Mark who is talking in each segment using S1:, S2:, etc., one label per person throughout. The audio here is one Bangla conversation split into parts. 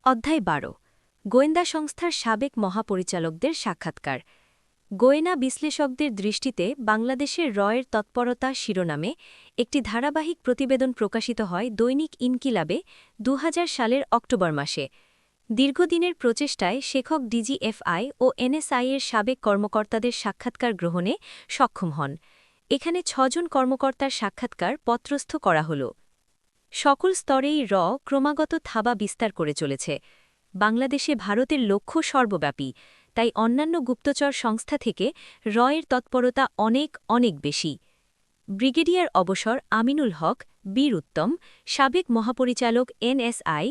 S1: অধ্যায় ১২ গোয়েন্দা সংস্থার সাবেক মহাপরিচালকদের সাক্ষাৎকার গোয়েনা বিশ্লেষকদের দৃষ্টিতে বাংলাদেশের রয়ের তৎপরতা শিরোনামে একটি ধারাবাহিক প্রতিবেদন প্রকাশিত হয় দৈনিক ইনকিলাবে ২০০০ সালের অক্টোবর মাসে। দীর্ঘদিনের প্রচেষ্টায় শেখক ডিজিএফআই ও এনএসআই এর সাবেক কর্মকর্তাদের সাক্ষাৎকার গ্রহণে সক্ষম হন। এখানে ৬ জন কর্মকর্তার সাক্ষাৎকার পত্রস্থ করা হল। সকল স্তরেই ক্রমাগত থাবা বিস্তার করে চলেছে। বাংলাদেশে ভারতের লক্ষ্য সর্বব্যাপী, তাই অন্যান্য গুপ্তচর সংস্থা থেকে এর তৎপরতা অনেক অনেক বেশি। ব্রিগেডিয়ার অবসর আমিনুল হক, বীর উত্তম, সাবেক মহাপরিচালক এনএসআই।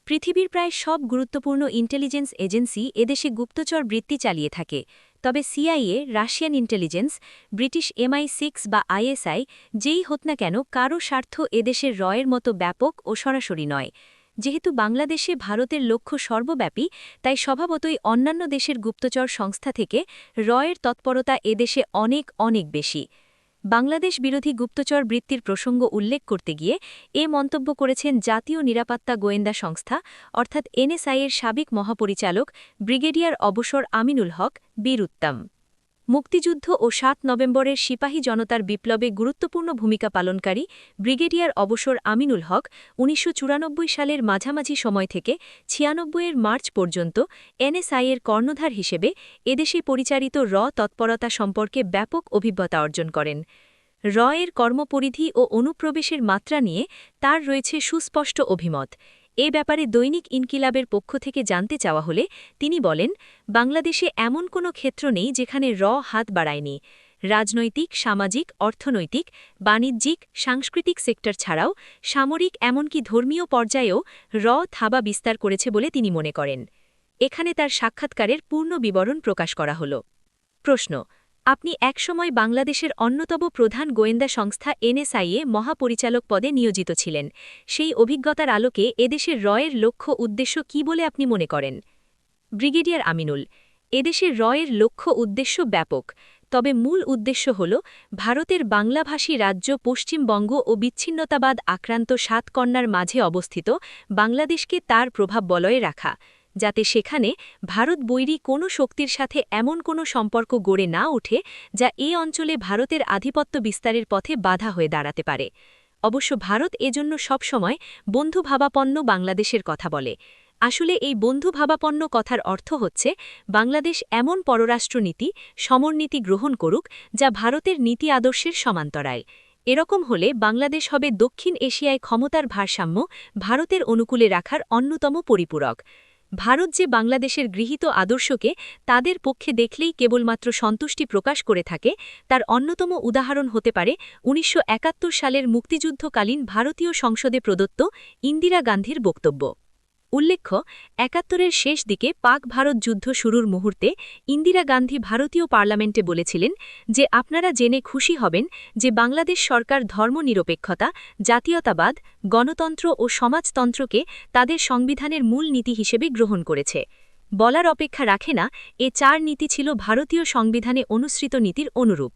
S1: পৃথিবীর প্রায় সব গুরুত্বপূর্ণ ইন্টেলিজেন্স এজেন্সি এদেশে গুপ্তচর বৃত্তি চালিয়ে থাকে, তবে CIA, Russian intelligence, British MI6 বা আইএসআই যেই হোক না কেন কারও স্বার্থ এদেশের রয়ের মতো ব্যাপক ও সরাসরি নয়। যেহেতু বাংলাদেশে ভারতের লক্ষ্য সর্বব্যাপী, তাই স্বভাবতই অন্যান্য দেশের গুপ্তচর সংস্থা থেকে রয়ের তৎপরতা এদেশে অনেক অনেক বেশি। বাংলাদেশ বিরোধী গুপ্তচর বৃত্তির প্রসঙ্গ উল্লেখ করতে গিয়ে এ মন্তব্য করেছেন জাতীয় নিরাপত্তা গোয়েন্দা সংস্থা অর্থাৎ এনএসআই-এর সাবেক মহাপরিচালক ব্রিগেডিয়ার অবসর আমিনুল হক, বীর উত্তম। মুক্তিযুদ্ধ ও ৭ নভেম্বরের সিপাহী জনতার বিপ্লবে গুরুত্বপূর্ণ ভূমিকা পালনকারী ব্রিগেডিয়ার অবসর আমিনুল হক ১৯৯৪ সালের মাঝামাঝি সময় থেকে ৯৬-এর মার্চ পর্যন্ত এনএসআই-এর কর্ণধার হিসেবে এদেশে পরিচালিত তৎপরতা সম্পর্কে ব্যাপক অভিজ্ঞতা অর্জন করেন। এর কর্মপরিধি ও অনুপ্রবেশের মাত্রা নিয়ে তার রয়েছে সুস্পষ্ট অভিমত। এ ব্যাপারে দৈনিক ইনকিলাবের পক্ষ থেকে জানতে চাওয়া হলে তিনি বলেন, বাংলাদেশে এমন কোনো ক্ষেত্র নেই যেখানে হাত বাড়ায়নি। রাজনৈতিক, সামাজিক, অর্থনৈতিক, বাণিজ্যিক, সাংস্কৃতিক সেক্টর ছাড়াও সামরিক এমনকি ধর্মীয় পর্যায়েও থাবা বিস্তার করেছে বলে তিনি মনে করেন। এখানে তার সাক্ষাৎকারের পূর্ণ বিবরণ প্রকাশ করা হল। প্রশ্ন: আপনি একসময় বাংলাদেশের অন্যতম প্রধান গোয়েন্দা সংস্থা এনএসআই-এ মহাপরিচালক পদে নিয়োজিত ছিলেন। সেই অভিজ্ঞতার আলোকে এদেশের এর লক্ষ্য উদ্দেশ্য কী বলে আপনি মনে করেন? ব্রিগেডিয়ার আমিনুল: এদেশের এর লক্ষ্য উদ্দেশ্য ব্যাপক, তবে মূল উদ্দেশ্য হল ভারতের বাংলাভাষী রাজ্য পশ্চিমবঙ্গ ও বিচ্ছিন্নতাবাদ আক্রান্ত ৭ কন্যার মাঝে অবস্থিত বাংলাদেশকে তার প্রভাব বলয়ে রাখা, যাতে সেখানে ভারত বৈরী কোনো শক্তির সাথে এমন কোনো সম্পর্ক গড়ে না ওঠে যা এই অঞ্চলে ভারতের আধিপত্য বিস্তারের পথে বাধা হয়ে দাঁড়াতে পারে। অবশ্য ভারত এজন্য সবসময় বন্ধুভাবাপন্ন বাংলাদেশের কথা বলে। আসলে এই বন্ধুভাবাপন্ন কথার অর্থ হচ্ছে বাংলাদেশ এমন পররাষ্ট্রনীতি, সমরনীতি গ্রহণ করুক যা ভারতের নীতি আদর্শের সমান্তরাল। এরকম হলে বাংলাদেশ হবে দক্ষিণ এশিয়ায় ক্ষমতার ভারসাম্য ভারতের অনুকূলে রাখার অন্যতম পরিপূরক। ভারত যে বাংলাদেশের গৃহীত আদর্শকে তাদের পক্ষে দেখলেই কেবলমাত্র সন্তুষ্টি প্রকাশ করে থাকে, তার অন্যতম উদাহরণ হতে পারে ১৯৭১ সালের মুক্তিযুদ্ধকালীন ভারতীয় সংসদে প্রদত্ত ইন্দিরা গান্ধীর বক্তব্য। উল্লেখ্য, ৭১-এর শেষ দিকে পাক-ভারত যুদ্ধ শুরুর মুহূর্তে ইন্দিরা গান্ধী ভারতীয় পার্লামেন্টে বলেছিলেন যে আপনারা জেনে খুশি হবেন যে বাংলাদেশ সরকার ধর্মনিরপেক্ষতা, জাতীয়তাবাদ, গণতন্ত্র ও সমাজতন্ত্রকে তাদের সংবিধানের মূল নীতি হিসেবে গ্রহণ করেছে। বলার অপেক্ষা রাখে না, এ ৪ নীতি ছিল ভারতীয় সংবিধানে অনুসৃত নীতির অনুরূপ।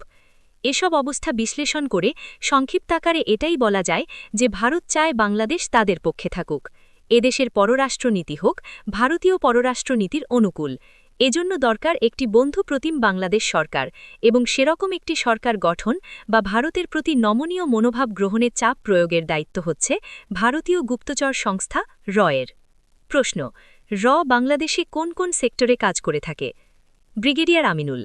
S1: এসব অবস্থা বিশ্লেষণ করে সংক্ষিপ্তাকারে এটাই বলা যায় যে ভারত চায় বাংলাদেশ তাদের পক্ষে থাকুক। এদেশের পররাষ্ট্রনীতি হোক ভারতীয় পররাষ্ট্রনীতির অনুকূল। এজন্য দরকার একটি বন্ধুপ্রতিম বাংলাদেশ সরকার এবং সেরকম একটি সরকার গঠন বা ভারতের প্রতি নমনীয় মনোভাব গ্রহণে চাপ প্রয়োগের দায়িত্ব হচ্ছে ভারতীয় গুপ্তচর সংস্থা এর। প্রশ্ন: বাংলাদেশে কোন কোন সেক্টরে কাজ করে থাকে? ব্রিগেডিয়ার আমিনুল: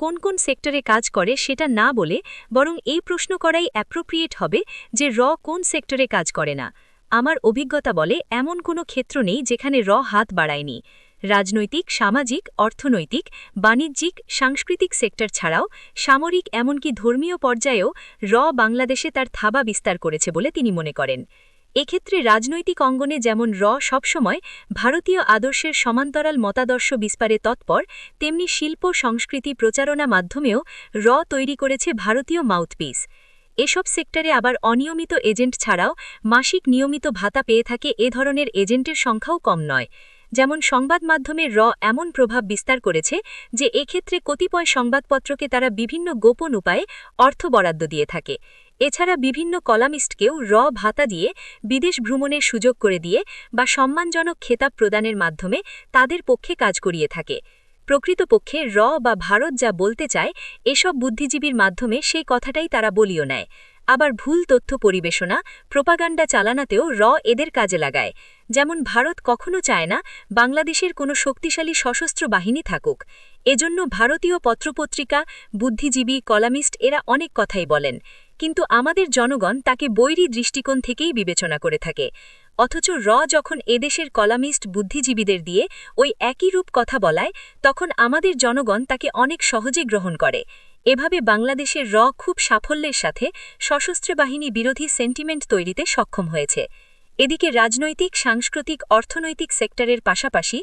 S1: কোন কোন সেক্টরে কাজ করে সেটা না বলে বরং এই প্রশ্ন করাই অ্যাপ্রোপ্রিয়েট হবে যে কোন সেক্টরে কাজ করে না। আমার অভিজ্ঞতা বলে এমন কোনো ক্ষেত্র নেই যেখানে হাত বাড়ায়নি। রাজনৈতিক, সামাজিক, অর্থনৈতিক, বাণিজ্যিক, সাংস্কৃতিক সেক্টর ছাড়াও সামরিক এমনকি ধর্মীয় পর্যায়েও বাংলাদেশে তার থাবা বিস্তার করেছে বলে তিনি মনে করেন। এক্ষেত্রে রাজনৈতিক অঙ্গনে যেমন সবসময় ভারতীয় আদর্শের সমান্তরাল মতাদর্শ বিস্তারে তৎপর, তেমনি শিল্প সংস্কৃতি প্রচারণা মাধ্যমেও তৈরি করেছে ভারতীয় মাউথপিস। এসব সেক্টরে আবার অনিয়মিত এজেন্ট ছাড়াও মাসিক নিয়মিত ভাতা পেয়ে থাকে এ ধরনের এজেন্টের সংখ্যাও কম নয়। যেমন সংবাদ মাধ্যমের এমন প্রভাব বিস্তার করেছে যে এক্ষেত্রে কতিপয় সংবাদপত্রকে তারা বিভিন্ন গোপন উপায়ে অর্থ বরাদ্দ দিয়ে থাকে। এছাড়া বিভিন্ন কলামিস্টকেও ভাতা দিয়ে বিদেশ ভ্রমণের সুযোগ করে দিয়ে বা সম্মানজনক খেতাব প্রদানের মাধ্যমে তাদের পক্ষে কাজ করিয়ে থাকে। প্রকৃতপক্ষে বা ভারত যা বলতে চায় এসব বুদ্ধিজীবীর মাধ্যমে সেই কথাটাই তারা বলিও নেয়। আবার ভুল তথ্য পরিবেশনা, প্রোপাগান্ডা চালানাতেও এদের কাজে লাগায়। যেমন ভারত কখনো চায় না বাংলাদেশের কোনো শক্তিশালী সশস্ত্র বাহিনী থাকুক। এজন্য ভারতীয় পত্রপত্রিকা, বুদ্ধিজীবী, কলামিস্ট এরা অনেক কথাই বলেন, কিন্তু আমাদের জনগণ তাকে বৈরী দৃষ্টিকোণ থেকেই বিবেচনা করে থাকে। অথচ যখন এদেশের কলামিস্ট, বুদ্ধিজীবীদের দিয়ে ওই একই রূপ কথা বলায়, তখন আমাদের জনগণ তাকে অনেক সহজে গ্রহণ করে। এভাবে বাংলাদেশের খুব সাফল্যের সাথে সশস্ত্র বাহিনী বিরোধী সেন্টিমেন্ট তৈরিতে সক্ষম হয়েছে। এদিকে রাজনৈতিক, সাংস্কৃতিক, অর্থনৈতিক সেক্টরের পাশাপাশি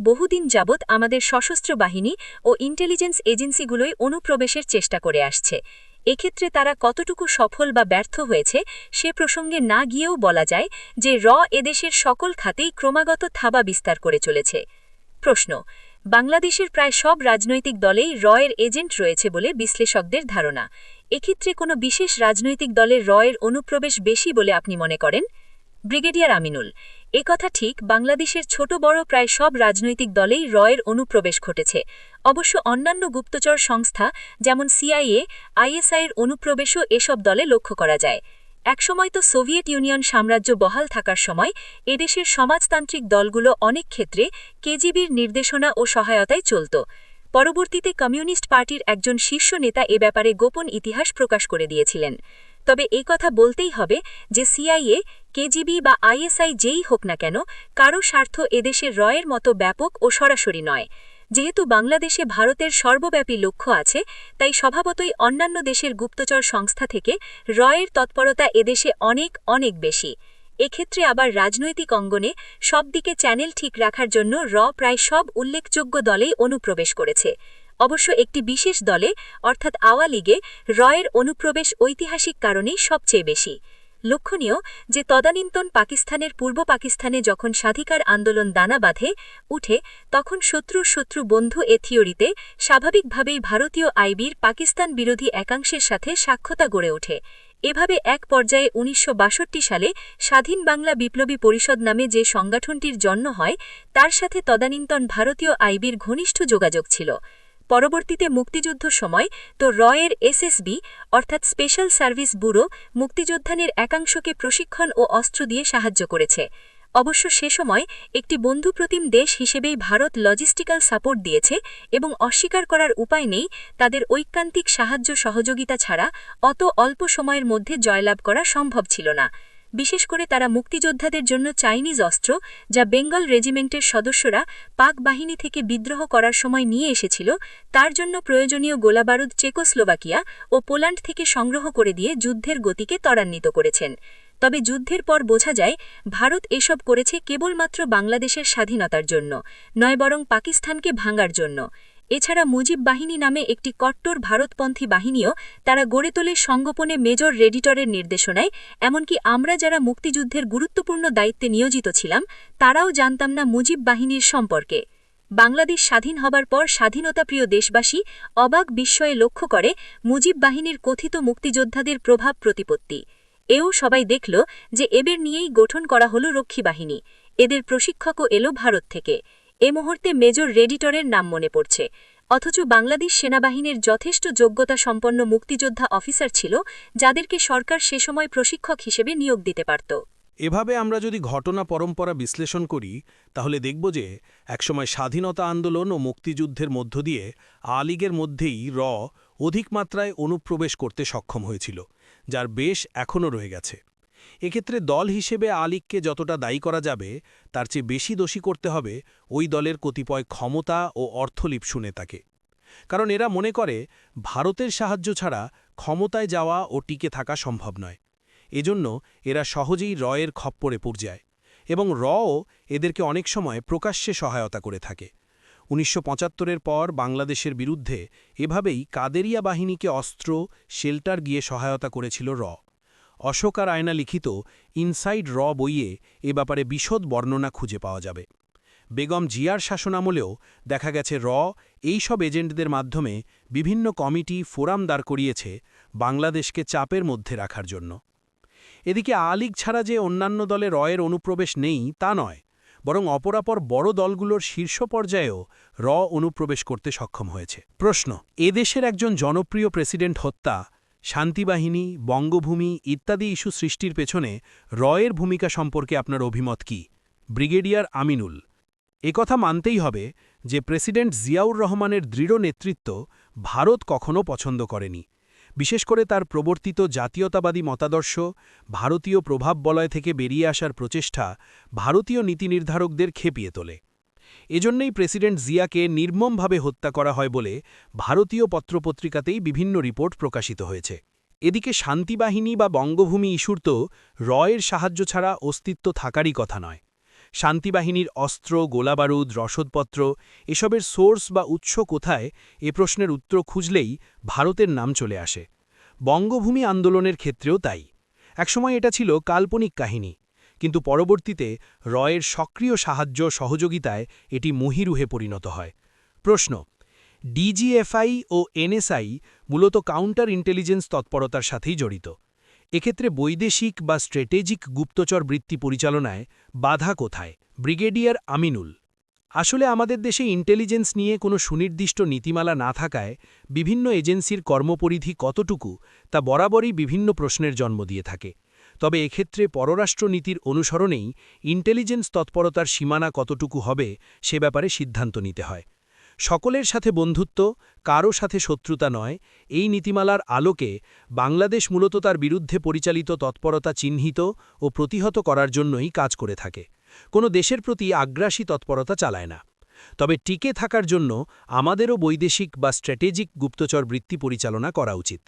S1: বহুদিন যাবৎ আমাদের সশস্ত্র বাহিনী ও ইন্টেলিজেন্স এজেন্সিগুলোই অনুপ্রবেশের চেষ্টা করে আসছে। এক্ষেত্রে তারা কতটুকু সফল বা ব্যর্থ হয়েছে সে প্রসঙ্গে না গিয়েও বলা যায় যে এদেশের সকল খাতেই ক্রমাগত থাবা বিস্তার করে চলেছে। প্রশ্ন: বাংলাদেশের প্রায় সব রাজনৈতিক দলেই এর এজেন্ট রয়েছে বলে বিশ্লেষকদের ধারণা। এক্ষেত্রে কোনো বিশেষ রাজনৈতিক দলের এর অনুপ্রবেশ বেশি বলে আপনি মনে করেন? ব্রিগেডিয়ার আমিনুল: একথা ঠিক, বাংলাদেশের ছোট বড় প্রায় সব রাজনৈতিক দলেই এর অনুপ্রবেশ ঘটেছে। অবশ্য অন্যান্য গুপ্তচর সংস্থা যেমন সিআইএ, আইএসআইয়ের অনুপ্রবেশও এসব দলে লক্ষ্য করা যায়। একসময় তো সোভিয়েত ইউনিয়ন সাম্রাজ্য বহাল থাকার সময় এদেশের সমাজতান্ত্রিক দলগুলো অনেক ক্ষেত্রে কেজিবির নির্দেশনা ও সহায়তায় চলত। পরবর্তীতে কমিউনিস্ট পার্টির একজন শীর্ষ নেতা এ ব্যাপারে গোপন ইতিহাস প্রকাশ করে দিয়েছিলেন। তবে এই কথা বলতেই হবে যে সিআইএ, কেজিবি বা আইএসআই যেই হোক না কেন, কারও স্বার্থ এদেশের এর মতো ব্যাপক ও সরাসরি নয়। যেহেতু বাংলাদেশে ভারতের সর্বব্যাপী লক্ষ্য আছে, তাই স্বভাবতই অন্যান্য দেশের গুপ্তচর সংস্থা থেকে এর তৎপরতা এদেশে অনেক অনেক বেশি। এক্ষেত্রে আবার রাজনৈতিক অঙ্গনে সব দিকে চ্যানেল ঠিক রাখার জন্য প্রায় সব উল্লেখযোগ্য দলেই অনুপ্রবেশ করেছে। অবশ্য একটি বিশেষ দলে অর্থাৎ আওয়ামী লীগে এর অনুপ্রবেশ ঐতিহাসিক কারণেই সবচেয়ে বেশি। লক্ষণীয় যে তদানীন্তন পাকিস্তানের পূর্ব পাকিস্তানে যখন স্বাধিকার আন্দোলন দানা বাঁধে উঠে, তখন শত্রু বন্ধু থিওরিতে স্বাভাবিকভাবেই ভারতীয় আইবির পাকিস্তান বিরোধী একাংশের সাথে সাক্ষতা গড়ে ওঠে। এভাবে এক পর্যায়ে ১৯৬২ সালে স্বাধীন বাংলা বিপ্লবী পরিষদ নামে যে সংগঠনটির জন্ম হয়, তার সাথে তদানীন্তন ভারতীয় আইবির ঘনিষ্ঠ যোগাযোগ ছিল। পরবর্তীতে মুক্তিযুদ্ধ সময় তো এর এসএসবি অর্থাৎ স্পেশাল সার্ভিস ব্যুরো মুক্তিযোদ্ধাদের একাংশকে প্রশিক্ষণ ও অস্ত্র দিয়ে সাহায্য করেছে। অবশ্য সে সময় একটি বন্ধুপ্রতিম দেশ হিসেবেই ভারত লজিস্টিক্যাল সাপোর্ট দিয়েছে এবং অস্বীকার করার উপায় নেই, তাদের ঐকান্তিক সাহায্য সহযোগিতা ছাড়া অত অল্প সময়ের মধ্যে জয়লাভ করা সম্ভব ছিল না। বিশেষ করে তারা মুক্তিযোদ্ধাদের জন্য চাইনিজ অস্ত্র, যা বেঙ্গল রেজিমেন্টের সদস্যরা পাক বাহিনী থেকে বিদ্রোহ করার সময় নিয়ে এসেছিল, তার জন্য প্রয়োজনীয় গোলাবারুদ চেকোস্লোভাকিয়া ও পোল্যান্ড থেকে সংগ্রহ করে দিয়ে যুদ্ধের গতিকে ত্বরান্বিত করেছেন। তবে যুদ্ধের পর বোঝা যায় ভারত এসব করেছে কেবলমাত্র বাংলাদেশের স্বাধীনতার জন্য নয়, বরং পাকিস্তানকে ভাঙার জন্য। এছাড়া মুজিব বাহিনী নামে একটি কট্টর ভারতপন্থী বাহিনীও তারা গড়ে তোলে সংগোপনে মেজর রেডিটরের নির্দেশনায়। এমনকি আমরা যারা মুক্তিযুদ্ধের গুরুত্বপূর্ণ দায়িত্বে নিয়োজিত ছিলাম, তারাও জানতাম না মুজিব বাহিনীর সম্পর্কে। বাংলাদেশ স্বাধীন হবার পর স্বাধীনতাপ্রিয় দেশবাসী অবাক বিস্ময়ে লক্ষ্য করে মুজিব বাহিনীর কথিত মুক্তিযোদ্ধাদের প্রভাব প্রতিপত্তি। এও সবাই দেখল যে এদের নিয়েই গঠন করা হল রক্ষী বাহিনী। এদের প্রশিক্ষকও এলো ভারত থেকে। এ মুহূর্তে মেজর রেডিটরের নাম মনে পড়ছে। অথচ বাংলাদেশ সেনাবাহিনীর যথেষ্ট যোগ্যতা সম্পন্ন মুক্তিযোদ্ধা অফিসার ছিল, যাদেরকে সরকার সে সময় প্রশিক্ষক হিসেবে নিয়োগ দিতে পারত।
S2: এভাবে আমরা যদি ঘটনা পরম্পরা বিশ্লেষণ করি, তাহলে দেখব যে একসময় স্বাধীনতা আন্দোলন ও মুক্তিযুদ্ধের মধ্য দিয়ে আওয়ামী লীগের মধ্যেই অধিক মাত্রায় অনুপ্রবেশ করতে সক্ষম হয়েছিল, যার বেশ এখনও রয়ে গেছে। এক্ষেত্রে দল হিসেবে আওয়ামী লীগকে যতটা দায়ী করা যাবে, তার চেয়ে বেশি দোষী করতে হবে ওই দলের কতিপয় ক্ষমতা ও অর্থলিপ্সু নেতাকে। কারণ এরা মনে করে ভারতের সাহায্য ছাড়া ক্ষমতায় যাওয়া ও টিকে থাকা সম্ভব নয়। এজন্য এরা সহজেই এর খপ্পরে পড়ে যায় এবং এদেরকে অনেক সময় প্রকাশ্যে সহায়তা করে থাকে। ১৯৭৫-এর পর বাংলাদেশের বিরুদ্ধে এভাবেই কাদেরিয়া বাহিনীকে অস্ত্র, শেল্টার গিয়ে সহায়তা করেছিল অশোক আর আয়না লিখিত ইনসাইড বইয়ে এ ব্যাপারে বিশদ বর্ণনা খুঁজে পাওয়া যাবে। বেগম জিয়ার শাসনামলেও দেখা গেছে এই সব এজেন্টদের মাধ্যমে বিভিন্ন কমিটি, ফোরাম দাঁড় করিয়েছে বাংলাদেশকে চাপের মধ্যে রাখার জন্য। এদিকে আলীগ ছাড়া যে অন্যান্য দলে রয়ের অনুপ্রবেশ নেই তা নয়, বরং অপরাপর বড় দলগুলোর শীর্ষ পর্যায়েও অনুপ্রবেশ করতে সক্ষম হয়েছে। প্রশ্ন, এদেশের একজন জনপ্রিয় প্রেসিডেন্ট হত্যা, শান্তিবাহিনী, বঙ্গভূমি ইত্যাদি ইস্যু সৃষ্টির পেছনে রয়ের ভূমিকা সম্পর্কে আপনার অভিমত কি? ব্রিগেডিয়ার আমিনুল, একথা মানতেই হবে যে প্রেসিডেন্ট জিয়াউর রহমানের দৃঢ় নেতৃত্ব ভারত কখনো পছন্দ করেনি। বিশেষ করে তার প্রবর্তিত জাতীয়তাবাদী মতাদর্শ, ভারতীয় প্রভাব বলয় থেকে বেরিয়ে আসার প্রচেষ্টা ভারতীয় নীতি নির্ধারকদের খেপিয়ে তোলে। এজন্যই প্রেসিডেন্ট জিয়াকে নির্মমভাবে হত্যা করা হয় বলে ভারতীয় পত্রপত্রিকাতেই বিভিন্ন রিপোর্ট প্রকাশিত হয়েছে। এদিকে শান্তিবাহিনী বা বঙ্গভূমি ইস্যুর তো রয়ের সাহায্য ছাড়া অস্তিত্ব থাকারই কথা নয়। শান্তিবাহিনীর অস্ত্র, গোলাবারুদ, রসদপত্র এসবের সোর্স বা উৎস কোথায়, এ প্রশ্নের উত্তর খুঁজলেই ভারতের নাম চলে আসে। বঙ্গভূমি আন্দোলনের ক্ষেত্রেও তাই। একসময় এটা ছিল কাল্পনিক কাহিনী, কিন্তু পরবর্তীতে রয়ের সক্রিয় সাহায্য সহযোগিতায় এটি মহিরুহে পরিণত হয়। প্রশ্ন, ডিজিএফআই ও এনএসআই মূলত কাউন্টার ইন্টেলিজেন্স তৎপরতার সাথেই জড়িত। এক্ষেত্রে বৈদেশিক বা স্ট্র্যাটেজিক গুপ্তচর বৃত্তি পরিচালনায় বাধা কোথায়? ব্রিগেডিয়ার আমিনুল, আসলে আমাদের দেশে ইন্টেলিজেন্স নিয়ে কোনো সুনির্দিষ্ট নীতিমালা না থাকায় বিভিন্ন এজেন্সির কর্মপরিধি কতটুকু তা বরাবরই বিভিন্ন প্রশ্নের জন্ম দিয়ে থাকে। তবে এক্ষেত্রে পররাষ্ট্রনীতির অনুসরণেই ইন্টেলিজেন্স তৎপরতার সীমানা কতটুকু হবে সে ব্যাপারে সিদ্ধান্ত নিতে হয়। সকলের সাথে বন্ধুত্ব, কারও সাথে শত্রুতা নয়, এই নীতিমালার আলোকে বাংলাদেশ মূলত তার বিরুদ্ধে পরিচালিত তৎপরতা চিহ্নিত ও প্রতিহত করার জন্যই কাজ করে থাকে। কোনো দেশের প্রতি আগ্রাসী তৎপরতা চালায় না। তবে টিকে থাকার জন্য আমাদেরও বৈদেশিক বা স্ট্র্যাটেজিক গুপ্তচর বৃত্তি পরিচালনা করা উচিত।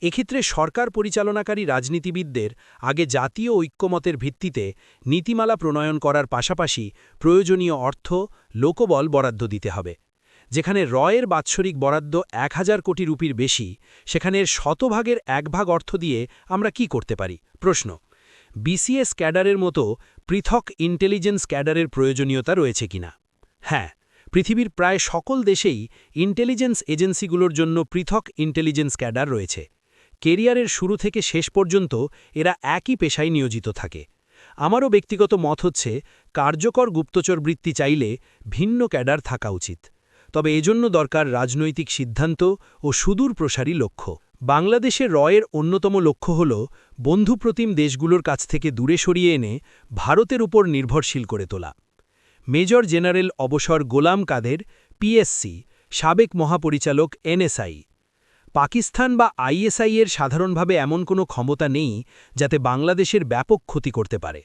S2: এক্ষেত্রে সরকার পরিচালনাকারী রাজনীতিবিদদের আগে জাতীয় ঐক্যমতের ভিত্তিতে নীতিমালা প্রণয়ন করার পাশাপাশি প্রয়োজনীয় অর্থ, লোকবল বরাদ্দ দিতে হবে। যেখানে রয়ের বাৎসরিক বরাদ্দ ১,০০০ কোটি রুপির বেশি, সেখানের শতভাগের ১ ভাগ অর্থ দিয়ে আমরা কি করতে পারি? প্রশ্ন, বিসিএস ক্যাডারের মতো পৃথক ইন্টেলিজেন্স ক্যাডারের প্রয়োজনীয়তা রয়েছে কিনা? হ্যাঁ, পৃথিবীর প্রায় সকল দেশেই ইন্টেলিজেন্স এজেন্সিগুলোর জন্য পৃথক ইন্টেলিজেন্স ক্যাডার রয়েছে। কেরিয়ারের শুরু থেকে শেষ পর্যন্ত এরা একই পেশায় নিয়োজিত থাকে। আমারও ব্যক্তিগত মত হচ্ছে, কার্যকর গুপ্তচর বৃত্তি চাইলে ভিন্ন ক্যাডার থাকা উচিত। তবে এজন্য দরকার রাজনৈতিক সিদ্ধান্ত ও সুদূর প্রসারী লক্ষ্য। বাংলাদেশে রয়ের অন্যতম লক্ষ্য হল বন্ধুপ্রতিম দেশগুলোর কাছ থেকে দূরে সরিয়ে এনে ভারতের উপর নির্ভরশীল করে তোলা। মেজর জেনারেল অবসর গোলাম কাদের, পিএসসি, সাবেক মহাপরিচালক এনএসআই। পাকিস্তান বা আইএসআই এর সাধারণভাবে এমন কোনো ক্ষমতা নেই যাতে বাংলাদেশের ব্যাপক ক্ষতি করতে পারে।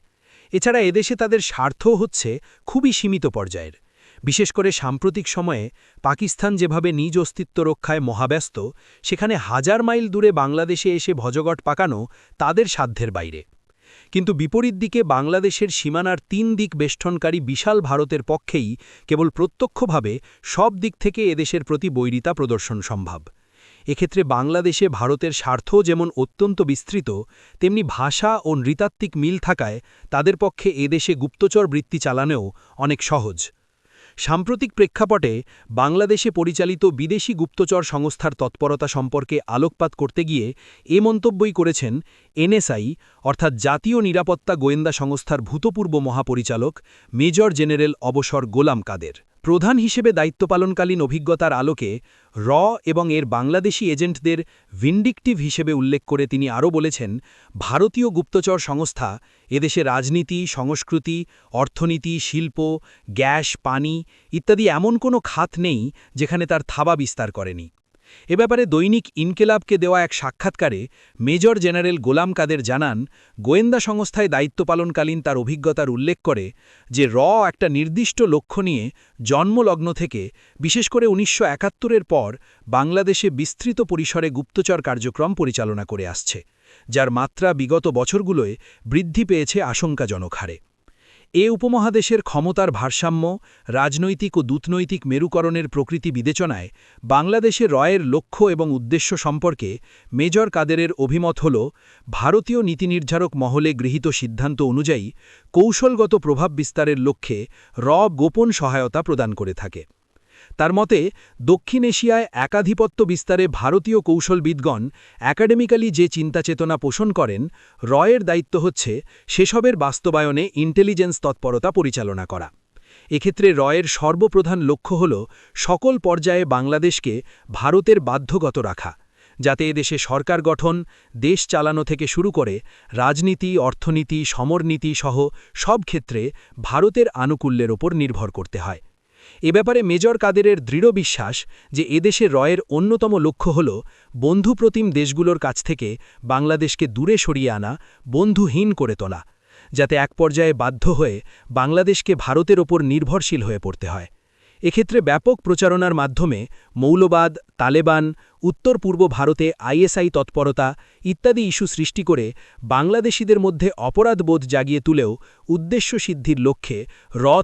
S2: এছাড়া এদেশে তাদের স্বার্থও হচ্ছে খুবই সীমিত পর্যায়ের। বিশেষ করে সাম্প্রতিক সময়ে পাকিস্তান যেভাবে নিজ অস্তিত্ব রক্ষায় মহাব্যস্ত, সেখানে হাজার মাইল দূরে বাংলাদেশে এসে ভজগট পাকানো তাদের সাধ্যের বাইরে। কিন্তু বিপরীত দিকে বাংলাদেশের সীমানার ৩ দিক বেষ্টনকারী বিশাল ভারতের পক্ষেই কেবল প্রত্যক্ষভাবে সব দিক থেকে এদেশের প্রতি বৈরিতা প্রদর্শন সম্ভব। এক্ষেত্রে বাংলাদেশে ভারতের স্বার্থও যেমন অত্যন্ত বিস্তৃত, তেমনি ভাষা ও নৃতাত্ত্বিক মিল থাকায় তাদের পক্ষে এদেশে গুপ্তচর বৃত্তি চালানোও অনেক সহজ। সাম্প্রতিক প্রেক্ষাপটে বাংলাদেশে পরিচালিত বিদেশি গুপ্তচর সংস্থার তৎপরতা সম্পর্কে আলোকপাত করতে গিয়ে এ মন্তব্যই করেছেন এনএসআই অর্থাৎ জাতীয় নিরাপত্তা গোয়েন্দা সংস্থার ভূতপূর্ব মহাপরিচালক মেজর জেনারেল অবসর গোলাম কাদের। প্রধান হিসেবে দায়িত্ব পালনকালীন অভিজ্ঞতার আলোকে এবং এর বাংলাদেশি এজেন্টদের ভিন্ডিকটিভ হিসেবে উল্লেখ করে তিনি আরও বলেছেন, ভারতীয় গুপ্তচর সংস্থা এদেশে রাজনীতি, সংস্কৃতি, অর্থনীতি, শিল্প, গ্যাস, পানি ইত্যাদি এমন কোনো খাত নেই যেখানে তার থাবা বিস্তার করেনি। এ ব্যাপারে দৈনিক ইনকেলাবকে দেওয়া এক সাক্ষাৎকারে মেজর জেনারেল গোলাম কাদের জানান, গোয়েন্দা সংস্থায় দায়িত্ব পালনকালীন তার অভিজ্ঞতার উল্লেখ করে যে একটা নির্দিষ্ট লক্ষ্য নিয়ে জন্মলগ্ন থেকে বিশেষ করে ১৯৭১-এর পর বাংলাদেশে বিস্তৃত পরিসরে গুপ্তচর কার্যক্রম পরিচালনা করে আসছে, যার মাত্রা বিগত বছরগুলোয় বৃদ্ধি পেয়েছে আশঙ্কাজনক হারে। এ উপমহাদেশের ক্ষমতার ভারসাম্য, রাজনৈতিক ও দূতনৈতিক মেরুকরণের প্রকৃতি বিবেচনায় বাংলাদেশে রয়ের লক্ষ্য এবং উদ্দেশ্য সম্পর্কে মেজর কাদেরের অভিমত হল, ভারতীয় নীতিনির্ধারক মহলে গৃহীত সিদ্ধান্ত অনুযায়ী কৌশলগত প্রভাব বিস্তারের লক্ষ্যে গোপন সহায়তা প্রদান করে থাকে।
S3: তার মতে দক্ষিণ এশিয়ায় একাধিপত্য বিস্তারে ভারতীয় কৌশলবিদগণ একাডেমিক্যালি যে চিন্তাচেতনা পোষণ করেন, রয়ের দায়িত্ব হচ্ছে সেসবের বাস্তবায়নে ইন্টেলিজেন্স তৎপরতা পরিচালনা করা। এক্ষেত্রে রয়ের সর্বপ্রধান লক্ষ্য হল সকল পর্যায়ে বাংলাদেশকে ভারতের বাধ্যগত রাখা, যাতে এদেশে সরকার গঠন, দেশ চালানো থেকে শুরু করে রাজনীতি, অর্থনীতি, সমরনীতি সহ সব ক্ষেত্রে ভারতের আনুকূল্যের ওপর নির্ভর করতে হয়। এ ব্যাপারে মেজর কাদেরের দৃঢ় বিশ্বাস যে এদেশে রয়ের অন্যতম লক্ষ্য হল বন্ধুপ্রতিম দেশগুলোর কাছ থেকে বাংলাদেশকে দূরে সরিয়ে আনা, বন্ধুহীন করে তোলা, যাতে এক পর্যায়ে বাধ্য হয়ে বাংলাদেশকে ভারতের ওপর নির্ভরশীল হয়ে পড়তে হয়। এক্ষেত্রে ব্যাপক প্রচারণার মাধ্যমে মৌলবাদ, তালেবান, উত্তর পূর্ব ভারতে আইএসআই তৎপরতা ইত্যাদি ইস্যু সৃষ্টি করে বাংলাদেশিদের মধ্যে অপরাধবোধ জাগিয়ে তুলেও উদ্দেশ্য সিদ্ধির লক্ষ্যে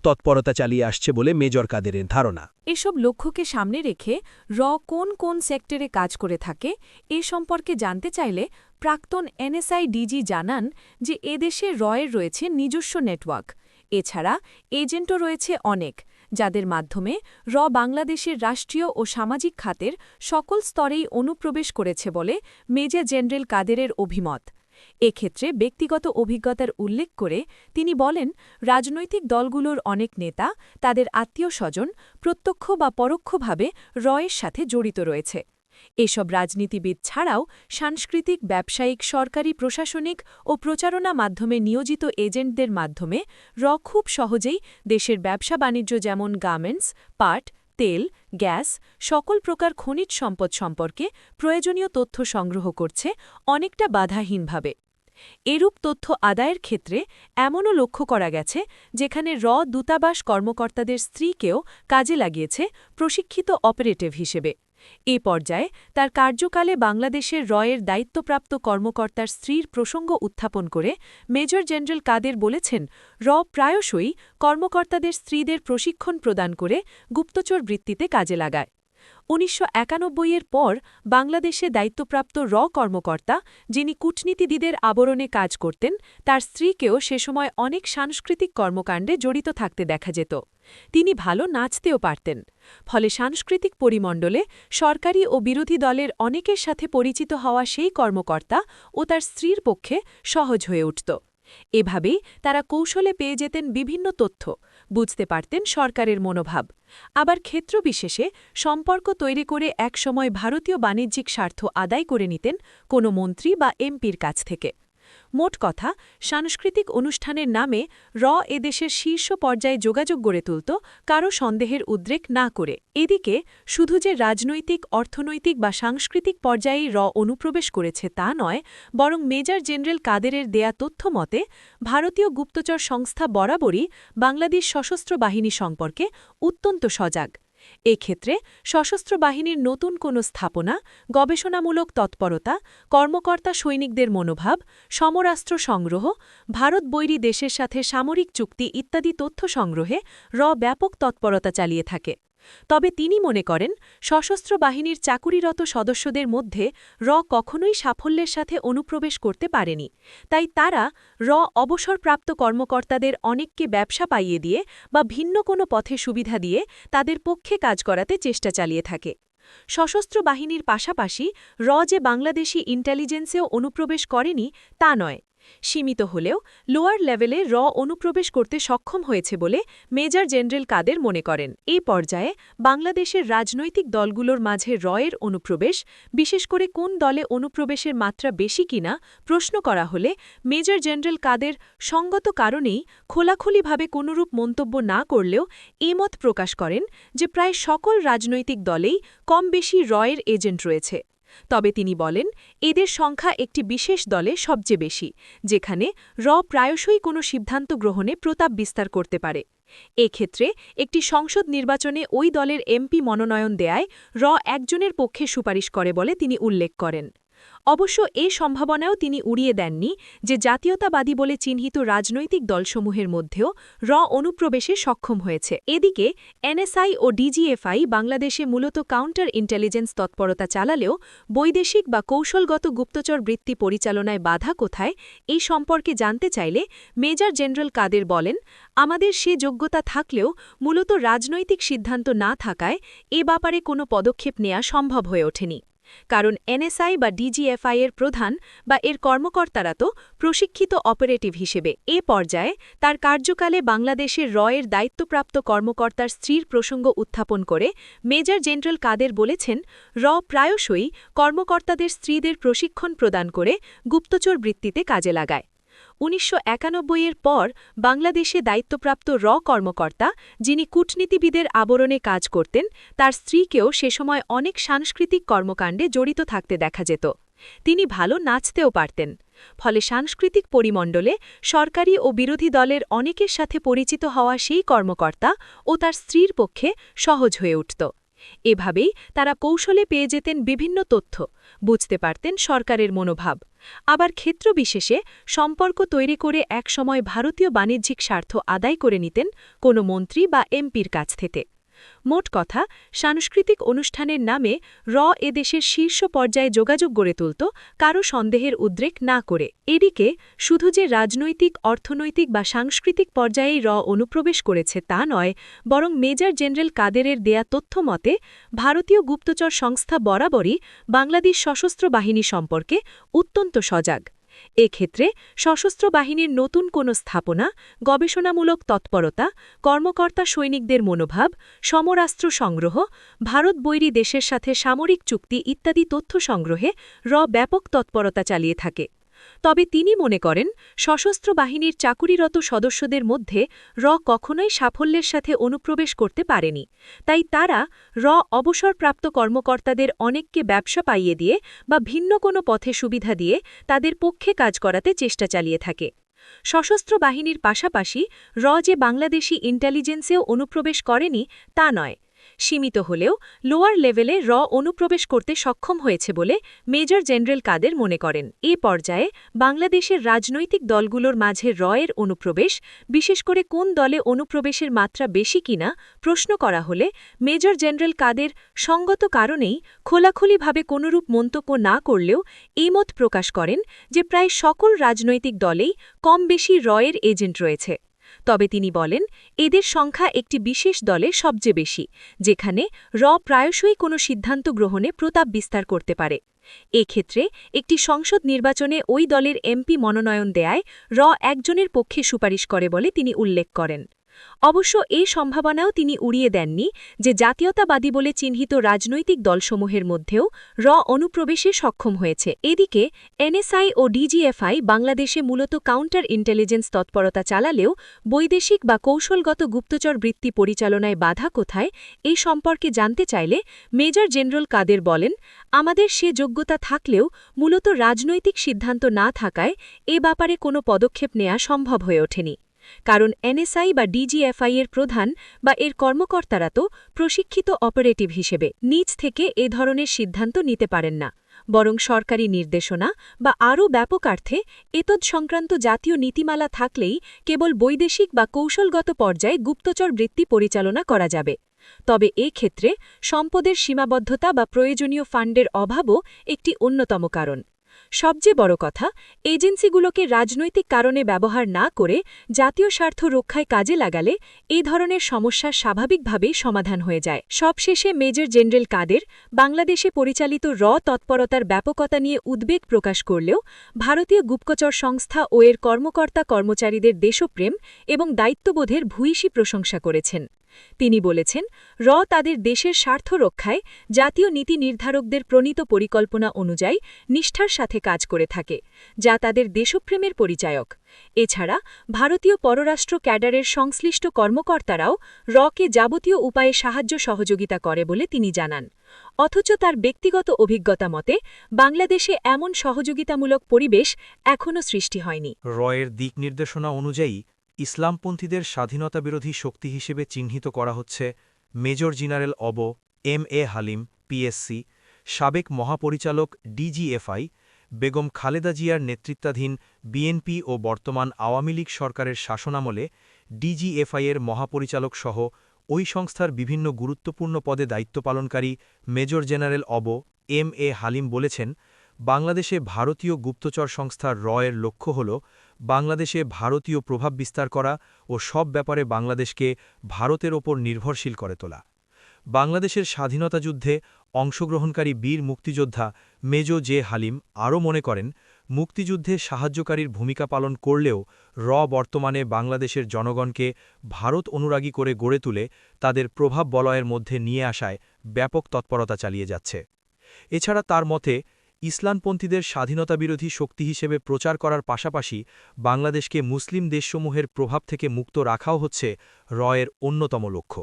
S3: তৎপরতা চালিয়ে আসছে বলে মেজর কাদেরের ধারণা।
S4: এসব লক্ষ্যকে সামনে রেখে কোন কোন সেক্টরে কাজ করে থাকে এ সম্পর্কে জানতে চাইলে প্রাক্তন এনএসআই ডিজি জানান যে এদেশে রয়ের রয়েছে নিজস্ব নেটওয়ার্ক। এছাড়া এজেন্টও রয়েছে অনেক, যাদের মাধ্যমে বাংলাদেশের রাষ্ট্রীয় ও সামাজিক খাতের সকল স্তরেই অনুপ্রবেশ করেছে বলে মেজর জেনারেল কাদেরের অভিমত। এক্ষেত্রে ব্যক্তিগত অভিজ্ঞতার উল্লেখ করে তিনি বলেন, রাজনৈতিক দলগুলোর অনেক নেতা তাদের আত্মীয়-স্বজন প্রত্যক্ষ বা পরোক্ষভাবে রয়ের সাথে জড়িত রয়েছে। এসব রাজনীতিবিদ ছাড়াও সাংস্কৃতিক, ব্যবসায়িক, সরকারি, প্রশাসনিক ও প্রচারণা মাধ্যমে নিয়োজিত এজেন্টদের মাধ্যমে খুব সহজেই দেশের ব্যবসা-বাণিজ্য যেমন গার্মেন্টস, পাট, তেল, গ্যাস, সকল প্রকার খনিজ সম্পদ সম্পর্কে প্রয়োজনীয় তথ্য সংগ্রহ করছে অনেকটা বাধাহীনভাবে। এরূপ তথ্য আদায়ের ক্ষেত্রে এমনও লক্ষ্য করা গেছে যেখানে দূতাবাস কর্মকর্তাদের স্ত্রীকেও কাজে লাগিয়েছে প্রশিক্ষিত অপারেটিভ হিসেবে। এ পর্যায়ে তার কার্যকালে বাংলাদেশের রয়ের দায়িত্বপ্রাপ্ত কর্মকর্তার স্ত্রীর প্রসঙ্গ উত্থাপন করে মেজর জেনারেল কাদের বলেছেন, প্রায়শই কর্মকর্তাদের স্ত্রীদের প্রশিক্ষণ প্রদান করে গুপ্তচর বৃত্তিতে কাজে লাগায়। ১৯৯১-এর পর বাংলাদেশে দায়িত্বপ্রাপ্ত কর্মকর্তা, যিনি কূটনীতিবিদের আবরণে কাজ করতেন, তার স্ত্রীকেও সে সময় অনেক সাংস্কৃতিক কর্মকাণ্ডে জড়িত থাকতে দেখা যেত। তিনি ভালো নাচতেও পারতেন। ফলে সাংস্কৃতিক পরিমণ্ডলে সরকারি ও বিরোধী দলের অনেকের সাথে পরিচিত হওয়া সেই কর্মকর্তা ও তার স্ত্রীর পক্ষে সহজ হয়ে উঠত। এভাবেই তারা কৌশলে পেয়ে যেতেন বিভিন্ন তথ্য, বুঝতে পারতেন সরকারের মনোভাব। আবার ক্ষেত্রবিশেষে সম্পর্ক তৈরি করে একসময় ভারতীয় বাণিজ্যিক স্বার্থ আদায় করে নিতেন কোনো মন্ত্রী বা এমপির কাছ থেকে। মোট কথা, সাংস্কৃতিক অনুষ্ঠানের নামে এদেশের শীর্ষ পর্যায়ে যোগাযোগ গড়ে তুলত কারও সন্দেহের উদ্রেক না করে। এদিকে শুধু যে রাজনৈতিক, অর্থনৈতিক বা সাংস্কৃতিক পর্যায়েই অনুপ্রবেশ করেছে তা নয়, বরং মেজর জেনারেল কাদেরের দেয়া তথ্য মতে ভারতীয় গুপ্তচর সংস্থা বরাবরই বাংলাদেশ সশস্ত্র বাহিনী সম্পর্কে অত্যন্ত সজাগ। এক্ষেত্রে সশস্ত্র বাহিনীর নতুন কোনো স্থাপনা, গবেষণামূলক তৎপরতা, কর্মকর্তা সৈনিকদের মনোভাব, সমরাস্ত্র সংগ্রহ, ভারত বৈরী দেশের সাথে সামরিক চুক্তি ইত্যাদি তথ্য সংগ্রহে ব্যাপক তৎপরতা চালিয়ে থাকে। তবে তিনি মনে করেন, সশস্ত্র বাহিনীর চাকুরিরত সদস্যদের মধ্যে কখনোই সাফল্যের সাথে অনুপ্রবেশ করতে পারেনি। তাই তারা অবসরপ্রাপ্ত কর্মকর্তাদের অনেককে ব্যবসা পাইয়ে দিয়ে বা ভিন্ন কোনো পথে সুবিধা দিয়ে তাদের পক্ষে কাজ করাতে চেষ্টা চালিয়ে থাকে। সশস্ত্র বাহিনীর পাশাপাশি যে বাংলাদেশি ইন্টেলিজেন্সেও অনুপ্রবেশ করেনি তা নয়, সীমিত হলেও লোয়ার লেভেলে অনুপ্রবেশ করতে সক্ষম হয়েছে বলে মেজর জেনারেল কাদের মনে করেন। এই পর্যায়ে বাংলাদেশের রাজনৈতিক দলগুলোর মাঝে এর অনুপ্রবেশ, বিশেষ করে কোন দলে অনুপ্রবেশের মাত্রা বেশি কিনা প্রশ্ন করা হলে মেজর জেনারেল কাদের সঙ্গত কারণেই খোলাখুলিভাবে কোনরূপ মন্তব্য না করলেও মত প্রকাশ করেন যে প্রায় সকল রাজনৈতিক দলেই কম বেশি এর এজেন্ট রয়েছে। তবে তিনি বলেন, এদের সংখ্যা একটি বিশেষ দলে সবচেয়ে বেশি, যেখানে প্রায়শই কোনো সিদ্ধান্ত গ্রহণে প্রতাপ বিস্তার করতে পারে। এক্ষেত্রে একটি সংসদ নির্বাচনে ওই দলের এমপি মনোনয়ন দেয়ায় একজনের পক্ষে সুপারিশ করে বলে তিনি উল্লেখ করেন। অবশ্য এ সম্ভাবনাও তিনি উড়িয়ে দেননি যে জাতীয়তাবাদী বলে চিহ্নিত রাজনৈতিক দলসমূহের মধ্যেও অনুপ্রবেশে সক্ষম হয়েছে। এদিকে এনএসআই ও ডিজিএফআই বাংলাদেশে মূলত কাউন্টার ইন্টেলিজেন্স তৎপরতা চালালেও বৈদেশিক বা কৌশলগত গুপ্তচর বৃত্তি পরিচালনায় বাধা কোথায় এই সম্পর্কে জানতে চাইলে মেজর জেনারেল কাদের বলেন, আমাদের সে যোগ্যতা থাকলেও মূলত রাজনৈতিক সিদ্ধান্ত না থাকায় এ ব্যাপারে কোনো পদক্ষেপ নেওয়া সম্ভব হয়ে ওঠেনি। কারণ এনএসআই বা ডিজিএফআই এর প্রধান বা এর কর্মকর্তারা তো প্রশিক্ষিত অপারেটিভ হিসেবে এ পর্যায়ে তার কার্যকালে বাংলাদেশের এর দায়িত্বপ্রাপ্ত কর্মকর্তার স্ত্রীর প্রসঙ্গ উত্থাপন করে মেজর জেনারেল কাদের বলেছেন, প্রায়শই কর্মকর্তাদের স্ত্রীদের প্রশিক্ষণ প্রদান করে গুপ্তচর বৃত্তিতে কাজে লাগায়। ১৯৯১-এর পর বাংলাদেশে দায়িত্বপ্রাপ্ত কর্মকর্তা, যিনি কূটনীতিবিদের আবরণে কাজ করতেন, তার স্ত্রীকেও সে সময় অনেক সাংস্কৃতিক কর্মকাণ্ডে জড়িত থাকতে দেখা যেত। তিনি ভালো নাচতেও পারতেন। ফলে সাংস্কৃতিক পরিমণ্ডলে সরকারি ও বিরোধী দলের অনেকের সাথে পরিচিত হওয়া সেই কর্মকর্তা ও তার স্ত্রীর পক্ষে সহজ হয়ে উঠত। এভাবেই তারা কৌশলে পেয়ে যেতেন বিভিন্ন তথ্য, বুঝতে পারতেন সরকারের মনোভাব। আবার ক্ষেত্রবিশেষে সম্পর্ক তৈরি করে একসময় ভারতীয় বাণিজ্যিক স্বার্থ আদায় করে নিতেন কোনো মন্ত্রী বা এমপির কাছ থেকে। মোট কথা, সাংস্কৃতিক অনুষ্ঠানের নামে এদেশের শীর্ষ পর্যায়ে যোগাযোগ গড়ে তুলত কারও সন্দেহের উদ্রেক না করে। এদিকে শুধু যে রাজনৈতিক, অর্থনৈতিক বা সাংস্কৃতিক পর্যায়েই অনুপ্রবেশ করেছে তা নয়, বরং মেজর জেনারেল কাদেরের দেয়া তথ্য মতে ভারতীয় গুপ্তচর সংস্থা বরাবরই বাংলাদেশ সশস্ত্র বাহিনী সম্পর্কে অত্যন্ত সজাগ। এক্ষেত্রে সশস্ত্র বাহিনীর নতুন কোনো স্থাপনা, গবেষণামূলক তৎপরতা, কর্মকর্তা সৈনিকদের মনোভাব, সমরাস্ত্র সংগ্রহ, ভারত বৈরী দেশের সাথে সামরিক চুক্তি ইত্যাদি তথ্য সংগ্রহে ব্যাপক তৎপরতা চালিয়ে থাকে। তবে তিনি মনে করেন, সশস্ত্র বাহিনীর চাকুরিরত সদস্যদের মধ্যে কখনোই সাফল্যের সাথে অনুপ্রবেশ করতে পারেনি। তাই তারা অবসরপ্রাপ্ত কর্মকর্তাদের অনেককে ব্যবসা পাইয়ে দিয়ে বা ভিন্ন কোনো পথে সুবিধা দিয়ে তাদের পক্ষে কাজ করাতে চেষ্টা চালিয়ে থাকে। সশস্ত্র বাহিনীর পাশাপাশি যে বাংলাদেশি ইন্টেলিজেন্সেও অনুপ্রবেশ করেনি তা নয়, সীমিত হলেও লোয়ার লেভেলে অনুপ্রবেশ করতে সক্ষম হয়েছে বলে মেজর জেনারেল কাদের মনে করেন। এ পর্যায়ে বাংলাদেশের রাজনৈতিক দলগুলোর মাঝে এর অনুপ্রবেশ, বিশেষ করে কোন দলে অনুপ্রবেশের মাত্রা বেশি কিনা প্রশ্ন করা হলে মেজর জেনারেল কাদের সঙ্গত কারণেই খোলাখুলিভাবে কোনরূপ মন্তব্য না করলেও এই মত প্রকাশ করেন যে প্রায় সকল রাজনৈতিক দলেই কম বেশি এর এজেন্ট রয়েছে। তবে তিনি বলেন, এদের সংখ্যা একটি বিশেষ দলে সবচেয়ে বেশি, যেখানে প্রায়শই কোনো সিদ্ধান্ত গ্রহণে প্রতাপ বিস্তার করতে পারে। এক্ষেত্রে একটি সংসদ নির্বাচনে ওই দলের এমপি মনোনয়ন দেয়ায় একজনের পক্ষে সুপারিশ করে বলে তিনি উল্লেখ করেন। অবশ্য এই সম্ভাবনাও তিনি উড়িয়ে দেননি যে জাতীয়তাবাদী বলে চিহ্নিত রাজনৈতিক দলসমূহের মধ্যেও অনুপ্রবেশে সক্ষম হয়েছে। এদিকে এনএসআই ও ডিজিএফআই বাংলাদেশে মূলত কাউন্টার ইন্টেলিজেন্স তৎপরতা চালালেও বৈদেশিক বা কৌশলগত গুপ্তচর বৃত্তি পরিচালনায় বাধা কোথায় এই সম্পর্কে জানতে চাইলে মেজর জেনারেল কাদের বলেন, আমাদের সে যোগ্যতা থাকলেও মূলত রাজনৈতিক সিদ্ধান্ত না থাকায় এ ব্যাপারে কোনো পদক্ষেপ নেওয়া সম্ভব হয়ে ওঠেনি। কারণ এনএসআই বা ডিজিএফআই এর প্রধান বা এর কর্মকর্তারা তো প্রশিক্ষিত অপারেটিভ হিসেবে নিজ থেকে এ ধরনের সিদ্ধান্ত নিতে পারেন না, বরং সরকারি নির্দেশনা বা আরও ব্যাপকার্থে সংক্রান্ত জাতীয় নীতিমালা থাকলেই কেবল বৈদেশিক বা কৌশলগত পর্যায়ে গুপ্তচর বৃত্তি পরিচালনা করা যাবে। তবে ক্ষেত্রে সম্পদের সীমাবদ্ধতা বা প্রয়োজনীয় ফান্ডের অভাবও একটি অন্যতম কারণ। সবচেয়ে বড় কথা, এজেন্সিগুলোকে রাজনৈতিক কারণে ব্যবহার না করে জাতীয় স্বার্থ রক্ষায় কাজে লাগালে এই ধরনের সমস্যা স্বাভাবিকভাবেই সমাধান হয়ে যায়। সবশেষে মেজর জেনারেল কাদের বাংলাদেশে পরিচালিত তৎপরতার ব্যাপকতা নিয়ে উদ্বেগ প্রকাশ করলেও ভারতীয় গুপ্তচর সংস্থা ও এর কর্মকর্তা কর্মচারীদের দেশপ্রেম এবং দায়িত্ববোধের ভূয়সী প্রশংসা করেছেন। তিনি বলেছেন, তাদের দেশের স্বার্থ রক্ষায় জাতীয় নীতি নির্ধারকদের প্রণীত পরিকল্পনা অনুযায়ী নিষ্ঠার সাথে কাজ করে থাকে, যা তাদের দেশপ্রেমের পরিচায়ক। এছাড়া ভারতীয় পররাষ্ট্র ক্যাডারের সংশ্লিষ্ট কর্মকর্তারাও কে যাবতীয় উপায়ে সাহায্য সহযোগিতা করে বলে তিনি জানান। অথচ তার ব্যক্তিগত অভিজ্ঞতা মতে বাংলাদেশে এমন সহযোগিতামূলক পরিবেশ এখনও সৃষ্টি হয়নি।
S5: এর দিক নির্দেশনা অনুযায়ী ইসলামপন্থীদের স্বাধীনতাবিরোধী শক্তি হিসেবে চিহ্নিত করা হচ্ছে major general M A Halim, PSC, সাবেক মহাপরিচালক ডিজিএফআই, বেগম খালেদা জিয়ার নেতৃত্বাধীন বিএনপি ও বর্তমান আওয়ামী লীগ সরকারের শাসনামলে ডিজিএফআইয়ের মহাপরিচালক সহ ওই সংস্থার বিভিন্ন গুরুত্বপূর্ণ পদে দায়িত্ব পালনকারী major general M A Halim বলেছেন, বাংলাদেশে ভারতীয় গুপ্তচর সংস্থা র-এর লক্ষ্য হল বাংলাদেশে ভারতীয় প্রভাব বিস্তার করা ও সব ব্যাপারে বাংলাদেশকে ভারতের ওপর নির্ভরশীল করে তোলা। বাংলাদেশের স্বাধীনতা যুদ্ধে অংশগ্রহণকারী বীর মুক্তিযোদ্ধা মেজর জে হালিম আরও মনে করেন, মুক্তিযুদ্ধে সাহায্যকারীর ভূমিকা পালন করলেও বর্তমানে বাংলাদেশের জনগণকে ভারত অনুরাগী করে গড়ে তুলে তাদের প্রভাব বলয়ের মধ্যে নিয়ে আসায় ব্যাপক তৎপরতা চালিয়ে যাচ্ছে। এছাড়া তার মতে ইসলামপন্থীদের স্বাধীনতাবিরোধী শক্তি হিসেবে প্রচার করার পাশাপাশি বাংলাদেশকে মুসলিম দেশসমূহের প্রভাব থেকে মুক্ত রাখাও হচ্ছে র-এর অন্যতম লক্ষ্য।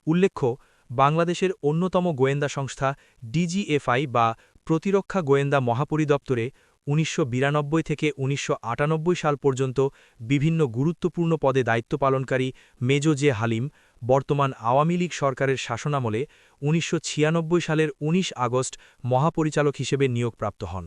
S5: উল্লেখ্য, বাংলাদেশের অন্যতম গোয়েন্দা সংস্থা ডিজিএফআই বা প্রতিরক্ষা গোয়েন্দা মহাপরিদপ্তরে ১৯৯২ থেকে ১৯৯৮ সাল পর্যন্ত বিভিন্ন গুরুত্বপূর্ণ পদে দায়িত্ব পালনকারী মেজর জে হালিম বর্তমান আওয়ামী লীগ সরকারের শাসনামলে ১৯৯৬ সালের ১৯ আগস্ট মহাপরিচালক হিসেবে নিয়োগপ্রাপ্ত হন।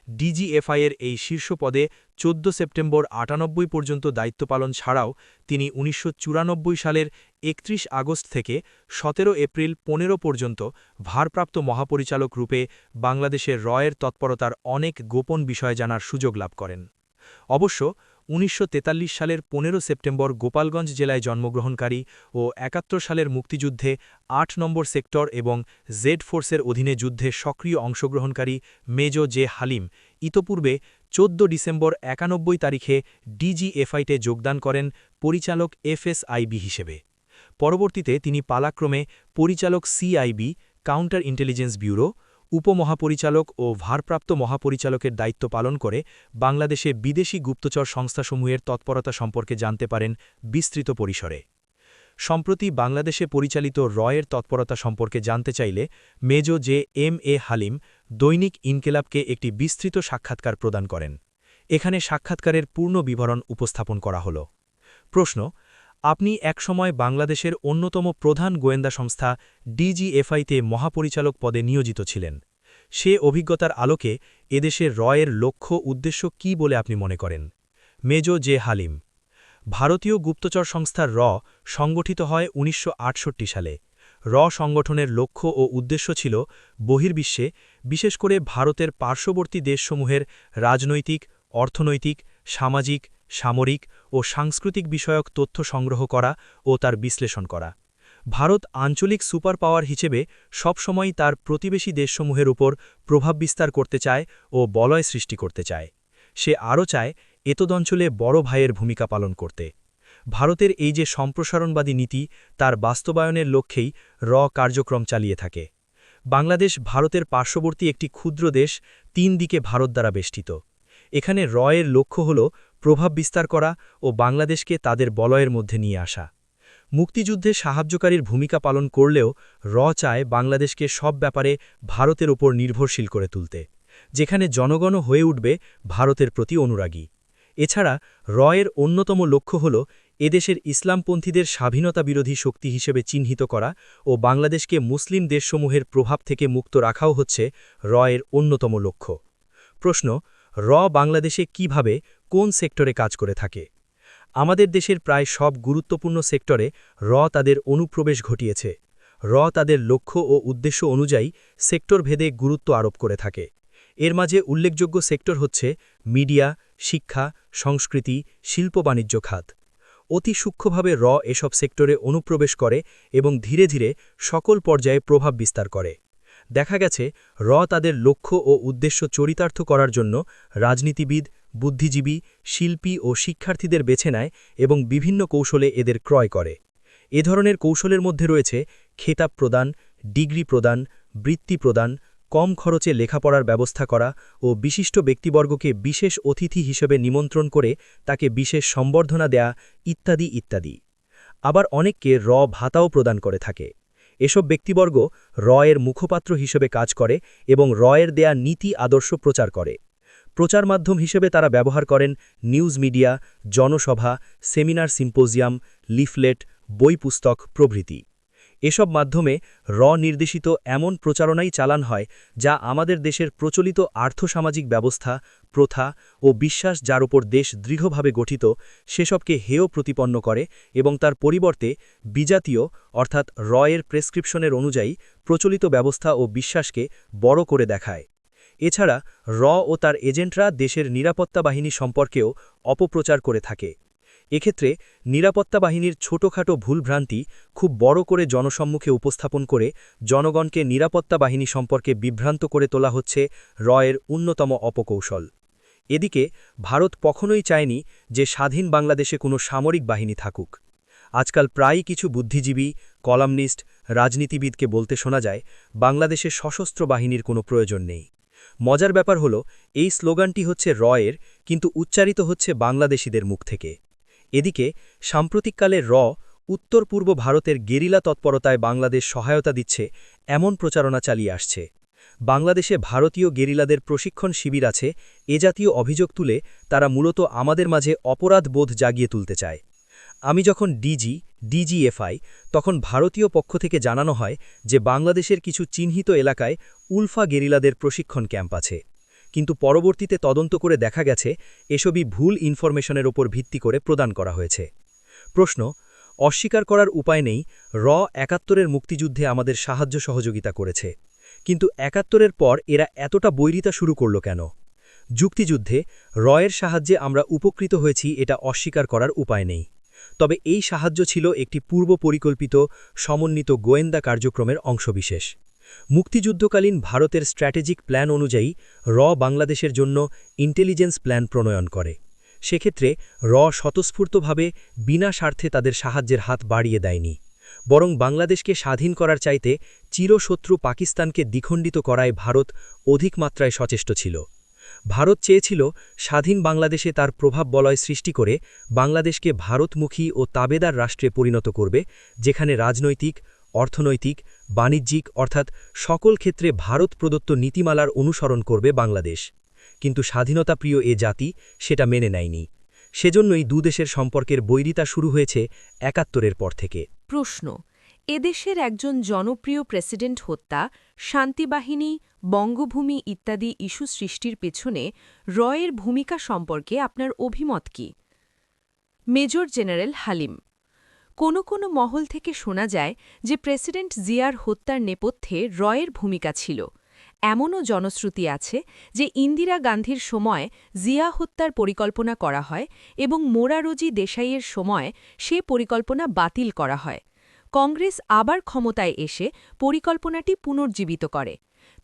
S5: ডিজিএফআইয়ের এই শীর্ষ পদে ১৪ সেপ্টেম্বর ৯৮ পর্যন্ত দায়িত্ব পালন ছাড়াও তিনি ১৯৯৪ সালের ৩১ আগস্ট থেকে ১৭ এপ্রিল ১৫ পর্যন্ত ভারপ্রাপ্ত মহাপরিচালক রূপে বাংলাদেশের র-এর তৎপরতার অনেক গোপন বিষয় জানার সুযোগ লাভ করেন। অবশ্য ১৯৪৩ সালের ১৫ সেপ্টেম্বর গোপালগঞ্জ জেলায় জন্মগ্রহণকারী ও ৭১ সালের মুক্তিযুদ্ধে ৮ নম্বর সেক্টর এবং জেড ফোর্সের অধীনে যুদ্ধে সক্রিয় অংশগ্রহণকারী মেজর জে হালিম ইতপূর্বে ১৪ ডিসেম্বর ৯১ তারিখে ডিজিএফআইতে যোগদান করেন পরিচালক এফএসআইবি হিসেবে। পরবর্তীতে তিনি পালাক্রমে পরিচালক সিআইবি, কাউন্টার ইন্টেলিজেন্স ব্যুরো, উপমহাপরিচালক ও ভারপ্রাপ্ত মহাপরিচালকের দায়িত্ব পালন করে বাংলাদেশে বিদেশি গুপ্তচর সংস্থাসমূহের তৎপরতা সম্পর্কে জানতে পারেন বিস্তৃত পরিসরে। সম্প্রতি বাংলাদেশে পরিচালিত র-এর তৎপরতা সম্পর্কে জানতে চাইলে major J M A Halim দৈনিক ইনকেলাবকে একটি বিস্তৃত সাক্ষাৎকার প্রদান করেন। এখানে সাক্ষাৎকারের পূর্ণ বিবরণ উপস্থাপন করা হল। প্রশ্ন: আপনি একসময় বাংলাদেশের অন্যতম প্রধান গোয়েন্দা সংস্থা ডিজিএফআইতে মহাপরিচালক পদে নিয়োজিত ছিলেন। সে অভিজ্ঞতার আলোকে এদেশের র-এর লক্ষ্য উদ্দেশ্য কী বলে আপনি মনে করেন? মেজর জে হালিম: ভারতীয় গুপ্তচর সংস্থা র সংগঠিত হয় ১৯৬৮ সালে। র সংগঠনের লক্ষ্য ও উদ্দেশ্য ছিল বহির্বিশ্বে, বিশেষ করে ভারতের পার্শ্ববর্তী দেশসমূহের রাজনৈতিক, অর্থনৈতিক, সামাজিক, সামরিক ও সাংস্কৃতিক বিষয়ক তথ্য সংগ্রহ করা ও তার বিশ্লেষণ করা। ভারত আঞ্চলিক সুপার পাওয়ার হিসেবে সবসময়ই তার প্রতিবেশী দেশসমূহের উপর প্রভাব বিস্তার করতে চায় ও বলয় সৃষ্টি করতে চায়। সে আরও চায় এতদঞ্চলে বড় ভাইয়ের ভূমিকা পালন করতে। ভারতের এই যে সম্প্রসারণবাদী নীতি, তার বাস্তবায়নের লক্ষ্যেই র কার্যক্রম চালিয়ে থাকে। বাংলাদেশ ভারতের পার্শ্ববর্তী একটি ক্ষুদ্র দেশ, ৩ দিকে ভারত দ্বারা বেষ্টিত। এখানে র-এর লক্ষ্য হল প্রভাব বিস্তার করা ও বাংলাদেশকে তাদের বলয়ের মধ্যে নিয়ে আসা। মুক্তিযুদ্ধে সাহায্যকারীর ভূমিকা পালন করলেও র চায় বাংলাদেশকে সব ব্যাপারে ভারতের ওপর নির্ভরশীল করে তুলতে, যেখানে জনগণও হয়ে উঠবে ভারতের প্রতি অনুরাগী। এছাড়া র-এর অন্যতম লক্ষ্য হল এদেশের ইসলামপন্থীদের স্বাধীনতাবিরোধী শক্তি হিসেবে চিহ্নিত করা ও বাংলাদেশকে মুসলিম দেশসমূহের প্রভাব থেকে মুক্ত রাখাও হচ্ছে র-এর অন্যতম লক্ষ্য। প্রশ্ন: র বাংলাদেশে কিভাবে, কোন সেক্টরে কাজ করে থাকে? আমাদের দেশের প্রায় সব গুরুত্বপূর্ণ সেক্টরে র তাদের অনুপ্রবেশ ঘটিয়েছে। র তাদের লক্ষ্য ও উদ্দেশ্য অনুযায়ী সেক্টর ভেদে গুরুত্ব আরোপ করে থাকে। এর মাঝে উল্লেখযোগ্য সেক্টর হচ্ছে মিডিয়া, শিক্ষা, সংস্কৃতি, শিল্প বাণিজ্য খাত। অতি সূক্ষ্মভাবে র এসব সেক্টরে অনুপ্রবেশ করে এবং ধীরে ধীরে সকল পর্যায়ে প্রভাব বিস্তার করে। দেখা গেছে র তাদের লক্ষ্য ও উদ্দেশ্য চরিতার্থ করার জন্য রাজনীতিবিদ, বুদ্ধিজীবী, শিল্পী ও শিক্ষার্থীদের বেছে নেয় এবং বিভিন্ন কৌশলে এদের ক্রয় করে। এ ধরনের কৌশলের মধ্যে রয়েছে খেতাব প্রদান, ডিগ্রি প্রদান, বৃত্তি প্রদান, কম খরচে লেখাপড়ার ব্যবস্থা করা ও বিশিষ্ট ব্যক্তিবর্গকে বিশেষ অতিথি হিসেবে নিমন্ত্রণ করে তাকে বিশেষ সম্বর্ধনা দেয়া ইত্যাদি ইত্যাদি। আবার অনেককে র ভাতাও প্রদান করে থাকে। এসব ব্যক্তিবর্গ র-এর মুখপাত্র হিসেবে কাজ করে এবং র-এর দেয়া নীতি আদর্শ প্রচার করে। প্রচার মাধ্যম হিসেবে তারা ব্যবহার করেন নিউজ মিডিয়া, জনসভা, সেমিনার, সিম্পোজিয়াম, লিফলেট, বই পুস্তক প্রভৃতি।
S3: এসব মাধ্যমে নির্দেশিত এমন প্রচারণাই চালান হয় যা আমাদের দেশের প্রচলিত আর্থসামাজিক ব্যবস্থা, প্রথা ও বিশ্বাস যার উপর দেশ দৃঢ়ভাবে গঠিত সেসবকে হেয় প্রতিপন্ন করে এবং তার পরিবর্তে বিজাতীয় অর্থাৎ এর প্রেসক্রিপশনের অনুযায়ী প্রচলিত ব্যবস্থা ও বিশ্বাসকে বড় করে দেখায়। এছাড়া ও তার এজেন্টরা দেশের নিরাপত্তা বাহিনী সম্পর্কেও অপপ্রচার করে থাকে। এক্ষেত্রে নিরাপত্তা বাহিনীর ছোটখাটো ভুলভ্রান্তি খুব বড় করে জনসম্মুখে উপস্থাপন করে জনগণকে নিরাপত্তা বাহিনী সম্পর্কে বিভ্রান্ত করে তোলা হচ্ছে এর অন্যতম অপকৌশল। এদিকে ভারত কখনোই চায়নি যে স্বাধীন বাংলাদেশে কোনো সামরিক বাহিনী থাকুক। আজকাল প্রায়ই কিছু বুদ্ধিজীবী, কলামনিস্ট, রাজনীতিবিদকে বলতে শোনা যায় বাংলাদেশে সশস্ত্র বাহিনীর কোনো প্রয়োজন নেই। মজার ব্যাপার হলো এই স্লোগানটি হচ্ছে এর, কিন্তু উচ্চারিত হচ্ছে বাংলাদেশিদের মুখ থেকে। এদিকে সাম্প্রতিককালে উত্তর পূর্ব ভারতের গেরিলা তৎপরতায় বাংলাদেশ সহায়তা দিচ্ছে এমন প্রচারণা চালিয়ে আসছে। বাংলাদেশে ভারতীয় গেরিলাদের প্রশিক্ষণ শিবির আছে এ জাতীয় অভিযোগ তুলে তারা মূলত আমাদের মাঝে অপরাধ বোধ জাগিয়ে তুলতে চায়। আমি যখন ডিজিএফআই তখন ভারতীয় পক্ষ থেকে জানানো হয় যে বাংলাদেশের কিছু চিহ্নিত এলাকায় উলফা গেরিলাদের প্রশিক্ষণ ক্যাম্প আছে, কিন্তু পরবর্তীতে তদন্ত করে দেখা গেছে এসবই ভুল ইনফরমেশনের ওপর ভিত্তি করে প্রদান করা হয়েছে। প্রশ্ন: অস্বীকার করার উপায় নেই, ৭১-এর মুক্তিযুদ্ধে আমাদের সাহায্য সহযোগিতা করেছে, কিন্তু ৭১-এর পর এরা এতটা বৈরিতা শুরু করল কেন? যুক্তিযুদ্ধে এর সাহায্যে আমরা উপকৃত হয়েছি, এটা অস্বীকার করার উপায় নেই। তবে এই সাহায্য ছিল একটি পূর্ব পরিকল্পিত সমন্বিত গোয়েন্দা কার্যক্রমের অংশবিশেষ। মুক্তিযুদ্ধকালীন ভারতের স্ট্র্যাটেজিক প্ল্যান অনুযায়ী বাংলাদেশের জন্য ইন্টেলিজেন্স প্ল্যান প্রণয়ন করে। সেক্ষেত্রে স্বতঃস্ফূর্তভাবে বিনা স্বার্থে তাদের সাহায্যের হাত বাড়িয়ে দেয়নি, বরং বাংলাদেশকে স্বাধীন করার চাইতে চিরশত্রু পাকিস্তানকে দ্বিখণ্ডিত করায় ভারত অধিক মাত্রায় সচেষ্ট ছিল। ভারত চেয়েছিল স্বাধীন বাংলাদেশে তার প্রভাব বলয় সৃষ্টি করে বাংলাদেশকে ভারতমুখী ও তাবেদার রাষ্ট্রে পরিণত করবে, যেখানে রাজনৈতিক, অর্থনৈতিক, বাণিজ্যিক অর্থাৎ সকল ক্ষেত্রে ভারত প্রদত্ত নীতিমালার অনুসরণ করবে বাংলাদেশ। কিন্তু স্বাধীনতাপ্রিয় এ জাতি সেটা মেনে নেয়নি। সেজন্যই দুদেশের সম্পর্কের বৈরিতা শুরু হয়েছে ৭১-এর পর থেকে।
S4: প্রশ্ন: এদেশের একজন জনপ্রিয় প্রেসিডেন্ট হত্যা, শান্তিবাহিনী, বঙ্গভূমি ইত্যাদি ইস্যু সৃষ্টির পেছনে এর ভূমিকা সম্পর্কে আপনার অভিমত কি? মেজর জেনারেল হালিম: কোনো কোনো মহল থেকে শোনা যায় যে প্রেসিডেন্ট জিয়ার হত্যার নেপথ্যে এর ভূমিকা ছিল। এমনও জনশ্রুতি আছে যে ইন্দিরা গান্ধীর সময় জিয়া হত্যার পরিকল্পনা করা হয় এবং মোরারজি দেশাইয়ের সময় সে পরিকল্পনা বাতিল করা হয়। কংগ্রেস আবার ক্ষমতায় এসে পরিকল্পনাটি পুনর্জীবিত করে।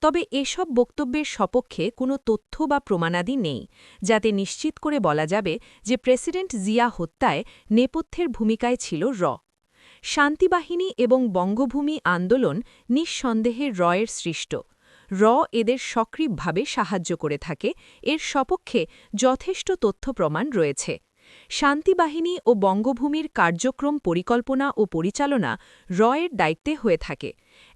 S4: তবে এসব বক্তব্যের সপক্ষে কোনো তথ্য বা প্রমাণাদি নেই, যাতে নিশ্চিত করে বলা যাবে যে প্রেসিডেন্ট জিয়া হত্যায় নেপথ্যের ভূমিকায় ছিল শান্তিবাহিনী এবং বঙ্গভূমি আন্দোলন নিঃসন্দেহে এর সৃষ্ট। এদের সক্রিয়ভাবে সাহায্য করে থাকে, এর সপক্ষে যথেষ্ট তথ্য প্রমাণ রয়েছে। শান্তিবাহিনী ও বঙ্গভূমির কার্যক্রম পরিকল্পনা ও পরিচালনা এর দায়িত্বে হয়ে থাকে।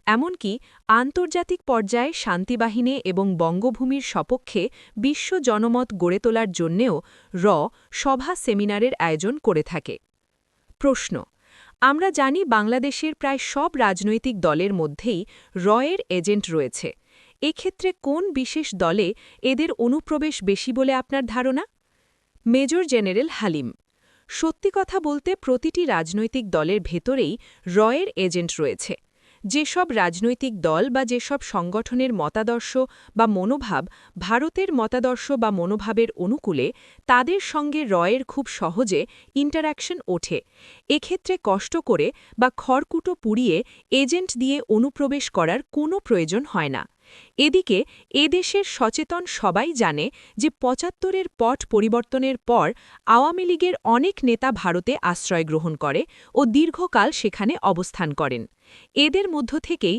S4: এমনকি আন্তর্জাতিক পর্যায়ে শান্তিবাহিনী এবং বঙ্গভূমির সপক্ষে বিশ্ব জনমত গড়ে তোলার জন্যেও সভা সেমিনারের আয়োজন করে থাকে। প্রশ্ন: আমরা জানি বাংলাদেশের প্রায় সব রাজনৈতিক দলের মধ্যেই এর এজেন্ট রয়েছে। এক্ষেত্রে কোন বিশেষ দলে এদের অনুপ্রবেশ বেশি বলে আপনার ধারণা? মেজর জেনারেল হালিম: সত্যি কথা বলতে প্রতিটি রাজনৈতিক দলের ভেতরেই এর এজেন্ট রয়েছে। যেসব রাজনৈতিক দল বা যেসব সংগঠনের মতাদর্শ বা মনোভাব ভারতের মতাদর্শ বা মনোভাবের অনুকূলে, তাদের সঙ্গে এর খুব সহজে ইন্টারঅ্যাকশন ওঠে। এক্ষেত্রে কষ্ট করে বা খড়কুটো পুড়িয়ে এজেন্ট দিয়ে অনুপ্রবেশ করার কোনো প্রয়োজন হয় না। এদিকে এদেশের সচেতন সবাই জানে যে ৭৫-এর পট পরিবর্তনের পর আওয়ামী লীগের অনেক নেতা ভারতে আশ্রয় গ্রহণ করে ও দীর্ঘকাল সেখানে অবস্থান করেন। এদের মধ্য থেকেই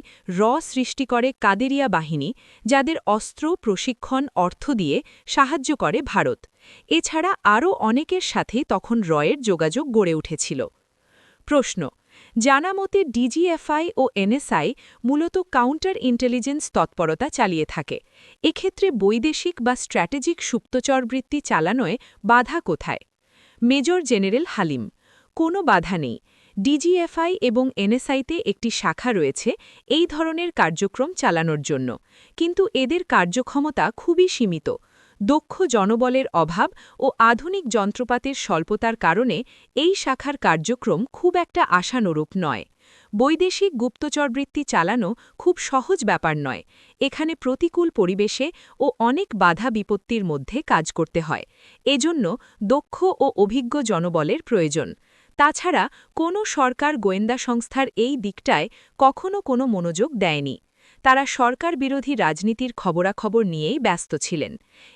S4: সৃষ্টি করে কাদেরিয়া বাহিনী, যাদের অস্ত্র, প্রশিক্ষণ, অর্থ দিয়ে সাহায্য করে ভারত। এছাড়া আরও অনেকের সাথে তখন এর যোগাযোগ গড়ে উঠেছিল। প্রশ্ন: জানামতে ডিজিএফআই ও এনএসআই মূলত কাউন্টার ইন্টেলিজেন্স তৎপরতা চালিয়ে থাকে। এক্ষেত্রে বৈদেশিক বা স্ট্র্যাটেজিক সুপ্তচরবৃত্তি চালানোয় বাধা কোথায়? মেজর জেনারেল হালিম: কোনো বাধা নেই। ডিজিএফআই এবং এনএসআইতে একটি শাখা রয়েছে এই ধরনের কার্যক্রম চালানোর জন্য, কিন্তু এদের কার্যক্ষমতা খুবই সীমিত। দক্ষ জনবলের অভাব ও আধুনিক যন্ত্রপাতির স্বল্পতার কারণে এই শাখার কার্যক্রম খুব একটা আশানুরূপ নয়। বৈদেশিক গুপ্তচরবৃত্তি চালানো খুব সহজ ব্যাপার নয়। এখানে প্রতিকূল পরিবেশে ও অনেক বাধা বিপত্তির মধ্যে কাজ করতে হয়। এজন্য দক্ষ ও অভিজ্ঞ জনবলের প্রয়োজন। তাছাড়া কোনো সরকার গোয়েন্দা সংস্থার এই দিকটায় কখনো কোনো মনোযোগ দেয়নি। তারা সরকার বিরোধী রাজনীতির খবরাখবর নিয়েই ব্যস্ত ছিলেন।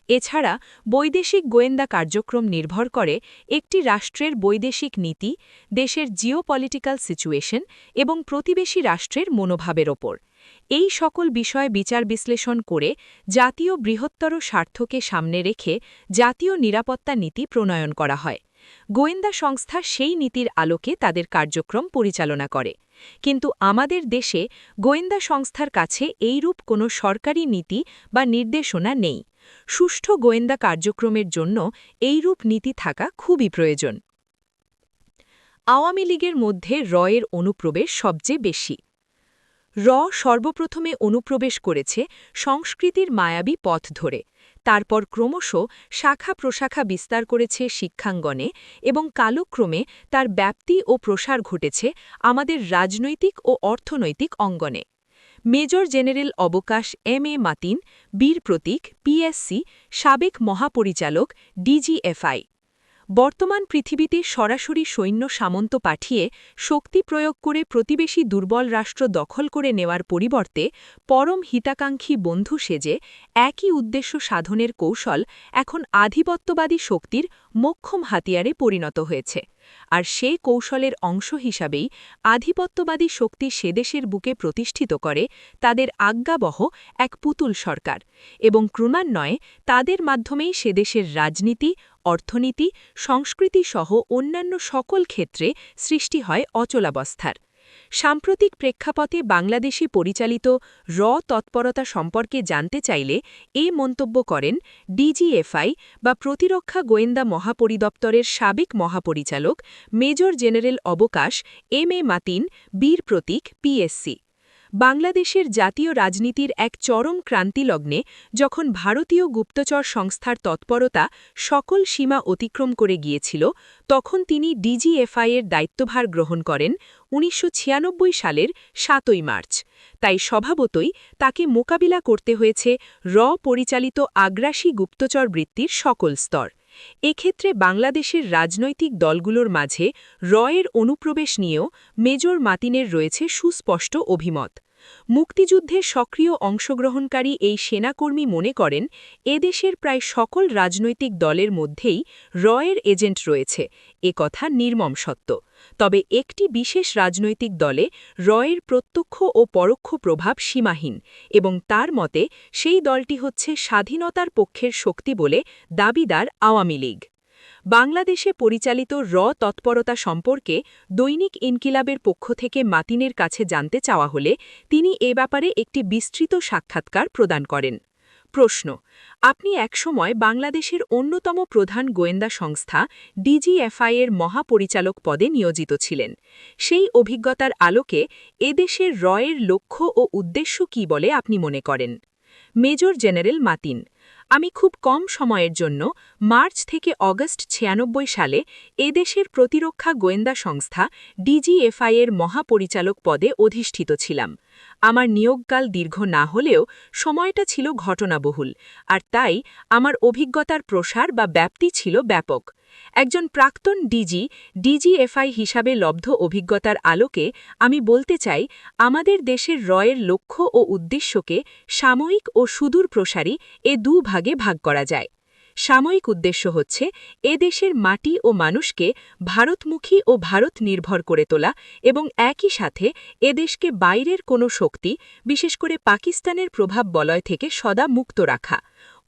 S4: এছাড়া বৈদেশিক গোয়েন্দা কার্যক্রম নির্ভর করে একটি রাষ্ট্রের বৈদেশিক নীতি, দেশের জিওপলিটিক্যাল সিচুয়েশন এবং প্রতিবেশী রাষ্ট্রের মনোভাবের ওপর। এই সকল বিষয় বিচার বিশ্লেষণ করে জাতীয় বৃহত্তর স্বার্থকে সামনে রেখে জাতীয় নিরাপত্তা নীতি প্রণয়ন করা হয়। গোয়েন্দা সংস্থা সেই নীতির আলোকে তাদের কার্যক্রম পরিচালনা করে। কিন্তু আমাদের দেশে গোয়েন্দা সংস্থার কাছে এইরূপ কোনো সরকারি নীতি বা নির্দেশনা নেই। সুষ্ঠু গোয়েন্দা কার্যক্রমের জন্য এইরূপ নীতি থাকা খুবই প্রয়োজন। আওয়ামী লীগের মধ্যে রয়ের অনুপ্রবেশ সবচেয়ে বেশি। সর্বপ্রথমে অনুপ্রবেশ করেছে সংস্কৃতির মায়াবী পথ ধরে, তারপর ক্রমশ শাখা প্রশাখা বিস্তার করেছে শিক্ষাঙ্গনে এবং কালক্রমে তার ব্যাপ্তি ও প্রসার ঘটেছে আমাদের রাজনৈতিক ও অর্থনৈতিক অঙ্গনে। মেজর জেনারেল অবকাশ এম.এ. মাতিন, বীর প্রতীক, পিএসসি, সাবেক মহাপরিচালক, ডিজিএফআই। বর্তমান পৃথিবীতে সরাসরি সৈন্য সামন্ত পাঠিয়ে শক্তি প্রয়োগ করে প্রতিবেশী দুর্বল রাষ্ট্র দখল করে নেওয়ার পরিবর্তে পরম হিতাকাঙ্ক্ষী বন্ধু সেজে একই উদ্দেশ্য সাধনের কৌশল এখন আধিপত্যবাদী শক্তির মোক্ষম হাতিয়ারে পরিণত হয়েছে। আর সেই কৌশলের অংশ হিসাবেই আধিপত্যবাদী শক্তি সেদেশের বুকে প্রতিষ্ঠিত করে তাদের আজ্ঞাবহ এক পুতুল সরকার, এবং ক্রমান্বয়ে তাদের মাধ্যমেই সেদেশের রাজনীতি, অর্থনীতি, সংস্কৃতি সহ অন্যান্য সকল ক্ষেত্রে সৃষ্টি হয় অচলাবস্থার। সাম্প্রতিক প্রেক্ষাপটে বাংলাদেশে পরিচালিত তৎপরতা সম্পর্কে জানতে চাইলে এ মন্তব্য করেন ডিজিএফআই বা প্রতিরক্ষা গোয়েন্দা মহাপরিদপ্তরের সাবেক মহাপরিচালক মেজর জেনারেল অবকাশ এম.এ. মাতিন, বীর প্রতীক, পিএসসি। বাংলাদেশের জাতীয় রাজনীতির এক চরম ক্রান্তিলগ্নে যখন ভারতীয় গুপ্তচর সংস্থার তৎপরতা সকল সীমা অতিক্রম করে গিয়েছিল, তখন তিনি ডিজিএফআই-এর দায়িত্বভার গ্রহণ করেন ১৯৯৬ সালের ৭ই মার্চ। তাই স্বভাবতই তাকে মোকাবিলা করতে হয়েছে পরিচালিত আগ্রাসী গুপ্তচর বৃত্তির সকল স্তর। এক্ষেত্রে বাংলাদেশের রাজনৈতিক দলগুলোর মাঝে এর অনুপ্রবেশ নিয়েও মেজর মাতিনের রয়েছে সুস্পষ্ট অভিমত। মুক্তিযুদ্ধে সক্রিয় অংশগ্রহণকারী এই সেনাকর্মী মনে করেন এদেশের প্রায় সকল রাজনৈতিক দলের মধ্যেই এর এজেন্ট রয়েছে, কথা নির্মম সত্য। তবে একটি বিশেষ রাজনৈতিক দলে এর প্রত্যক্ষ ও পরোক্ষ প্রভাব সীমাহীন, এবং তার মতে সেই দলটি হচ্ছে স্বাধীনতার পক্ষের শক্তি বলে দাবিদার আওয়ামী লীগ। বাংলাদেশে পরিচালিত তৎপরতা সম্পর্কে দৈনিক ইনকিলাবের পক্ষ থেকে মাতিনের কাছে জানতে চাওয়া হলে তিনি এ ব্যাপারে একটি বিস্তৃত সাক্ষাৎকার প্রদান করেন। প্রশ্ন: আপনি একসময় বাংলাদেশের অন্যতম প্রধান গোয়েন্দা সংস্থা ডিজিএফআই-এর মহাপরিচালক পদে নিয়োজিত ছিলেন। সেই অভিজ্ঞতার আলোকে এদেশের এর লক্ষ্য ও উদ্দেশ্য কী বলে আপনি মনে করেন? মেজর জেনারেল মাতিন: আমি খুব কম সময়ের জন্য মার্চ থেকে অগস্ট ৯৬ সালে এদেশের প্রতিরক্ষা গোয়েন্দা সংস্থা ডিজিএফআই-এর মহাপরিচালক পদে অধিষ্ঠিত ছিলাম। আমার নিয়োগকাল দীর্ঘ না হলেও সময়টা ছিল ঘটনাবহুল, আর তাই আমার অভিজ্ঞতার প্রসার বা ব্যাপ্তি ছিল ব্যাপক। একজন প্রাক্তন ডিজিএফআই হিসাবে লব্ধ অভিজ্ঞতার আলোকে আমি বলতে চাই, আমাদের দেশের এর লক্ষ্য ও উদ্দেশ্যকে সাময়িক ও সুদূর প্রসারী এ দুভাগে ভাগ করা যায়। সাময়িক উদ্দেশ্য হচ্ছে এদেশের মাটি ও মানুষকে ভারতমুখী ও ভারত নির্ভর করে তোলা, এবং একই সাথে এদেশকে বাইরের কোনো শক্তি, বিশেষ করে পাকিস্তানের প্রভাব বলয় থেকে সদা মুক্ত রাখা।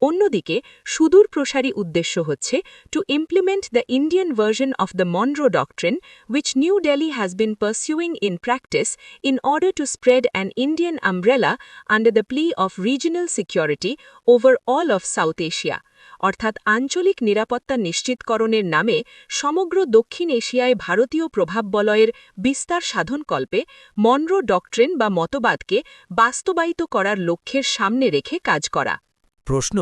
S4: অন্যদিকে সুদূর প্রসারী উদ্দেশ্য হচ্ছে to implement the Indian version of the Munro doctrine, which New Delhi has been pursuing in practice in order to spread an Indian umbrella under the plea of regional security over all of South Asia.
S6: অর্থাৎ আঞ্চলিক নিরাপত্তা নিশ্চিতকরণের নামে সমগ্র দক্ষিণ এশিয়ায় ভারতীয় প্রভাব বলয়ের বিস্তার সাধনকল্পে মনরো ডক্ট্রিন বা মতবাদকে বাস্তবায়িত করার লক্ষ্যের সামনে রেখে কাজ করা।
S5: প্রশ্ন,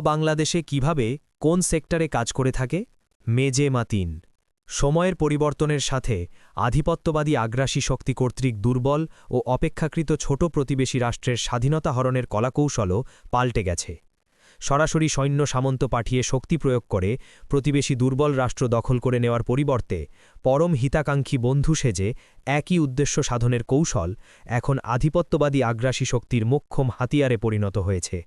S5: বাংলাদেশে কিভাবে কোন সেক্টরে কাজ করে থাকে? মেজেমা ৩। সময়ের পরিবর্তনের সাথে আধিপত্যবাদী আগ্রাসী শক্তি কর্তৃক দুর্বল ও অপেক্ষাকৃত ছোট প্রতিবেশী রাষ্ট্রের স্বাধীনতা হরণের কলাকৌশলও পাল্টে গেছে। সরাসরি সৈন্য সামন্ত পাঠিয়ে শক্তি প্রয়োগ করে প্রতিবেশী দুর্বল রাষ্ট্র দখল করে নেওয়ার পরিবর্তে পরম হিতাকাঙ্ক্ষী বন্ধু সেজে একই উদ্দেশ্য সাধনের কৌশল এখন আধিপত্যবাদী আগ্রাসী শক্তির মোক্ষম হাতিয়ারে পরিণত হয়েছে।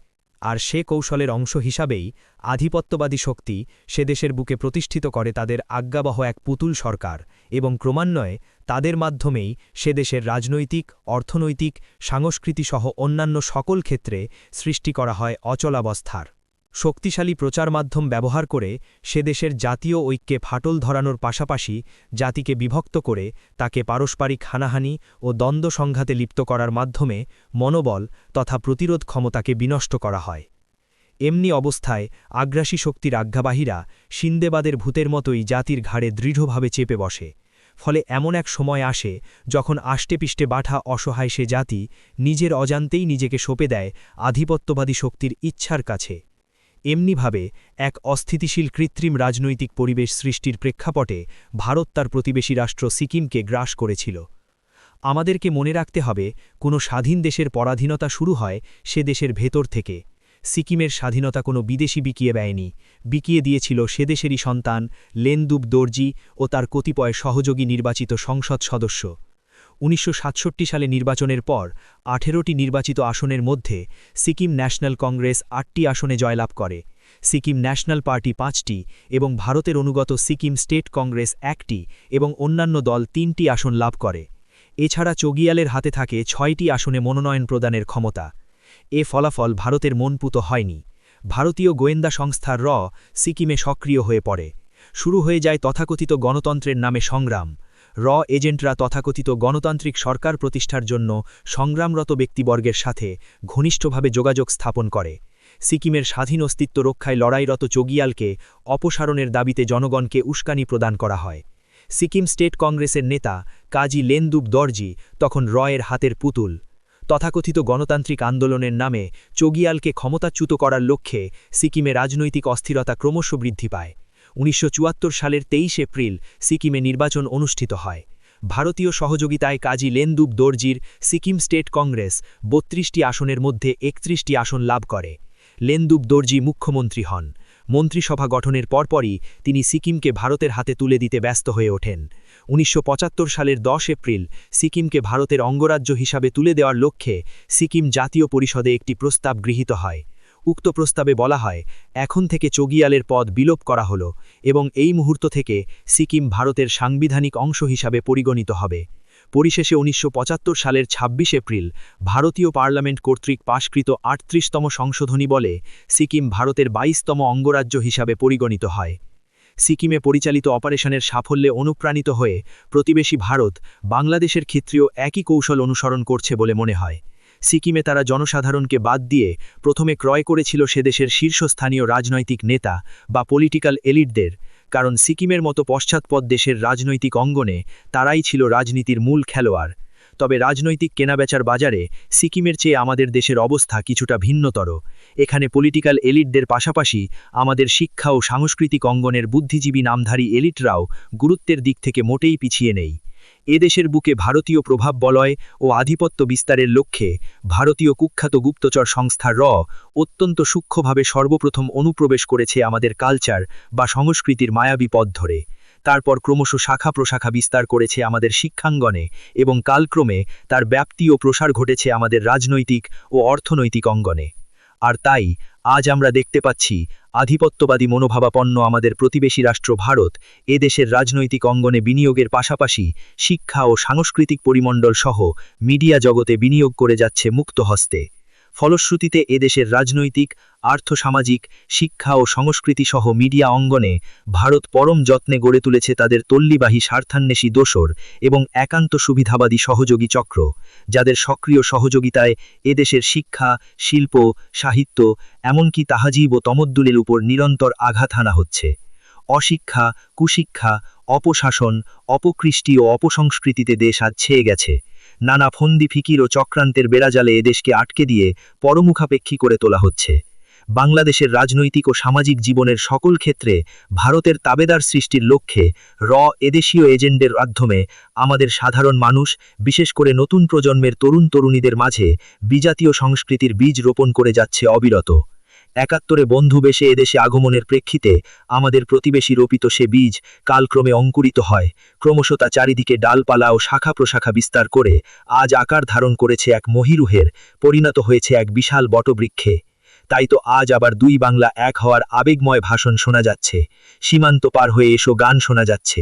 S5: আর সে কৌশলের অংশ হিসাবেই আধিপত্যবাদী শক্তি সে দেশের বুকে প্রতিষ্ঠিত করে তাদের আজ্ঞাবহ এক পুতুল সরকার এবং ক্রমান্বয়ে তাদের মাধ্যমেই সে দেশের রাজনৈতিক, অর্থনৈতিক, সংস্কৃতিসহ অন্যান্য সকল ক্ষেত্রে সৃষ্টি করা হয় অচলাবস্থার। শক্তিশালী প্রচার মাধ্যম ব্যবহার করে সে দেশের জাতীয় ঐক্যে ফাটল ধরানোর পাশাপাশি জাতিকে বিভক্ত করে তাকে পারস্পরিক হানাহানি ও দ্বন্দ্ব সংঘাতে লিপ্ত করার মাধ্যমে মনোবল তথা প্রতিরোধ ক্ষমতাকে বিনষ্ট করা হয়। এমনি অবস্থায় আগ্রাসী শক্তির আজ্ঞাবাহীরা সিন্দেবাদের ভূতের মতোই জাতির ঘাড়ে দৃঢ়ভাবে চেপে বসে। ফলে এমন এক সময় আসে যখন আষ্টেপিষ্টে বাঠা অসহায় সে জাতি নিজের অজান্তেই নিজেকে সঁপে দেয় আধিপত্যবাদী শক্তির ইচ্ছার কাছে। এমনিভাবে এক অস্থিতিশীল কৃত্রিম রাজনৈতিক পরিবেশ সৃষ্টির প্রেক্ষাপটে ভারত তার প্রতিবেশী রাষ্ট্র সিকিমকে গ্রাস করেছিল। আমাদেরকে মনে রাখতে হবে, কোনো স্বাধীন দেশের পরাধীনতা শুরু হয় সে দেশের ভেতর থেকে। সিকিমের স্বাধীনতা কোনো বিদেশি বিকিয়ে দেয়নি, বিকিয়ে দিয়েছিল সে দেশেরই সন্তান লেনদুব দর্জি ও তার কতিপয় সহযোগী নির্বাচিত সংসদ সদস্য। ১৯৬৭ সালে নির্বাচনের পর ১৮টি নির্বাচিত আসনের মধ্যে সিকিম ন্যাশনাল কংগ্রেস ৮টি আসনে জয়লাভ করে, সিকিম ন্যাশনাল পার্টি ৫টি এবং ভারতের অনুগত সিকিম স্টেট কংগ্রেস ১টি এবং অন্যান্য দল ৩টি আসন লাভ করে। এছাড়া চগিয়ালের হাতে থাকে ৬টি আসনে মনোনয়ন প্রদানের ক্ষমতা। এ ফলাফল ভারতের মনপুত হয়নি। ভারতীয় গোয়েন্দা সংস্থা সিকিমে সক্রিয় হয়ে পড়ে। শুরু হয়ে যায় তথাকথিত গণতন্ত্রের নামে সংগ্রাম। এজেন্টরা তথাকথিত গণতান্ত্রিক সরকার প্রতিষ্ঠার জন্য সংগ্রামরত ব্যক্তিবর্গের সাথে ঘনিষ্ঠভাবে যোগাযোগ স্থাপন করে। সিকিমের স্বাধীন অস্তিত্ব রক্ষায় লড়াইরত চগিয়ালকে অপসারণের দাবিতে জনগণকে উস্কানি প্রদান করা হয়। সিকিম স্টেট কংগ্রেসের নেতা কাজী লেনদুব দর্জি তখন এর হাতের পুতুল। তথাকথিত গণতান্ত্রিক আন্দোলনের নামে চগিয়ালকে ক্ষমতাচ্যুত করার লক্ষ্যে সিকিমে রাজনৈতিক অস্থিরতা ক্রমশ বৃদ্ধি পায়। ১৯৭৪ সালের ২৩ এপ্রিল সিকিমে নির্বাচন অনুষ্ঠিত হয়। ভারতীয় সহযোগিতায় কাজী লেনদুব দর্জির সিকিম স্টেট কংগ্রেস ৩২টি আসনের মধ্যে ৩১টি আসন লাভ করে। লেনদুব দর্জি মুখ্যমন্ত্রী হন। মন্ত্রিসভা গঠনের পরপরই তিনি সিকিমকে ভারতের হাতে তুলে দিতে ব্যস্ত হয়ে ওঠেন। ১৯৭৫ সালের ১০ এপ্রিল সিকিমকে ভারতের অঙ্গরাজ্য হিসাবে তুলে দেওয়ার লক্ষ্যে সিকিম জাতীয় পরিষদে একটি প্রস্তাব গৃহীত হয়। উক্ত প্রস্তাবে বলা হয়, এখন থেকে চগিয়ালের পদ বিলোপ করা হল এবং এই মুহূর্ত থেকে সিকিম ভারতের সাংবিধানিক অংশ হিসাবে পরিগণিত হবে। পরিশেষে ১৯৭৫ সালের ২৬ এপ্রিল ভারতীয় পার্লামেন্ট কর্তৃক পাশকৃত ৩৮তম সংশোধনী বলে সিকিম ভারতের ২২তম অঙ্গরাজ্য হিসাবে পরিগণিত হয়। সিকিমে পরিচালিত অপারেশনের সাফল্যে অনুপ্রাণিত হয়ে প্রতিবেশী ভারত বাংলাদেশের ক্ষেত্রেও একই কৌশল অনুসরণ করছে বলে মনে হয়। সিকিমে তারা জনসাধারণকে বাদ দিয়ে প্রথমে ক্রয় করেছিল সেদেশের শীর্ষস্থানীয় রাজনৈতিক নেতা বা পলিটিক্যাল এলিটদের, কারণ সিকিমের মতো পশ্চাৎপদ দেশের রাজনৈতিক অঙ্গনে তারাই ছিল রাজনীতির মূল খেলোয়াড়। তবে রাজনৈতিক কেনাবেচার বাজারে সিকিমের চেয়ে আমাদের দেশের অবস্থা কিছুটা ভিন্নতর। এখানে পলিটিক্যাল এলিটদের পাশাপাশি আমাদের শিক্ষা ও সাংস্কৃতিক অঙ্গনের বুদ্ধিজীবী নামধারী এলিটরাও গুরুত্বের দিক থেকে মোটেই পিছিয়ে নেই। এদেশের বুকে ভারতীয় প্রভাব বলয় ও আধিপত্য বিস্তারের লক্ষ্যে ভারতীয় কুখ্যাত গুপ্তচর সংস্থা অত্যন্ত সূক্ষ্মভাবে সর্বপ্রথম অনুপ্রবেশ করেছে আমাদের কালচার বা সংস্কৃতির মায়াবী পথ ধরে। তারপর ক্রমশ শাখা প্রশাখা বিস্তার করেছে আমাদের শিক্ষাঙ্গনে এবং কালক্রমে তার ব্যাপ্তি ও প্রসার ঘটেছে আমাদের রাজনৈতিক ও অর্থনৈতিক অঙ্গনে। আর তাই আজ আমরা দেখতে পাচ্ছি আধিপত্যবাদী মনোভাবাপন্ন আমাদের প্রতিবেশী রাষ্ট্র ভারত এদেশের রাজনৈতিক অঙ্গনে বিনিয়োগের পাশাপাশি শিক্ষা ও সাংস্কৃতিক পরিমণ্ডল সহ মিডিয়া জগতে বিনিয়োগ করে যাচ্ছে মুক্ত হস্তে। ফলশ্রুতিতে এদেশের রাজনৈতিক, আর্থসামাজিক, শিক্ষা ও সংস্কৃতি সহ মিডিয়া অঙ্গনে ভারত পরম যত্নে গড়ে তুলেছে তাদের তল্লিবাহী স্বার্থান্বেষী দোসর এবং একান্ত সুবিধাবাদী সহযোগী চক্র, যাদের সক্রিয় সহযোগিতায় এদেশের শিক্ষা, শিল্প, সাহিত্য, এমনকি তাহাজিব ও তমদ্দুলের উপর নিরন্তর আঘাত হানা হচ্ছে। অশিক্ষা, কুশিক্ষা, অপশাসন, অপকৃষ্টি ও অপসংস্কৃতিতে দেশ আজ ছেয়ে গেছে। নানা ফন্দি ফিকির ও চক্রান্তের বেড়াজালে এদেশকে আটকে দিয়ে পরমুখাপেক্ষী করে তোলা হচ্ছে। বাংলাদেশের রাজনৈতিক ও সামাজিক জীবনের সকল ক্ষেত্রে ভারতের তাবেদার সৃষ্টির লক্ষ্যে এদেশীয় এজেন্ডের মাধ্যমে আমাদের সাধারণ মানুষ, বিশেষ করে নতুন প্রজন্মের তরুণ তরুণীদের মাঝে বিজাতীয় সংস্কৃতির বীজ রোপণ করে যাচ্ছে অবিরত। ৭১ বন্ধু বেশে এদেশে আগমনের প্রেক্ষিতে আমাদের প্রতিবেশী রোপিত সে বীজ কালক্রমে অঙ্কুরিত হয়, ক্রমশ তা চারিদিকে ডালপালা ও শাখা প্রশাখা বিস্তার করে আজ আকার ধারণ করেছে এক মহীরুহের, পরিণত হয়েছে এক বিশাল বটবৃক্ষে। তাই তো আজ আবার দুই বাংলা এক হওয়ার আবেগময় ভাষণ শোনা যাচ্ছে, সীমান্ত পার হয়ে এসো গান শোনা যাচ্ছে।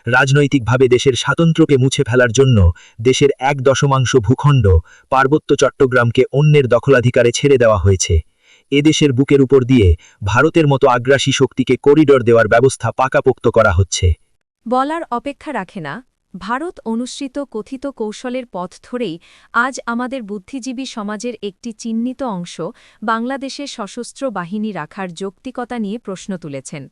S5: রাজনৈতিকভাবে দেশের স্বাতন্ত্র্যকে মুছে ফেলার জন্য দেশের ১/১ ভূখণ্ড পার্বত্য চট্টগ্রামকে অন্যের দখলাধিকারে ছেড়ে দেওয়া হয়েছে। এদেশের বুকের উপর দিয়ে ভারতের মতো আগ্রাসী শক্তিকে করিডোর দেওয়ার ব্যবস্থা পাকাপোক্ত করা হচ্ছে।
S1: বলার অপেক্ষা রাখে না, ভারত অনুসৃত কথিত কৌশলের পথ ধরেই আজ আমাদের বুদ্ধিজীবী সমাজের একটি চিহ্নিত অংশ বাংলাদেশের সশস্ত্র বাহিনী রাখার যৌক্তিকতা নিয়ে প্রশ্ন তুলেছেন।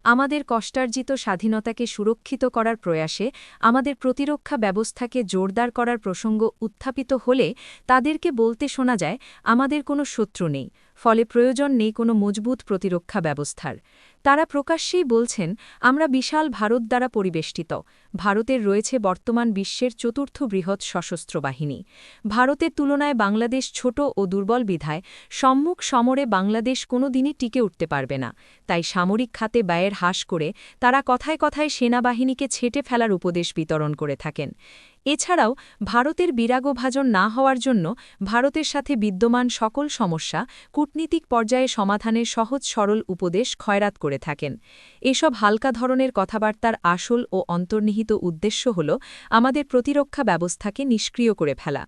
S1: আমাদের কষ্টার্জিত স্বাধীনতাকে সুরক্ষিত করার প্রয়াসে আমাদের প্রতিরক্ষা ব্যবস্থাকে জোরদার করার প্রসঙ্গ উত্থাপিত হলে তাদেরকে বলতে শোনা যায়, আমাদের কোনো শত্রু নেই, ফলে প্রয়োজন নেই কোনো মজবুত প্রতিরক্ষা ব্যবস্থার। তারা প্রকাশ্যেই বলছেন, আমরা বিশাল ভারত দ্বারা পরিবেষ্টিত। ভারতের রয়েছে বর্তমান বিশ্বের চতুর্থ বৃহৎ সশস্ত্র বাহিনী। ভারতের তুলনায় বাংলাদেশ ছোট ও দুর্বল বিধায় সম্মুখ সমরে বাংলাদেশ কোনো দিনই টিকে উঠতে পারবে না। তাই সামরিক খাতে ব্যয়ের হ্রাস করে তারা কথায় কথায় সেনাবাহিনীকে ছেঁটে ফেলার উপদেশ বিতরণ করে থাকেন। এছাড়াও ভারতের বিরাগভাজন না হওয়ার জন্য ভারতের সাথে বিদ্যমান সকল সমস্যা কূটনীতিক পর্যায়ে সমাধানের সহজ সরল উপদেশ খয়রাত করে থাকেন। এসব হালকা ধরনের কথাবার্তার আসল ও অন্তর্নিহিত উদ্দেশ্য হল আমাদের প্রতিরক্ষা ব্যবস্থাকে নিষ্ক্রিয় করে ফেলা।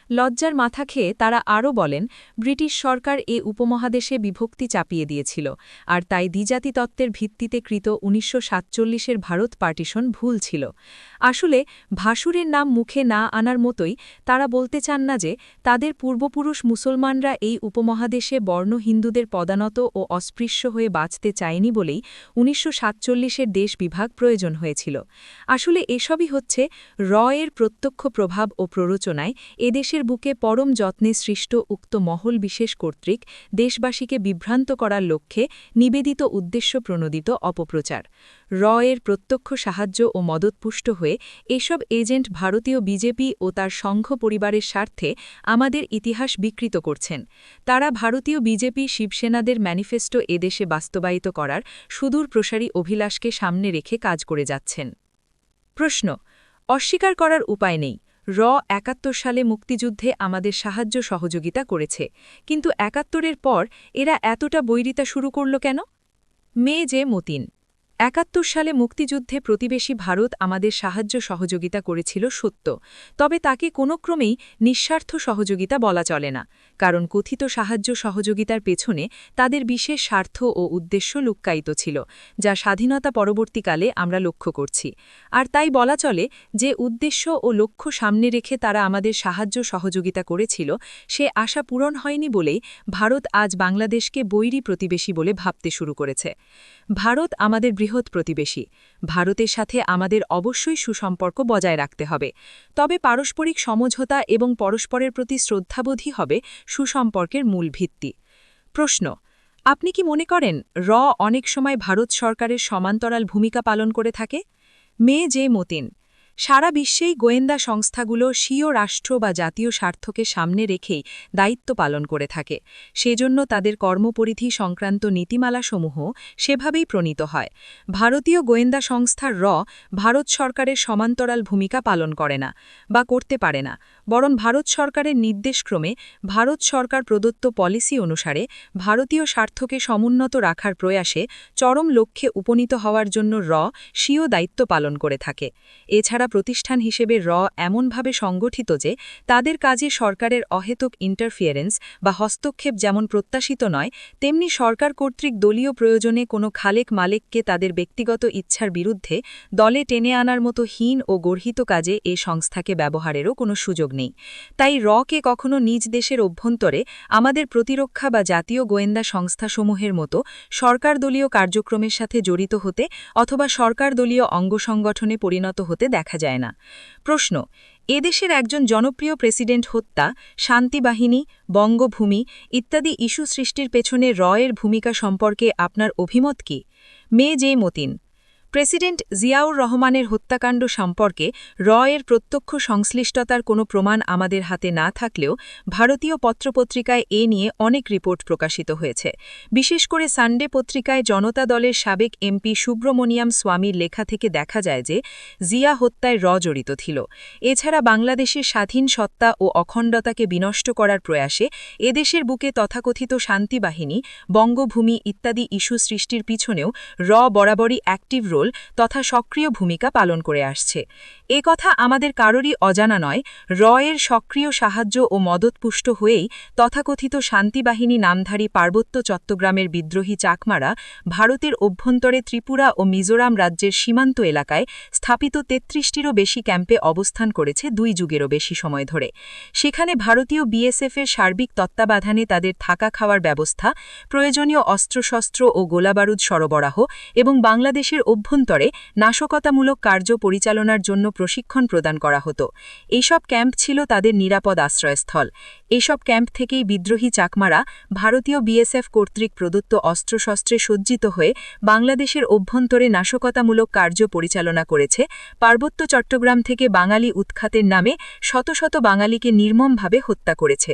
S1: লজ্জার মাথা খেয়ে তারা আরও বলেন, ব্রিটিশ সরকার এ উপমহাদেশে বিভক্তি চাপিয়ে দিয়েছিল, আর তাই দ্বিজাতি তত্ত্বের ভিত্তিতে কৃত ১৯৪৭-এর ভারত পার্টিশন ভুল ছিল। আসলে ভাসুরের নাম মুখে না আনার মতোই তারা বলতে চান না যে তাদের পূর্বপুরুষ মুসলমানরা এই উপমহাদেশে বর্ণ হিন্দুদের পদানত ও অস্পৃশ্য হয়ে বাঁচতে চায়নি বলেই ১৯৪৭-এর দেশ বিভাগ প্রয়োজন হয়েছিল। আসলে এসবই হচ্ছে এর প্রত্যক্ষ প্রভাব ও প্ররোচনায় এদেশের বুকে পরম যত্নে সৃষ্ট উক্ত মহল বিশেষ কর্তৃক দেশবাসীকে বিভ্রান্ত করার লক্ষ্যে নিবেদিত উদ্দেশ্য প্রণোদিত অপপ্রচার। এর প্রত্যক্ষ সাহায্য ও মদতপুষ্ট হয়ে এসব এজেন্ট ভারতীয় বিজেপি ও তার সংঘ পরিবারের স্বার্থে আমাদের ইতিহাস বিকৃত করছেন। তারা ভারতীয় বিজেপি শিবসেনাদের ম্যানিফেস্টো এদেশে বাস্তবায়িত করার সুদূর প্রসারী অভিলাষকে সামনে রেখে কাজ করে যাচ্ছেন। প্রশ্ন: অস্বীকার করার উপায় নেই, ৭১ সালে মুক্তিযুদ্ধে আমাদের সাহায্য সহযোগিতা করেছে, কিন্তু ৭১-এর পর এরা এতটা বৈরিতা শুরু করল কেন? জে মতিন: ৭১ সালে মুক্তিযুদ্ধে প্রতিবেশী ভারত আমাদের সাহায্য সহযোগিতা করেছিল সত্য, তবে তাকে কোনো ক্রমেই নিঃস্বার্থ সহযোগিতা বলা চলে না, কারণ কথিত সাহায্য সহযোগিতার পেছনে তাদের বিশেষ স্বার্থ ও উদ্দেশ্য লুক্কায়িত ছিল, যা স্বাধীনতা পরবর্তীকালে আমরা লক্ষ্য করছি। আর তাই বলা চলে যে উদ্দেশ্য ও লক্ষ্য সামনে রেখে তারা আমাদের সাহায্য সহযোগিতা করেছিল, সে আশা পূরণ হয়নি বলেই ভারত আজ বাংলাদেশকে বৈরী প্রতিবেশী বলে ভাবতে শুরু করেছে। ভারত আমাদের বৃহৎ প্রতিবেশী। ভারতের সাথে আমাদের অবশ্যই সুসম্পর্ক বজায় রাখতে হবে, তবে পারস্পরিক সমঝোতা এবং পরস্পরের প্রতি শ্রদ্ধাবোধই হবে সুসম্পর্কের মূল ভিত্তি। প্রশ্ন: আপনি কি মনে করেন অনেক সময় ভারত সরকারের সমান্তরাল ভূমিকা পালন করে থাকে? জে মতিন: সারা বিশ্বেই গোয়েন্দা সংস্থাগুলো স্বীয় রাষ্ট্র বা জাতীয় স্বার্থকে সামনে রেখেই দায়িত্ব পালন করে থাকে, সেজন্য তাদের কর্মপরিধি সংক্রান্ত নীতিমালাসমূহ সেভাবেই প্রণীত হয়। ভারতীয় গোয়েন্দা সংস্থার ভারত সরকারের সমান্তরাল ভূমিকা পালন করে না বা করতে পারে না, বরং ভারত সরকারের নির্দেশক্রমে ভারত সরকার প্রদত্ত পলিসি অনুসারে ভারতীয় স্বার্থকে সমুন্নত রাখার প্রয়াসে চরম লক্ষ্যে উপনীত হওয়ার জন্য স্বীয় দায়িত্ব পালন করে থাকে। এছাড়াও
S6: করা প্রতিষ্ঠান হিসেবে এমনভাবে সংগঠিত যে তাদের কাজে সরকারের অহেতুক ইন্টারফিয়ারেন্স বা হস্তক্ষেপ যেমন প্রত্যাশিত নয়, তেমনি সরকার কর্তৃক দলীয় প্রয়োজনে কোনো খালেক মালেককে তাদের ব্যক্তিগত ইচ্ছার বিরুদ্ধে দলে টেনে আনার মতো হীন ও গর্হিত কাজে এ সংস্থাকে ব্যবহারেরও কোনো সুযোগ নেই। তাই কে কখনো নিজ দেশের অভ্যন্তরে আমাদের প্রতিরক্ষা বা জাতীয় গোয়েন্দা সংস্থাসমূহের মতো সরকারদলীয় কার্যক্রমের সাথে জড়িত হতে অথবা সরকারদলীয় অঙ্গসংগঠনে পরিণত হতে দেখা যায় না। প্রশ্ন: এদেশের একজন জনপ্রিয় প্রেসিডেন্ট হত্যা, শান্তিবাহিনী, বঙ্গভূমি ইত্যাদি ইস্যু সৃষ্টির পেছনে এর ভূমিকা সম্পর্কে আপনার অভিমত কি? জে মতিন। প্রেসিডেন্ট জিয়াউর রহমানের হত্যাকাণ্ড সম্পর্কে এর প্রত্যক্ষ সংশ্লিষ্টতার কোনো প্রমাণ আমাদের হাতে না থাকলেও ভারতীয় পত্রপত্রিকায় এ নিয়ে অনেক রিপোর্ট প্রকাশিত হয়েছে। বিশেষ করে সানডে পত্রিকায় জনতা দলের সাবেক এমপি সুব্রমণিয়াম স্বামীর লেখা থেকে দেখা যায় যে জিয়া হত্যায় জড়িত ছিল। এছাড়া বাংলাদেশের স্বাধীন সত্তা ও অখণ্ডতাকে বিনষ্ট করার প্রয়াসে এদেশের বুকে তথাকথিত শান্তিবাহিনী, বঙ্গভূমি ইত্যাদি ইস্যু সৃষ্টির পিছনেও বরাবরই অ্যাক্টিভ রোল তথা সক্রিয় ভূমিকা পালন করে আসছে। এ কথা আমাদের কারোরই অজানা নয়। এর সক্রিয় সাহায্য ও মদতপুষ্ট হয়েই তথাকথিত শান্তিবাহিনী নামধারী পার্বত্য চট্টগ্রামের বিদ্রোহী চাকমারা ভারতের অভ্যন্তরে ত্রিপুরা ও মিজোরাম রাজ্যের সীমান্ত এলাকায় স্থাপিত ৩৩টিরও বেশি ক্যাম্পে অবস্থান করেছে ২ যুগেরও বেশি সময় ধরে। সেখানে ভারতীয় বিএসএফের সার্বিক তত্ত্বাবধানে তাদের থাকা খাওয়ার ব্যবস্থা, প্রয়োজনীয় অস্ত্রশস্ত্র ও গোলাবারুদ সরবরাহ এবং বাংলাদেশের অভ্যন্তরে নাশকতামূলক কার্য পরিচালনার জন্য প্রশিক্ষণ প্রদান করা হতো। এইসব ক্যাম্প ছিল তাদের নিরাপদ আশ্রয়স্থল। এইসব ক্যাম্প থেকেই বিদ্রোহী চাকমারা ভারতীয় বিএসএফ কর্তৃক প্রদত্ত অস্ত্রশস্ত্রে সজ্জিত হয়ে বাংলাদেশের অভ্যন্তরে নাশকতামূলক কার্য পরিচালনা করেছে। পার্বত্য চট্টগ্রাম থেকে বাঙালি উৎখাতের নামে শত শত বাঙালিকে নির্মমভাবে হত্যা করেছে।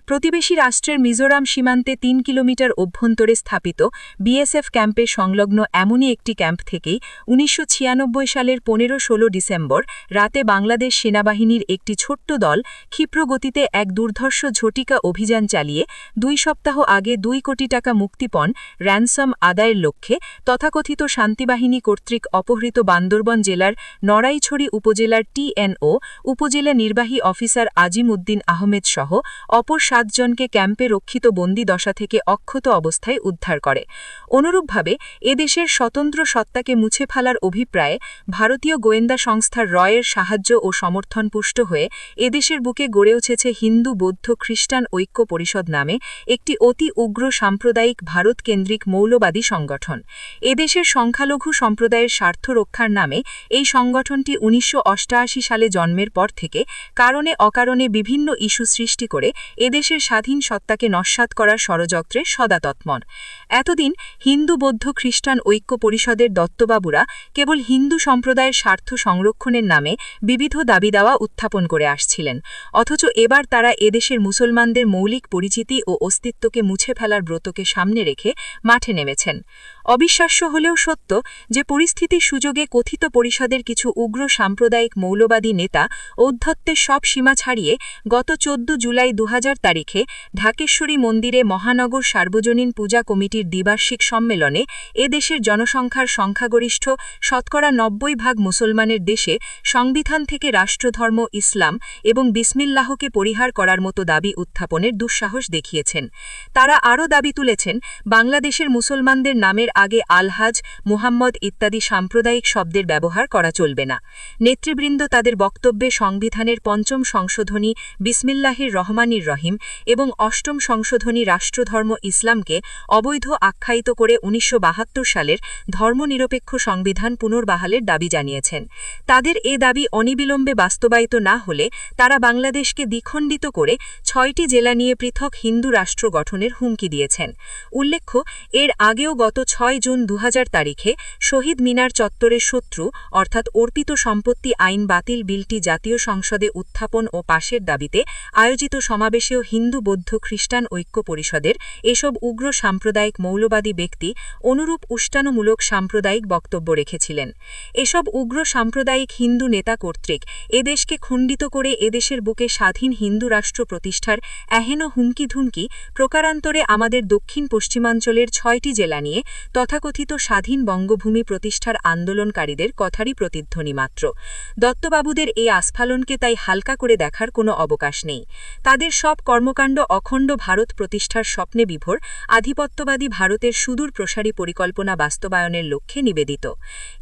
S6: প্রতিবেশী রাষ্ট্রের মিজোরাম সীমান্তে ৩ কিলোমিটার অভ্যন্তরে স্থাপিত বিএসএফ ক্যাম্পে সংলগ্ন এমনই একটি ক্যাম্প থেকেই ১৯৯৬ সালের ১৫-১৬ ডিসেম্বর রাতে বাংলাদেশ সেনাবাহিনীর একটি ছোট্ট দল ক্ষিপ্রগতিতে এক দুর্ধর্ষ ঝটিকা অভিযান চালিয়ে ২ সপ্তাহ আগে ২ কোটি টাকা মুক্তিপণ র্যানসম আদায়ের লক্ষ্যে তথাকথিত শান্তিবাহিনী কর্তৃক অপহৃত বান্দরবন জেলার নড়াইছড়ি উপজেলার টিএনও উপজেলা নির্বাহী অফিসার আজিম উদ্দিন আহমেদ সহ অপর ৭ জনকে ক্যাম্পে রক্ষিত বন্দী দশা থেকে অক্ষত অবস্থায় উদ্ধার করে। অনুরূপভাবে এদেশের স্বতন্ত্র সত্তাকে মুছে ফেলার অভিপ্রায়ে ভারতীয় গোয়েন্দা সংস্থার এর সাহায্য ও সমর্থন পুষ্ট হয়ে এদেশের বুকে গড়ে উঠেছে হিন্দু বৌদ্ধ খ্রিস্টান ঐক্য পরিষদ নামে একটি অতি উগ্র সাম্প্রদায়িক ভারতকেন্দ্রিক মৌলবাদী সংগঠন। এদেশের সংখ্যালঘু সম্প্রদায়ের স্বার্থ রক্ষার নামে এই সংগঠনটি ১৯৮৮ সালে জন্মের পর থেকে কারণে অকারণে বিভিন্ন ইস্যু সৃষ্টি করে এদেশের স্বাধীন সত্তাকে নস্যাৎ করার ষড়যন্ত্রে সদা তৎপর। এতদিন হিন্দু বৌদ্ধ খ্রিস্টান ঐক্য পরিষদের দত্তবাবুরা কেবল হিন্দু সম্প্রদায়ের স্বার্থ সংরক্ষণের নামে বিবিধ দাবিদাওয়া উত্থাপন করে আসছিলেন, অথচ এবার তারা এদেশের মুসলমানদের মৌলিক পরিচিতি ও অস্তিত্বকে মুছে ফেলার ব্রতকে সামনে রেখে মাঠে নেমেছেন। অবিশ্বাস্য হলেও সত্য যে পরিস্থিতির সুযোগে কথিত পরিষদের কিছু উগ্র সাম্প্রদায়িক মৌলবাদী নেতা ঔদ্ধত্যের সব সীমা ছাড়িয়ে গত ১৪ জুলাই ২০০০ তারিখে ঢাকেশ্বরী মন্দিরে মহানগর সার্বজনীন পূজা কমিটির দ্বিবার্ষিক সম্মেলনে এদেশের জনসংখ্যার সংখ্যাগরিষ্ঠ শতকরা ৯০% মুসলমানের দেশে সংবিধান থেকে রাষ্ট্রধর্ম ইসলাম এবং বিসমিল্লাহকে পরিহার করার মতো দাবি উত্থাপনের দুঃসাহস দেখিয়েছেন। তারা আরও দাবি তুলেছেন বাংলাদেশের মুসলমানদের নামের আগে আলহাজ, মুহাম্মদ ইত্যাদি সাম্প্রদায়িক শব্দের ব্যবহার করা চলবে না। নেতৃবৃন্দ তাদের বক্তব্যে সংবিধানের ৫ম সংশোধনী বিসমিল্লাহির রহমানির রহিম এবং ৮ম সংশোধনী রাষ্ট্রধর্ম ইসলামকে অবৈধ আখ্যায়িত করে ১৯৭২ সালের ধর্মনিরপেক্ষ সংবিধান পুনর্বহালের দাবি জানিয়েছেন। তাদের এ দাবি অনিবিলম্বে বাস্তবায়িত না হলে তারা বাংলাদেশকে দ্বিখণ্ডিত করে ৬টি জেলা নিয়ে পৃথক হিন্দু রাষ্ট্র গঠনের হুমকি দিয়েছেন। উল্লেখ্য, এর আগেও গত ৬ জুন ২০০০ তারিখে শহীদ মিনার চত্বরের শত্রু অর্থাৎ অর্পিত সম্পত্তি আইন বাতিল বিলটি জাতীয় সংসদে উত্থাপন ও পাশের দাবিতে আয়োজিত সমাবেশেও হিন্দু বৌদ্ধ খ্রিস্টান ঐক্য পরিষদের এসব উগ্র সাম্প্রদায়িক মৌলবাদী ব্যক্তি অনুরূপ উস্কানিমূলক সাম্প্রদায়িক বক্তব্য রেখেছিলেন। এসব উগ্র সাম্প্রদায়িক হিন্দু হিন্দু নেতা কর্তৃক এদেশকে খণ্ডিত করে এদেশের বুকে স্বাধীন হিন্দু রাষ্ট্র প্রতিষ্ঠার এহেন হুমকি-ধুমকি প্রকারান্তরে আমাদের দক্ষিণ পশ্চিমাঞ্চলের ৬টি জেলা নিয়ে তথাকথিত স্বাধীন বঙ্গভূমি প্রতিষ্ঠার আন্দোলনকারীদের কথারই প্রতিধ্বনি মাত্র। দত্তবাবুদের এই আস্ফালনকে তাই হালকা করে দেখার কোনো অবকাশ নেই। তাদের সব কর্মকাণ্ড অখণ্ড ভারত প্রতিষ্ঠার স্বপ্নে বিভোর আধিপত্যবাদী ভারতের সুদূর প্রসারী পরিকল্পনা বাস্তবায়নের লক্ষ্যে নিবেদিত।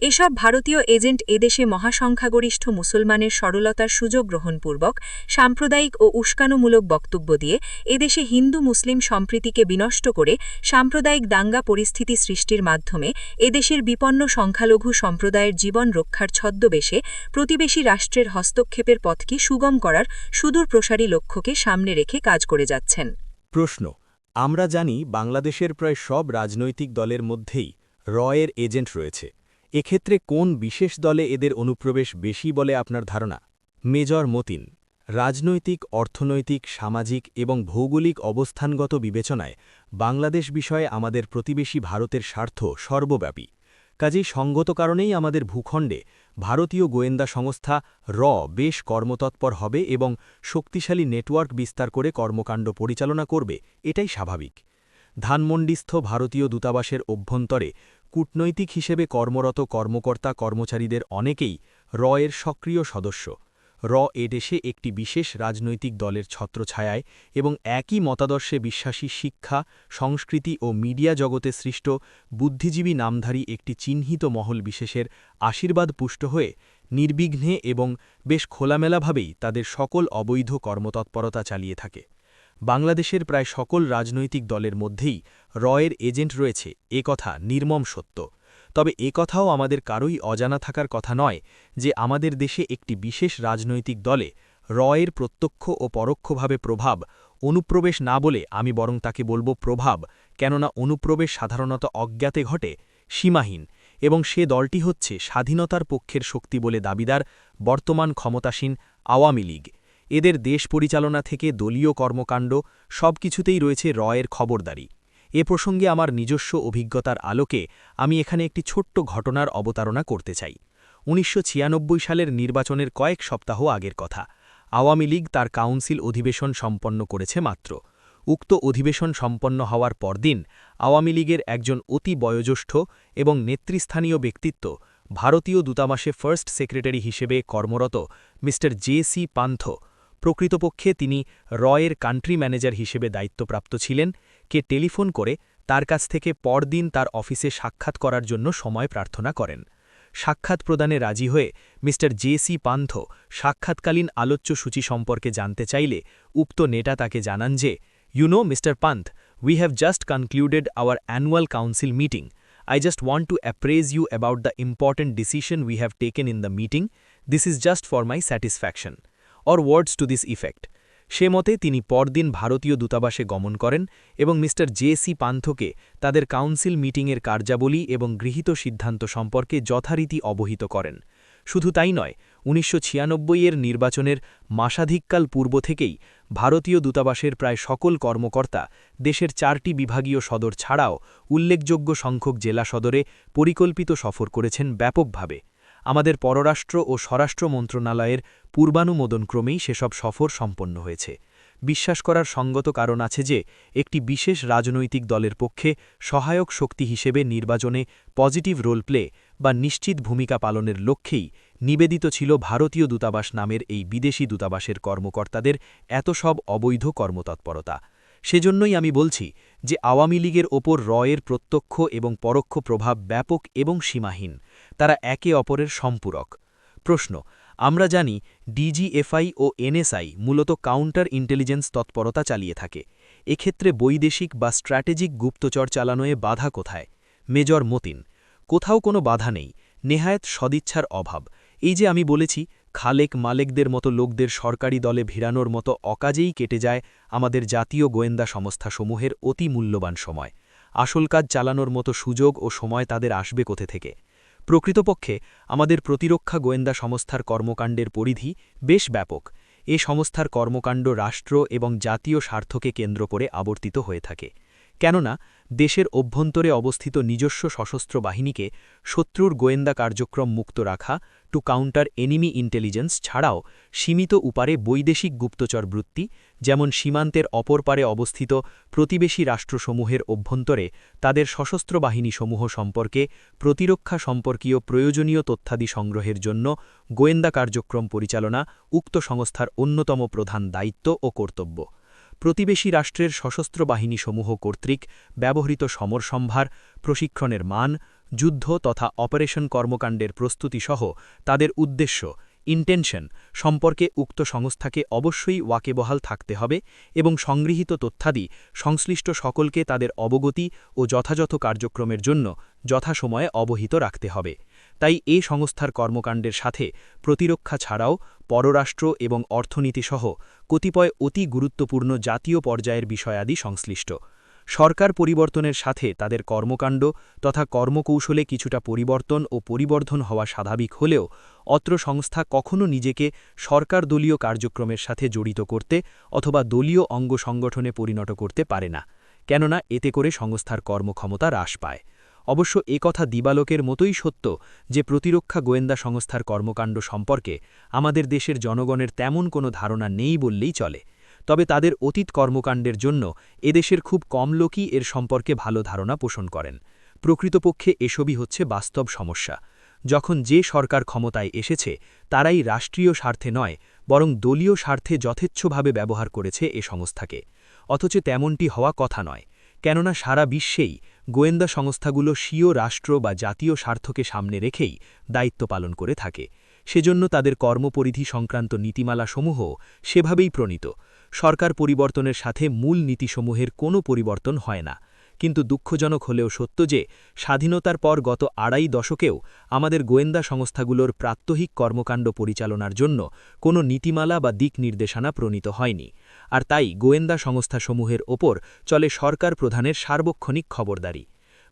S6: এসব ভারতীয় এজেন্ট এদেশে মহাসংখ্যাগরিষ্ঠ মুসলমানের সরলতার সুযোগ গ্রহণপূর্বক সাম্প্রদায়িক ও উস্কানোমূলক বক্তব্য দিয়ে এদেশে হিন্দু মুসলিম সম্প্রীতিকে বিনষ্ট করে সাম্প্রদায়িক দাঙ্গা পরিস্থিতি সৃষ্টির মাধ্যমে এদেশের বিপন্ন সংখ্যালঘু সম্প্রদায়ের জীবন রক্ষার ছদ্মবেশে প্রতিবেশী রাষ্ট্রের হস্তক্ষেপের পথকে সুগম করার সুদূর প্রসারী লক্ষ্যকে সামনে রেখে কাজ করে যাচ্ছেন।
S5: প্রশ্ন: আমরা জানি বাংলাদেশের প্রায় সব রাজনৈতিক দলের মধ্যেই রয়ের এজেন্ট রয়েছে। এক্ষেত্রে কোন বিশেষ দলে এদের অনুপ্রবেশ বেশি বলে আপনার ধারণা? মেজর মতিন: রাজনৈতিক, অর্থনৈতিক, সামাজিক এবং ভৌগোলিক অবস্থানগত বিবেচনায় বাংলাদেশ বিষয়ে আমাদের প্রতিবেশী ভারতের স্বার্থ সর্বব্যাপী। কাজেই সঙ্গত কারণেই আমাদের ভূখণ্ডে ভারতীয় গোয়েন্দা সংস্থা বেশ কর্মতৎপর হবে এবং শক্তিশালী নেটওয়ার্ক বিস্তার করে কর্মকাণ্ড পরিচালনা করবে, এটাই স্বাভাবিক। ধানমন্ডিস্থ ভারতীয় দূতাবাসের অভ্যন্তরে কূটনৈতিক হিসেবে কর্মরত কর্মকর্তা কর্মচারীদের অনেকেই এর সক্রিয় সদস্য। এদেশে একটি বিশেষ রাজনৈতিক দলের ছত্রছায়ায় এবং একই মতাদর্শে বিশ্বাসী শিক্ষা, সংস্কৃতি ও মিডিয়া জগতে সৃষ্ট বুদ্ধিজীবী নামধারী একটি চিহ্নিত মহল বিশেষের আশীর্বাদ পুষ্ট হয়ে নির্বিঘ্নে এবং বেশ খোলামেলাভাবেই তাদের সকল অবৈধ কর্মতৎপরতা চালিয়ে থাকে। বাংলাদেশের প্রায় সকল রাজনৈতিক দলের মধ্যেই এর এজেন্ট রয়েছে, একথা নির্মম সত্য। তবে একথাও আমাদের কারোই অজানা থাকার কথা নয় যে আমাদের দেশে একটি বিশেষ রাজনৈতিক দলে এর প্রত্যক্ষ ও পরোক্ষভাবে অনুপ্রবেশ না বলে আমি বরং তাকে বলবো প্রভাব, কেননা অনুপ্রবেশ সাধারণত অজ্ঞাতে ঘটে, সীমাহীন, এবং সে দলটি হচ্ছে স্বাধীনতার পক্ষের শক্তি বলে দাবিদার বর্তমান ক্ষমতাসীন আওয়ামী লীগ। এদের দেশ পরিচালনা থেকে দলীয় কর্মকাণ্ড সবকিছুতেই রয়েছে এর খবরদারি। এ প্রসঙ্গে আমার নিজস্ব অভিজ্ঞতার আলোকে আমি এখানে একটি ছোট্ট ঘটনার অবতারণা করতে চাই। ১৯৯৬ সালের নির্বাচনের কয়েক সপ্তাহ আগের কথা। আওয়ামী লীগ তার কাউন্সিল অধিবেশন সম্পন্ন করেছে মাত্র। উক্ত অধিবেশন সম্পন্ন হওয়ার পরদিন আওয়ামী লীগের একজন অতি বয়োজ্যেষ্ঠ এবং নেতৃস্থানীয় ব্যক্তিত্ব, ভারতীয় দূতাবাসে ফার্স্ট সেক্রেটারি হিসেবে কর্মরত মিস্টার জে.সি. পান্থ, প্রকৃতপক্ষে তিনি এর কান্ট্রি ম্যানেজার হিসেবে দায়িত্বপ্রাপ্ত ছিলেন, কে টেলিফোন করে তার কাছ থেকে পরদিন তার অফিসে সাক্ষাৎ করার জন্য সময় প্রার্থনা করেন। সাক্ষাৎ প্রদানে রাজি হয়ে মিস্টার জে.সি. পান্থ সাক্ষাৎকালীন আলোচ্য সূচি সম্পর্কে জানতে চাইলে উক্ত নেতা তাকে জানান যে, "You know, Mr. Panth, we have just concluded our annual council meeting. I just want to appraise you about the important decision we have taken in the meeting. This is just for my satisfaction." or words to this effect. সে মতে তিনি পরদিন ভারতীয় দূতাবাসে গমন করেন এবং মিস্টার জে.সি. পান্থকে তাদের কাউন্সিল মিটিংয়ের কার্যাবলী এবং গৃহীত সিদ্ধান্ত সম্পর্কে যথারীতি অবহিত করেন। শুধু তাই নয়, ১৯৯৬-এর নির্বাচনের মাসাধিককাল পূর্ব থেকেই ভারতীয় দূতাবাসের প্রায় সকল কর্মকর্তা দেশের 4টি বিভাগীয় সদর ছাড়াও উল্লেখযোগ্য সংখ্যক জেলা সদরে পরিকল্পিত সফর করেছেন ব্যাপকভাবে। আমাদের পররাষ্ট্র ও স্বরাষ্ট্র মন্ত্রণালয়ের পূর্বানুমোদনক্রমেই সেসব সফর সম্পন্ন হয়েছে। বিশ্বাস করার সঙ্গত কারণ আছে যে একটি বিশেষ রাজনৈতিক দলের পক্ষে সহায়ক শক্তি হিসেবে নির্বাচনে পজিটিভ রোল প্লে বা নিশ্চিত ভূমিকা পালনের লক্ষ্যেই নিবেদিত ছিল ভারতীয় দূতাবাস নামের এই বিদেশি দূতাবাসের কর্মকর্তাদের এত সব অবৈধ কর্মতৎপরতা। সেজন্যই আমি বলছি যে আওয়ামী লীগের ওপর এর প্রত্যক্ষ এবং পরোক্ষ প্রভাব ব্যাপক এবং সীমাহীন। তারা একে অপরের সম্পূরক। প্রশ্ন: আমরা জানি ডিজিএফআই ও এনএসআই মূলত কাউন্টার ইন্টেলিজেন্স তৎপরতা চালিয়ে থাকে। এক্ষেত্রে বৈদেশিক বা স্ট্র্যাটেজিক গুপ্তচর চালানোয় বাধা কোথায়? মেজর মতিন: কোথাও কোনো বাধা নেই, নেহায়েত সদিচ্ছার অভাব। এই যে আমি বলেছি, খালেক মালেকদের মতো লোকদের সরকারি দলে ভিড়ানোর মতো অকাজেই কেটে যায় আমাদের জাতীয় গোয়েন্দা সংস্থাসমূহের অতি মূল্যবান সময়। আসল কাজ চালানোর মতো সুযোগ ও সময় তাদের আসবে কোথা থেকে? প্রকৃতপক্ষে আমাদের প্রতিরক্ষা গোয়েন্দা সংস্থার কর্মকাণ্ডের পরিধি বেশ ব্যাপক। এ সংস্থার কর্মকাণ্ড রাষ্ট্র এবং জাতীয় স্বার্থকে কেন্দ্র করে আবর্তিত হয়ে থাকে। কেননা দেশের অভ্যন্তরে অবস্থিত নিজস্ব সশস্ত্র বাহিনীকে শত্রুর গোয়েন্দা কার্যক্রম মুক্ত রাখা, টু কাউন্টার এনিমি ইন্টেলিজেন্স ছাড়াও সীমিত উপারে বৈদেশিক গুপ্তচর বৃত্তি, যেমন সীমান্তের অপর পারে অবস্থিত প্রতিবেশী রাষ্ট্রসমূহের অভ্যন্তরে তাদের সশস্ত্র বাহিনীসমূহ সম্পর্কে প্রতিরক্ষা সম্পর্কীয় প্রয়োজনীয় তথ্যাদি সংগ্রহের জন্য গোয়েন্দা কার্যক্রম পরিচালনা উক্ত সংস্থার অন্যতম প্রধান দায়িত্ব ও কর্তব্য। প্রতিবেশী রাষ্ট্রের সশস্ত্র বাহিনীসমূহ কর্তৃক ব্যবহৃত সমরসম্ভার, প্রশিক্ষণের মান, যুদ্ধ তথা অপারেশন কর্মকাণ্ডের প্রস্তুতিসহ তাদের উদ্দেশ্য ইন্টেনশন সম্পর্কে উক্ত সংস্থাকে অবশ্যই ওয়াকেবহাল থাকতে হবে এবং সংগৃহীত তথ্যাদি সংশ্লিষ্ট সকলকে তাদের অবগতি ও যথাযথ কার্যক্রমের জন্য যথাসময়ে অবহিত রাখতে হবে। তাই এ সংস্থার কর্মকাণ্ডের সাথে প্রতিরক্ষা ছাড়াও পররাষ্ট্র এবং অর্থনীতিসহ কতিপয় অতি গুরুত্বপূর্ণ জাতীয় পর্যায়ের বিষয়াদি সংশ্লিষ্ট। সরকার পরিবর্তনের সাথে তাদের কর্মকাণ্ড তথা কর্মকৌশলে কিছুটা পরিবর্তন ও পরিবর্ধন হওয়া স্বাভাবিক হলেও অত্র সংস্থা কখনো নিজেকে সরকার দলীয় কার্যক্রমের সাথে জড়িত করতে অথবা দলীয় অঙ্গ সংগঠনে পরিণত করতে পারে না, কেননা এতে করে সংস্থার কর্মক্ষমতা হ্রাস পায়। অবশ্য একথা দিবালোকের মতোই সত্য যে প্রতিরক্ষা গোয়েন্দা সংস্থার কর্মকাণ্ড সম্পর্কে আমাদের দেশের জনগণের তেমন কোনো ধারণা নেই বললেই চলে। তবে তাদের অতীত কর্মকাণ্ডের জন্য এদেশের খুব কম লোকই এর সম্পর্কে ভালো ধারণা পোষণ করেন। প্রকৃতপক্ষে এসবই হচ্ছে বাস্তব সমস্যা। যখন যে সরকার ক্ষমতায় এসেছে তারাই রাষ্ট্রীয় স্বার্থে নয় বরং দলীয় স্বার্থে যথেচ্ছভাবে ব্যবহার করেছে এ সংস্থাকে, অথচ তেমনটি হওয়া কথা নয়, কেননা সারা বিশ্বেই গোয়েন্দা সংস্থাগুলো স্বীয় রাষ্ট্র বা জাতীয় স্বার্থকে সামনে রেখেই দায়িত্ব পালন করে থাকে। সেজন্য তাদের কর্মপরিধি সংক্রান্ত নীতিমালাসমূহ সেভাবেই প্রণীত। সরকার পরিবর্তনের সাথে মূল নীতিসমূহের কোনো পরিবর্তন হয় না, কিন্তু দুঃখজনক হলেও সত্য যে স্বাধীনতার পর গত আড়াই দশকেও আমাদের গোয়েন্দা সংস্থাগুলোর প্রাত্যহিক কর্মকাণ্ড পরিচালনার জন্য কোনো নীতিমালা বা দিক নির্দেশনা প্রণীত হয়নি, আর তাই গোয়েন্দা সংস্থাসমূহের ওপর চলে সরকার প্রধানের সার্বক্ষণিক খবরদারি।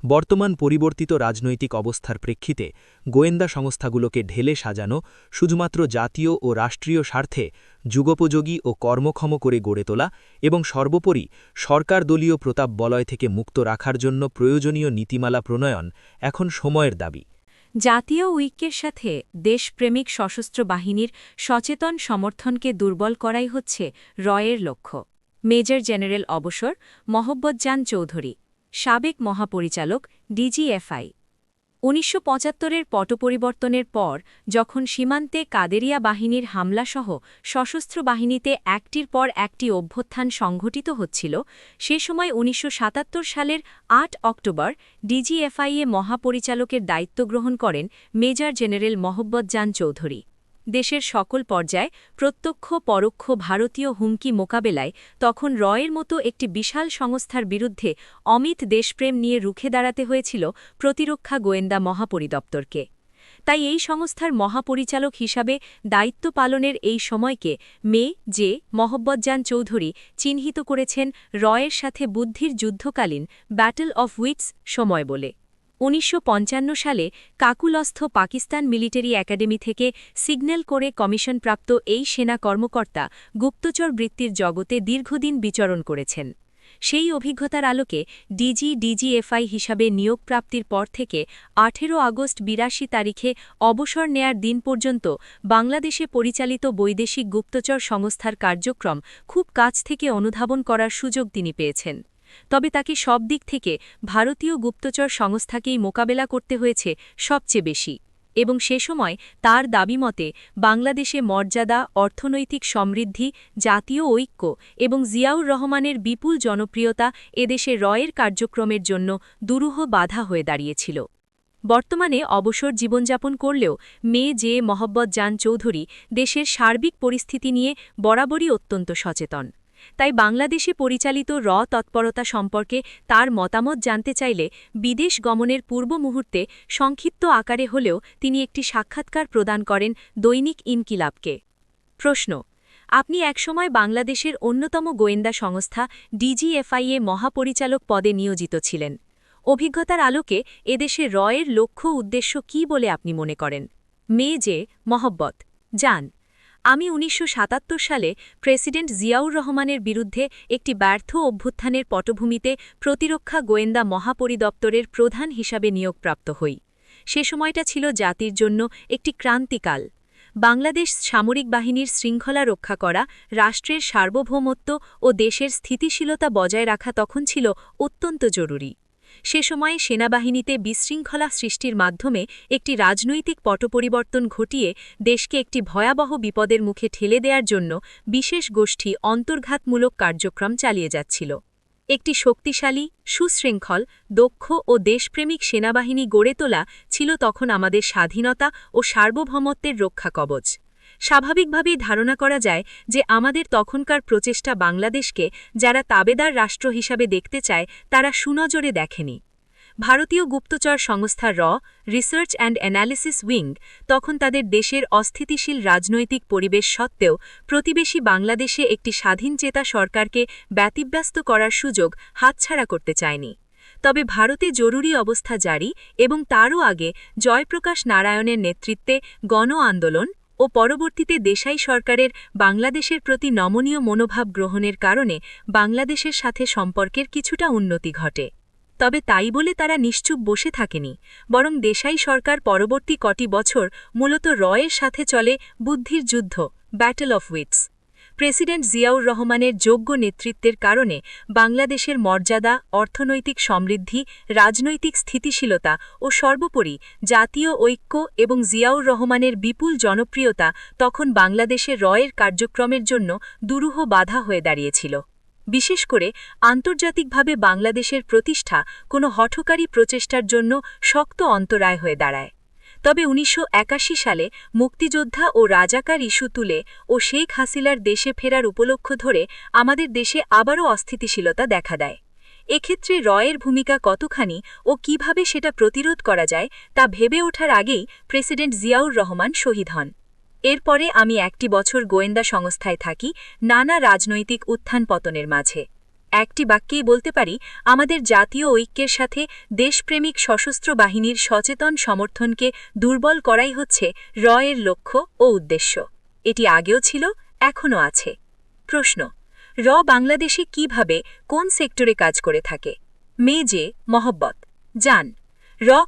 S5: বর্তমান পরিবর্তিত রাজনৈতিক অবস্থার প্রেক্ষিতে গোয়েন্দা সংস্থাগুলোকে ঢেলে সাজানো, শুধুমাত্র জাতীয় ও রাষ্ট্রীয় স্বার্থে যুগোপযোগী ও কর্মক্ষম করে গড়ে তোলা এবং সর্বোপরি সরকার দলীয় প্রতাপ বলয় থেকে মুক্ত রাখার জন্য প্রয়োজনীয় নীতিমালা প্রণয়ন এখন সময়ের দাবি।
S1: জাতীয় ঐক্যের সাথে দেশপ্রেমিক সশস্ত্র বাহিনীর সচেতন সমর্থনকে দুর্বল করাই হচ্ছে রয়ের লক্ষ্য। মেজর জেনারেল অবসর মহব্বতজান চৌধুরী, সাবেক মহাপরিচালক ডিজিএফআই। ১৯৭৫-এর পটপরিবর্তনের পর যখন সীমান্তে কাদেরিয়া বাহিনীর হামলাসহ সশস্ত্র বাহিনীতে একটির পর একটি অভ্যুত্থান সংঘটিত হচ্ছিল, সে সময় ১৯৭৭ সালের ৮ অক্টোবর ডিজিএফআইএ মহাপরিচালকের দায়িত্ব গ্রহণ করেন মেজর জেনারেল মহব্বতজান চৌধুরী। দেশের সকল পর্যায়ে প্রত্যক্ষ পরোক্ষ ভারতীয় হুমকি মোকাবেলায় তখন রয়ের মতো একটি বিশাল সংস্থার বিরুদ্ধে অমিত দেশপ্রেম নিয়ে রুখে দাঁড়াতে হয়েছিল প্রতিরক্ষা গোয়েন্দা মহাপরিদপ্তরকে। তাই এই সংস্থার মহাপরিচালক হিসাবে দায়িত্ব পালনের এই সময়কে যে মহব্বতজান চৌধুরী চিহ্নিত করেছেন রয়ের সাথে বুদ্ধির যুদ্ধকালীন ব্যাটল অফ উইটস সময় বলে। ১৯৫৫ সালে কাকুলস্থ পাকিস্তান মিলিটারি একাডেমি থেকে সিগন্যাল করে কমিশনপ্রাপ্ত এই সেনা কর্মকর্তা গুপ্তচর বৃত্তির জগতে দীর্ঘদিন বিচরণ করেছেন। সেই অভিজ্ঞতার আলোকে ডিজিএফআই হিসাবে নিয়োগ প্রাপ্তির পর থেকে ১৮ আগস্ট ৮২ তারিখে অবসর নেয়ার দিন পর্যন্ত বাংলাদেশে পরিচালিত বৈদেশিক গুপ্তচর সংস্থার কার্যক্রম খুব কাছ থেকে অনুধাবন করার সুযোগ তিনি পেয়েছেন। তবে তাকে সব দিক থেকে ভারতীয় গুপ্তচর সংস্থাকেই মোকাবেলা করতে হয়েছে সবচেয়ে বেশি, এবং সে সময় তার দাবিমতে বাংলাদেশে মর্যাদা, অর্থনৈতিক সমৃদ্ধি, জাতীয় ঐক্য এবং জিয়াউর রহমানের বিপুল জনপ্রিয়তা এদেশে রয়ের কার্যক্রমের জন্য দুরূহ বাধা হয়ে দাঁড়িয়েছিল। বর্তমানে অবসর জীবনযাপন করলেও যে মহব্বতজান চৌধুরী দেশের সার্বিক পরিস্থিতি নিয়ে বরাবরই অত্যন্ত সচেতন। তাই বাংলাদেশে পরিচালিত তৎপরতা সম্পর্কে তার মতামত জানতে চাইলে বিদেশ গমনের পূর্ব মুহূর্তে সংক্ষিপ্ত আকারে হলেও তিনি একটি সাক্ষাৎকার প্রদান করেন দৈনিক ইনকিলাবকে। প্রশ্ন: আপনি একসময় বাংলাদেশের অন্যতম গোয়েন্দা সংস্থা ডিজিএফআইএ মহাপরিচালক পদে নিয়োজিত ছিলেন। অভিজ্ঞতার আলোকে এদেশে রয়ের লক্ষ্য উদ্দেশ্য কী বলে আপনি মনে করেন? যে মহব্বতজান: আমি ১৯৭৭ সালে প্রেসিডেন্ট জিয়াউর রহমানের বিরুদ্ধে একটি ব্যর্থ অভ্যুত্থানের পটভূমিতে প্রতিরক্ষা গোয়েন্দা মহাপরিদপ্তরের প্রধান হিসাবে নিয়োগপ্রাপ্ত হই। সে সময়টা ছিল জাতির জন্য একটি ক্রান্তিকাল। বাংলাদেশ সামরিক বাহিনীর শৃঙ্খলা রক্ষা করা, রাষ্ট্রের সার্বভৌমত্ব ও দেশের স্থিতিশীলতা বজায় রাখা তখন ছিল অত্যন্ত জরুরি। সে সময়ে সেনাবাহিনীতে বিশৃঙ্খলা সৃষ্টির মাধ্যমে একটি রাজনৈতিক পটপরিবর্তন ঘটিয়ে দেশকে একটি ভয়াবহ বিপদের মুখে ঠেলে দেওয়ার জন্য বিশেষ গোষ্ঠী অন্তর্ঘাতমূলক কার্যক্রম চালিয়ে যাচ্ছিল। একটি শক্তিশালী, সুশৃঙ্খল, দক্ষ ও দেশপ্রেমিক সেনাবাহিনী গড়ে তোলা ছিল তখন আমাদের স্বাধীনতা ও সার্বভৌমত্বের রক্ষা কবচ। স্বাভাবিকভাবেই ধারণা করা যায় যে আমাদের তখনকার প্রচেষ্টা বাংলাদেশকে যারা তাবেদার রাষ্ট্র হিসাবে দেখতে চায় তারা সুনজরে দেখেনি। ভারতীয় গুপ্তচর সংস্থা রিসার্চ অ্যান্ড অ্যানালিসিস উইং তখন তাদের দেশের অস্থিতিশীল রাজনৈতিক পরিবেশ সত্ত্বেও প্রতিবেশী বাংলাদেশে একটি স্বাধীনচেতা সরকারকে ব্যতিব্যস্ত করার সুযোগ হাতছাড়া করতে চায়নি। তবে ভারতে জরুরি অবস্থা জারি এবং তারও আগে জয়প্রকাশ নারায়ণের নেতৃত্বে গণ আন্দোলন ও পরবর্তীতে দেশাই সরকারের বাংলাদেশের প্রতি নমনীয় মনোভাব গ্রহণের কারণে বাংলাদেশের সাথে সম্পর্কের কিছুটা উন্নতি ঘটে। তবে তাই বলে তারা নিশ্চুপ বসে থাকেনি, বরং দেশাই সরকার পরবর্তী কটি বছর মূলত রয়ের সাথে চলে বুদ্ধির যুদ্ধ, battle of wits. President Ziaur রহমানের যোগ্য নেতৃত্বের কারণে বাংলাদেশের মর্যাদা, অর্থনৈতিক সমৃদ্ধি, রাজনৈতিক স্থিতিশীলতা ও সর্বোপরি জাতীয় ঐক্য এবং জিয়াউর রহমানের বিপুল জনপ্রিয়তা তখন বাংলাদেশের রয়ের কার্যক্রমের জন্য দুরূহ বাধা হয়ে দাঁড়িয়েছিল। বিশেষ করে আন্তর্জাতিকভাবে বাংলাদেশের প্রতিষ্ঠা কোনো হঠকারী প্রচেষ্টার জন্য শক্ত অন্তরায় হয়ে দাঁড়ায়। তবে ১৯৮১ সালে মুক্তিযোদ্ধা ও রাজাকার ইস্যু তুলে ও শেখ হাসিনার দেশে ফেরার উপলক্ষ ধরে আমাদের দেশে আবারও অস্থিতিশীলতা দেখা দেয়। এক্ষেত্রে রয়ের ভূমিকা কতখানি ও কিভাবে সেটা প্রতিরোধ করা যায় তা ভেবে ওঠার আগেই প্রেসিডেন্ট জিয়াউর রহমান শহীদ হন। এরপরে আমি একটি বছর গোয়েন্দা সংস্থায় থাকি, নানা রাজনৈতিক উত্থান পতনের মাঝে। একটি বাক্যেই বলতে পারি, আমাদের জাতীয় ঐক্যের সাথে দেশপ্রেমিক সশস্ত্র বাহিনীর সচেতন সমর্থনকে দুর্বল করাই হচ্ছে রয়ের লক্ষ্য ও উদ্দেশ্য। এটি আগেও ছিল, এখনও আছে। প্রশ্ন: বাংলাদেশে কিভাবে, কোন সেক্টরে কাজ করে থাকে? মহব্বত জান,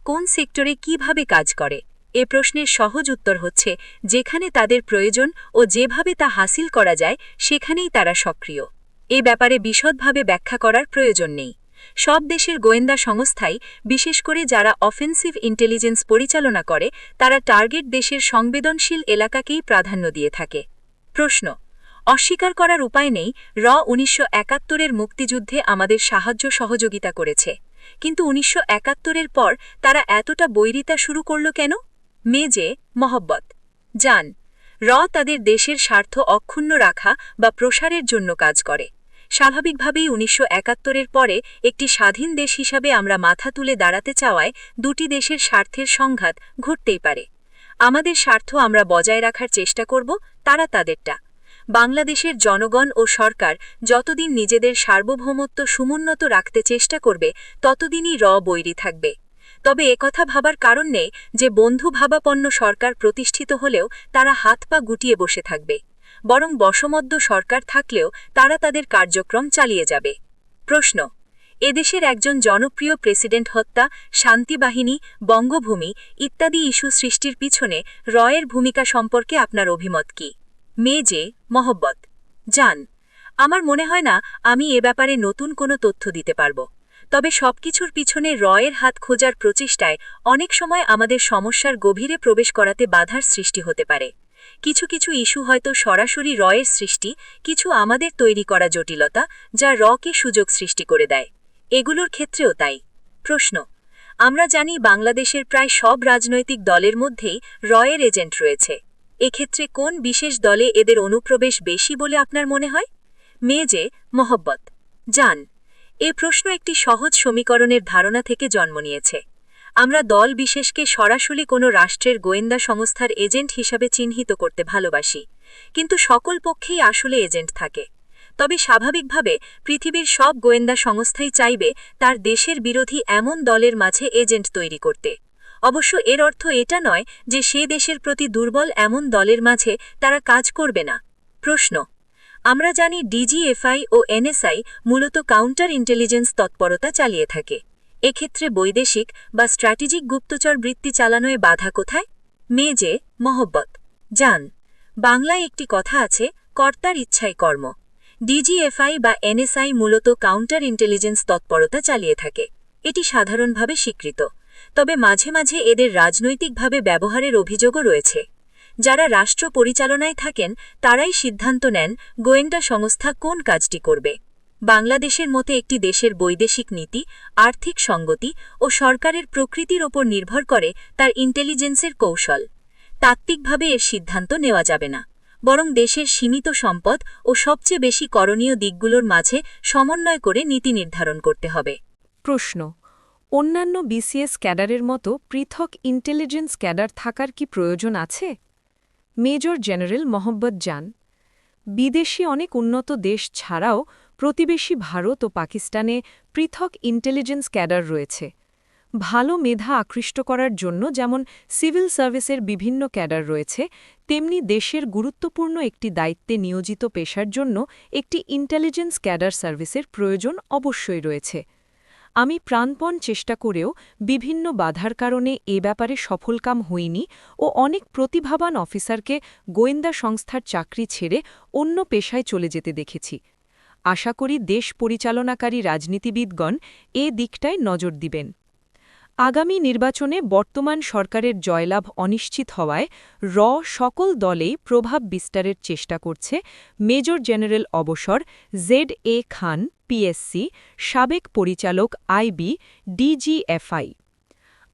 S1: কোন সেক্টরে কিভাবে কাজ করে? এ প্রশ্নের সহজ উত্তর হচ্ছে, যেখানে তাদের প্রয়োজন ও যেভাবে তা হাসিল করা যায় সেখানেই তারা সক্রিয়। এ ব্যাপারে বিশদভাবে ব্যাখ্যা করার প্রয়োজন নেই। সব দেশের গোয়েন্দা সংস্থাই, বিশেষ করে যারা অফেন্সিভ ইন্টেলিজেন্স পরিচালনা করে, তারা টার্গেট দেশের সংবেদনশীল এলাকাকেই প্রাধান্য দিয়ে থাকে। প্রশ্ন: অস্বীকার করার উপায় নেই, ১৯৭১-এর মুক্তিযুদ্ধে আমাদের সাহায্য সহযোগিতা করেছে, কিন্তু ১৯৭১-এর পর তারা এতটা বৈরিতা শুরু করল কেন? মহব্বত জান, তাদের দেশের স্বার্থ অক্ষুণ্ণ রাখা বা প্রসারের জন্য কাজ করে। স্বাভাবিকভাবেই ১৯৭১-এর পরে একটি স্বাধীন দেশ হিসাবে আমরা মাথা তুলে দাঁড়াতে চাওয়ায় দুটি দেশের স্বার্থের সংঘাত ঘটতেই পারে। আমাদের স্বার্থ আমরা বজায় রাখার চেষ্টা করব, তারা তাদেরটা। বাংলাদেশের জনগণ ও সরকার যতদিন নিজেদের সার্বভৌমত্ব সমুন্নত রাখতে চেষ্টা করবে ততদিনই বৈরী থাকবে। তবে একথা ভাবার কারণ নেই যে বন্ধুভাবাপন্ন সরকার প্রতিষ্ঠিত হলেও তারা হাত পা গুটিয়ে বসে থাকবে, বরং বশমদ্য সরকার থাকলেও তারা তাদের কার্যক্রম চালিয়ে যাবে। প্রশ্ন: এদেশের একজন জনপ্রিয় প্রেসিডেন্ট হত্যা, শান্তিবাহিনী, বঙ্গভূমি ইত্যাদি ইস্যু সৃষ্টির পিছনে রয়ের ভূমিকা সম্পর্কে আপনার অভিমত কি? মহব্বত জান, আমার মনে হয় না আমি এ ব্যাপারে নতুন কোনো তথ্য দিতে পারব। তবে সবকিছুর পিছনে রয়ের হাত খোঁজার প্রচেষ্টায় অনেক সময় আমাদের সমস্যার গভীরে প্রবেশ করাতে বাধার সৃষ্টি হতে পারে। কিছু কিছু ইস্যু হয়তো সরাসরি রয়ের সৃষ্টি, কিছু আমাদের তৈরি করা জটিলতা যা কে সুযোগ সৃষ্টি করে দেয়। এগুলোর ক্ষেত্রেও তাই। প্রশ্ন: আমরা জানি বাংলাদেশের প্রায় সব রাজনৈতিক দলের মধ্যেই রয়ের এজেন্ট রয়েছে। এক্ষেত্রে কোন বিশেষ দলে এদের অনুপ্রবেশ বেশি বলে আপনার মনে হয়? মহব্বত জান, এ প্রশ্ন একটি সহজ সমীকরণের ধারণা থেকে জন্ম নিয়েছে। আমরা দল বিশেষকে সরাসরি কোনো রাষ্ট্রের গোয়েন্দা সংস্থার এজেন্ট হিসাবে চিহ্নিত করতে ভালোবাসি, কিন্তু সকল পক্ষেই আসলে এজেন্ট থাকে। তবে স্বাভাবিকভাবে পৃথিবীর সব গোয়েন্দা সংস্থাই চাইবে তার দেশের বিরোধী এমন দলের মাঝে এজেন্ট তৈরি করতে। অবশ্য এর অর্থ এটা নয় যে সে দেশের প্রতি দুর্বল এমন দলের মাঝে তারা কাজ করবে না। প্রশ্ন: আমরা জানি ডিজিএফআই ও এনএসআই মূলত কাউন্টার ইন্টেলিজেন্স তৎপরতা চালিয়ে থাকে।
S6: এক্ষেত্রে বৈদেশিক বা স্ট্র্যাটেজিক গুপ্তচর বৃত্তি চালানোয় বাধা কোথায়? মেজে মহব্বত জান। বাংলায় একটি কথা আছে, কর্তার ইচ্ছায় কর্ম। ডিজিএফআই বা এনএসআই মূলত কাউন্টার ইন্টেলিজেন্স তৎপরতা চালিয়ে থাকে। এটি সাধারণভাবে স্বীকৃত, তবে মাঝে মাঝে এদের রাজনৈতিকভাবে ব্যবহারের অভিযোগও রয়েছে। যারা রাষ্ট্র পরিচালনায় থাকেন তারাই সিদ্ধান্ত নেন গোয়েন্দা সংস্থা কোন কাজটি করবে। বাংলাদেশের মতো একটি দেশের বৈদেশিক নীতি, আর্থিক সঙ্গতি ও সরকারের প্রকৃতির ওপর নির্ভর করে তার ইন্টেলিজেন্সের কৌশল। তাত্ত্বিকভাবে এর সিদ্ধান্ত নেওয়া যাবে না, বরং দেশের সীমিত সম্পদ ও সবচেয়ে বেশি করণীয় দিকগুলোর মাঝে সমন্বয় করে নীতি নির্ধারণ করতে হবে।
S4: প্রশ্ন: অন্যান্য বিসিএস ক্যাডারের মতো পৃথক ইন্টেলিজেন্স ক্যাডার থাকার কি প্রয়োজন আছে? মেজর জেনারেল মোহাম্মদ জান। বিদেশি অনেক উন্নত দেশ ছাড়াও প্রতিবেশী ভারত ও পাকিস্তানে পৃথক ইন্টেলিজেন্স ক্যাডার রয়েছে। ভালো মেধা আকৃষ্ট করার জন্য যেমন সিভিল সার্ভিসের বিভিন্ন ক্যাডার রয়েছে, তেমনি দেশের গুরুত্বপূর্ণ একটি দায়িত্বে নিয়োজিত পেশার জন্য একটি ইন্টেলিজেন্স ক্যাডার সার্ভিসের প্রয়োজন অবশ্যই রয়েছে। আমি প্রাণপণ চেষ্টা করেও বিভিন্ন বাধার কারণে এ ব্যাপারে সফলকাম হইনি ও অনেক প্রতিভাবান অফিসারকে গোয়েন্দা সংস্থার চাকরি ছেড়ে অন্য পেশায় চলে যেতে দেখেছি। আশা করি দেশ পরিচালনাকারী রাজনীতিবিদগণ এ দিকটায় নজর দিবেন। আগামী নির্বাচনে বর্তমান সরকারের জয়লাভ অনিশ্চিত হওয়ায় সকল দলেই প্রভাব বিস্তারের চেষ্টা করছে মেজর জেনারেল অবসর ZA খান PSC, সাবেক পরিচালক IB, DGFI।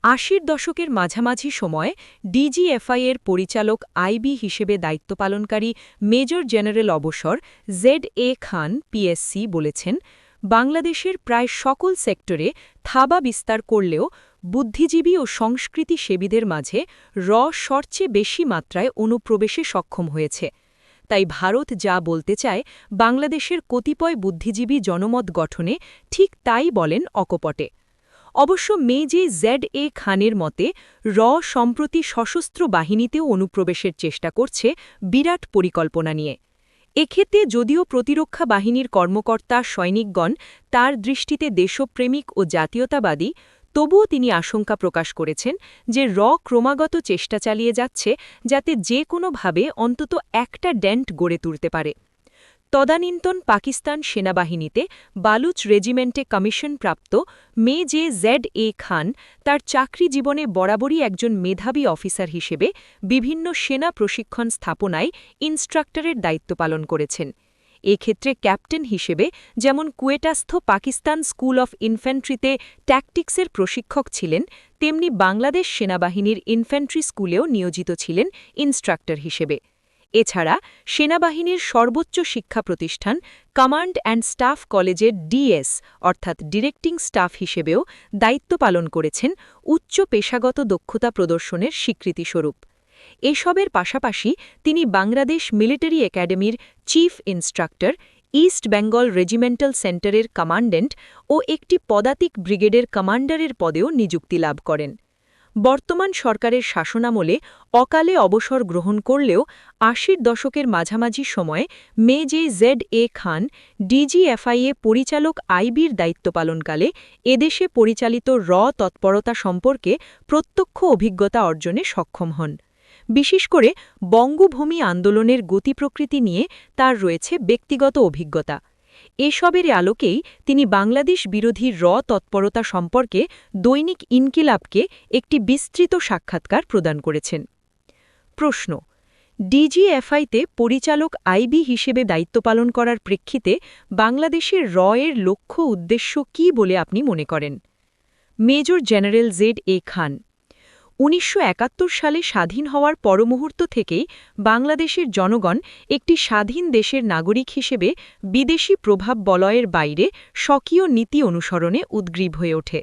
S4: ৮০ দশকের মাঝামাঝি সময়ে ডিজিএফআই এর পরিচালক IB হিসেবে দায়িত্ব পালনকারী মেজর জেনারেল অবসর ZA খান PSC বলেছেন, বাংলাদেশের প্রায় সকল সেক্টরে থাবা বিস্তার করলেও বুদ্ধিজীবী ও সংস্কৃতি সেবীদের মাঝে সবচেয়ে বেশি মাত্রায় অনুপ্রবেশে সক্ষম হয়েছে। তাই ভারত যা বলতে চায় বাংলাদেশের কতিপয় বুদ্ধিজীবী জনমত গঠনে ঠিক তাই বলেন অকপটে। অবশ্য মেজে ZA খানের মতে সম্প্রতি সশস্ত্র বাহিনীতেও অনুপ্রবেশের চেষ্টা করছে বিরাট পরিকল্পনা নিয়ে। এক্ষেত্রে যদিও প্রতিরক্ষা বাহিনীর কর্মকর্তা সৈনিকগণ তার দৃষ্টিতে দেশপ্রেমিক ও জাতীয়তাবাদী, তবুও তিনি আশঙ্কা প্রকাশ করেছেন যে ক্রমাগত চেষ্টা চালিয়ে যাচ্ছে যাতে যে কোনোভাবে অন্তত একটা ডেন্ট গড়ে তুলতে পারে। তদানীন্তন পাকিস্তান সেনাবাহিনীতে বালুচ রেজিমেন্টে কমিশনপ্রাপ্ত মেজে ZA খান তার চাকরি জীবনে বরাবরই একজন মেধাবী অফিসার হিসেবে বিভিন্ন সেনা প্রশিক্ষণ স্থাপনায় ইনস্ট্রাক্টরের দায়িত্ব পালন করেছেন। এক্ষেত্রে ক্যাপ্টেন হিসেবে যেমন কুয়েটাস্থ পাকিস্তান স্কুল অফ ইনফ্যান্ট্রিতে ট্যাকটিক্সের প্রশিক্ষক ছিলেন, তেমনি বাংলাদেশ সেনাবাহিনীর ইনফ্যান্ট্রি স্কুলেও নিয়োজিত ছিলেন ইনস্ট্রাক্টর হিসেবে। এছাড়া সেনাবাহিনীর সর্বোচ্চ শিক্ষা প্রতিষ্ঠান কমান্ড অ্যান্ড স্টাফ কলেজের DS অর্থাৎ ডিরেক্টিং স্টাফ হিসেবেও দায়িত্ব পালন করেছেন, উচ্চ পেশাগত দক্ষতা প্রদর্শনের স্বীকৃতিস্বরূপ। এসবের পাশাপাশি তিনি বাংলাদেশ মিলিটারি একাডেমির chief instructor, east Bengal regimental সেন্টারের কমান্ড্যান্ট ও একটি পদাতিক ব্রিগেডের কমান্ডারের পদেও নিযুক্তি লাভ করেন। বর্তমান সরকারের শাসনামলে অকালে অবসর গ্রহণ করলেও ৮০ দশকের মাঝামাঝি সময়ে মেজে ZA খান ডিজিএফআইএ পরিচালক IBর দায়িত্ব পালনকালে এদেশে পরিচালিত তৎপরতা সম্পর্কে প্রত্যক্ষ অভিজ্ঞতা অর্জনে সক্ষম হন। বিশেষ করে বঙ্গভূমি আন্দোলনের গতিপ্রকৃতি নিয়ে তার রয়েছে ব্যক্তিগত অভিজ্ঞতা। এসবের আলোকেই তিনি বাংলাদেশ বিরোধী তৎপরতা সম্পর্কে দৈনিক ইনকিলাবকে একটি বিস্তৃত সাক্ষাৎকার প্রদান করেছেন। প্রশ্ন: ডিজিএফআইতে পরিচালক IB হিসেবে দায়িত্ব পালন করার প্রেক্ষিতে বাংলাদেশের এর লক্ষ্য উদ্দেশ্য কী বলে আপনি মনে করেন? মেজর জেনারেল ZA খান: ১৯৭১ সালে স্বাধীন হওয়ার পরমুহূর্ত থেকেই বাংলাদেশের জনগণ একটি স্বাধীন দেশের নাগরিক হিসেবে বিদেশি প্রভাব বলয়ের বাইরে স্বকীয় নীতি অনুসরণে উদ্গ্রীব হয়ে ওঠে।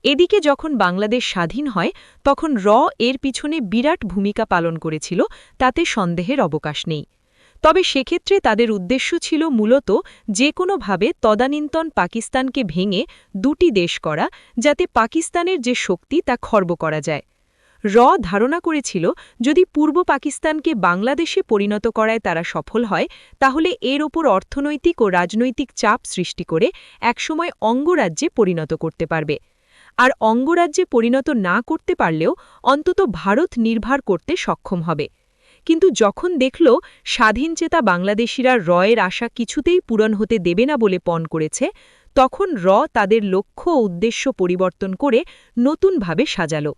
S4: এদিকে যখন বাংলাদেশ স্বাধীন হয় তখন এর পিছনে বিরাট ভূমিকা পালন করেছিল, তাতে সন্দেহের অবকাশ নেই। তবে সেক্ষেত্রে তাদের উদ্দেশ্য ছিল মূলত যে কোনোভাবে তদানীন্তন পাকিস্তানকে ভেঙে দুটি দেশ করা, যাতে পাকিস্তানের যে শক্তি তা খর্ব করা যায়। ধারণা করেছিল যদি পূর্ব পাকিস্তানকে বাংলাদেশে পরিণত করায় তারা সফল হয়, তাহলে এর ওপর অর্থনৈতিক ও রাজনৈতিক চাপ সৃষ্টি করে একসময় অঙ্গরাজ্যে পরিণত করতে পারবে।
S6: আর অঙ্গরাজ্যে পরিণত না করতে পারলেও অন্তত ভারত নির্ভর করতে সক্ষম হবে। কিন্তু যখন দেখল স্বাধীনচেতা বাংলাদেশিরা রয়ের আশা কিছুতেই পূরণ হতে দেবে না বলে পণ করেছে, তখন তাদের লক্ষ্য ও উদ্দেশ্য পরিবর্তন করে নতুনভাবে সাজাল।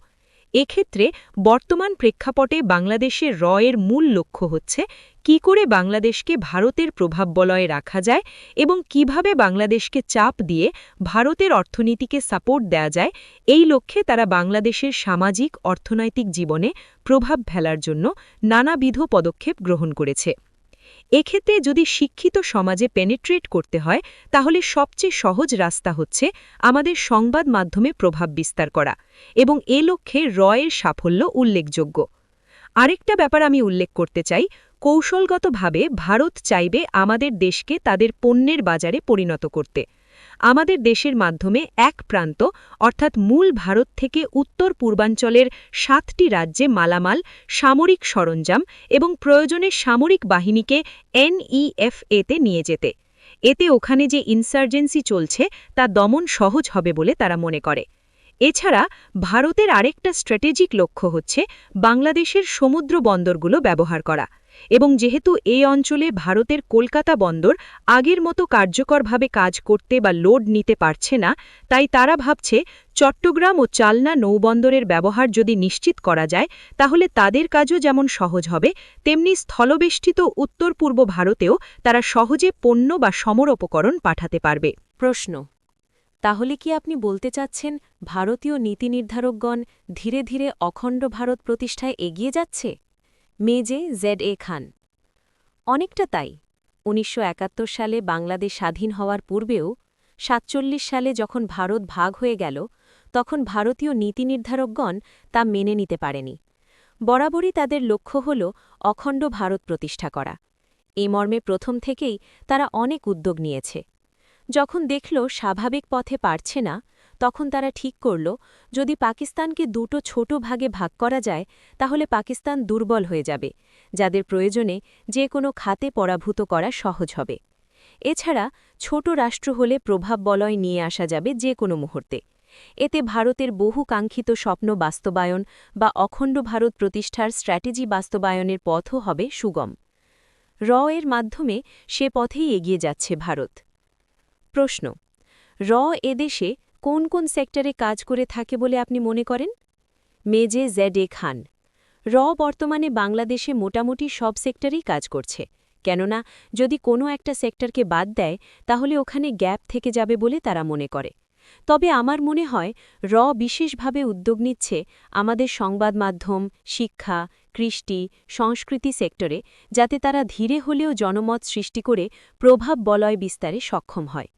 S6: এক্ষেত্রে বর্তমান প্রেক্ষাপটে বাংলাদেশের এর মূল লক্ষ্য হচ্ছে কী করে বাংলাদেশকে ভারতের প্রভাববলয়ে রাখা যায় এবং কিভাবে বাংলাদেশকে চাপ দিয়ে ভারতের অর্থনীতিকে সাপোর্ট দেয়া যায়। এই লক্ষ্যে তারা বাংলাদেশের সামাজিক অর্থনৈতিক জীবনে প্রভাব ফেলার জন্য নানাবিধ পদক্ষেপ গ্রহণ করেছে। এক্ষেত্রে যদি শিক্ষিত সমাজে পেনিট্রেট করতে হয়, তাহলে সবচেয়ে সহজ রাস্তা হচ্ছে আমাদের সংবাদ মাধ্যমে প্রভাব বিস্তার করা, এবং এ লক্ষ্যে এর সাফল্য উল্লেখযোগ্য। আরেকটা ব্যাপার আমি উল্লেখ করতে চাই, কৌশলগতভাবে ভারত চাইবে আমাদের দেশকে তাদের পণ্যের বাজারে পরিণত করতে। আমাদের দেশের মাধ্যমে এক প্রান্ত অর্থাৎ মূল ভারত থেকে উত্তর পূর্বাঞ্চলের 7টি রাজ্যে মালামাল, সামরিক সরঞ্জাম এবং প্রয়োজনে সামরিক বাহিনীকে NEFA-তে নিয়ে যেতে। এতে ওখানে যে ইনসার্জেন্সি চলছে তা দমন সহজ হবে বলে তারা মনে করে। এছাড়া ভারতের আরেকটা স্ট্র্যাটেজিক লক্ষ্য হচ্ছে বাংলাদেশের সমুদ্র বন্দরগুলো ব্যবহার করা, এবং যেহেতু এই অঞ্চলে ভারতের কলকাতা বন্দর আগের মতো কার্যকরভাবে কাজ করতে বা লোড নিতে পারছে না, তাই তারা ভাবছে চট্টগ্রাম ও চালনা নৌবন্দরের ব্যবহার যদি নিশ্চিত করা যায়, তাহলে তাদের কাজও যেমন সহজ হবে, তেমনি স্থলবেষ্টিত উত্তর পূর্ব ভারতেও তারা সহজে পণ্য বা সমর উপকরণ পাঠাতে পারবে।
S1: প্রশ্ন: তাহলে কি আপনি বলতে চাচ্ছেন ভারতীয় নীতি নির্ধারকগণ ধীরে ধীরে অখণ্ড ভারত প্রতিষ্ঠায় এগিয়ে যাচ্ছে? মেজে ZA খান: অনেকটা তাই। ১৯৭১ সালে বাংলাদেশ স্বাধীন হওয়ার পূর্বেও ৪৭ সালে যখন ভারত ভাগ হয়ে গেল, তখন ভারতীয় নীতি নির্ধারকগণ তা মেনে নিতে পারেনি। বরাবরই তাদের লক্ষ্য হল অখণ্ড ভারত প্রতিষ্ঠা করা। এই মর্মে প্রথম থেকেই তারা অনেক উদ্যোগ নিয়েছে। যখন দেখল স্বাভাবিক পথে পারছে না, তখন তারা ঠিক করল যদি পাকিস্তানকে দুটো ছোট ভাগে ভাগ করা যায়, তাহলে পাকিস্তান দুর্বল হয়ে যাবে, যাদের প্রয়োজনে যে কোনো খাতে পরাভূত করা সহজ হবে। এছাড়া ছোট রাষ্ট্র হলে প্রভাব বলয় নিয়ে আসা যাবে যে কোনো মুহূর্তে। এতে ভারতের বহু কাঙ্ক্ষিত স্বপ্ন বাস্তবায়ন বা অখণ্ড ভারত প্রতিষ্ঠার স্ট্র্যাটেজি বাস্তবায়নের পথও হবে সুগম। এর মাধ্যমে সে পথেই এগিয়ে যাচ্ছে ভারত। প্রশ্ন: এদেশে কোন কোন সেক্টরে কাজ করে থাকে বলে আপনি মনে করেন? মেজে ZA খান: বর্তমানে বাংলাদেশে মোটামুটি সব সেক্টরেই কাজ করছে, কেননা যদি কোনো একটা সেক্টরকে বাদ দেয় তাহলে ওখানে গ্যাপ থেকে যাবে বলে তারা মনে করে। তবে আমার মনে হয় বিশেষভাবে উদ্যোগ নিচ্ছে আমাদের সংবাদ মাধ্যম, শিক্ষা, কৃষ্টি, সংস্কৃতি সেক্টরে, যাতে তারা ধীরে হলেও জনমত সৃষ্টি করে প্রভাব বলয় বিস্তারে সক্ষম হয়।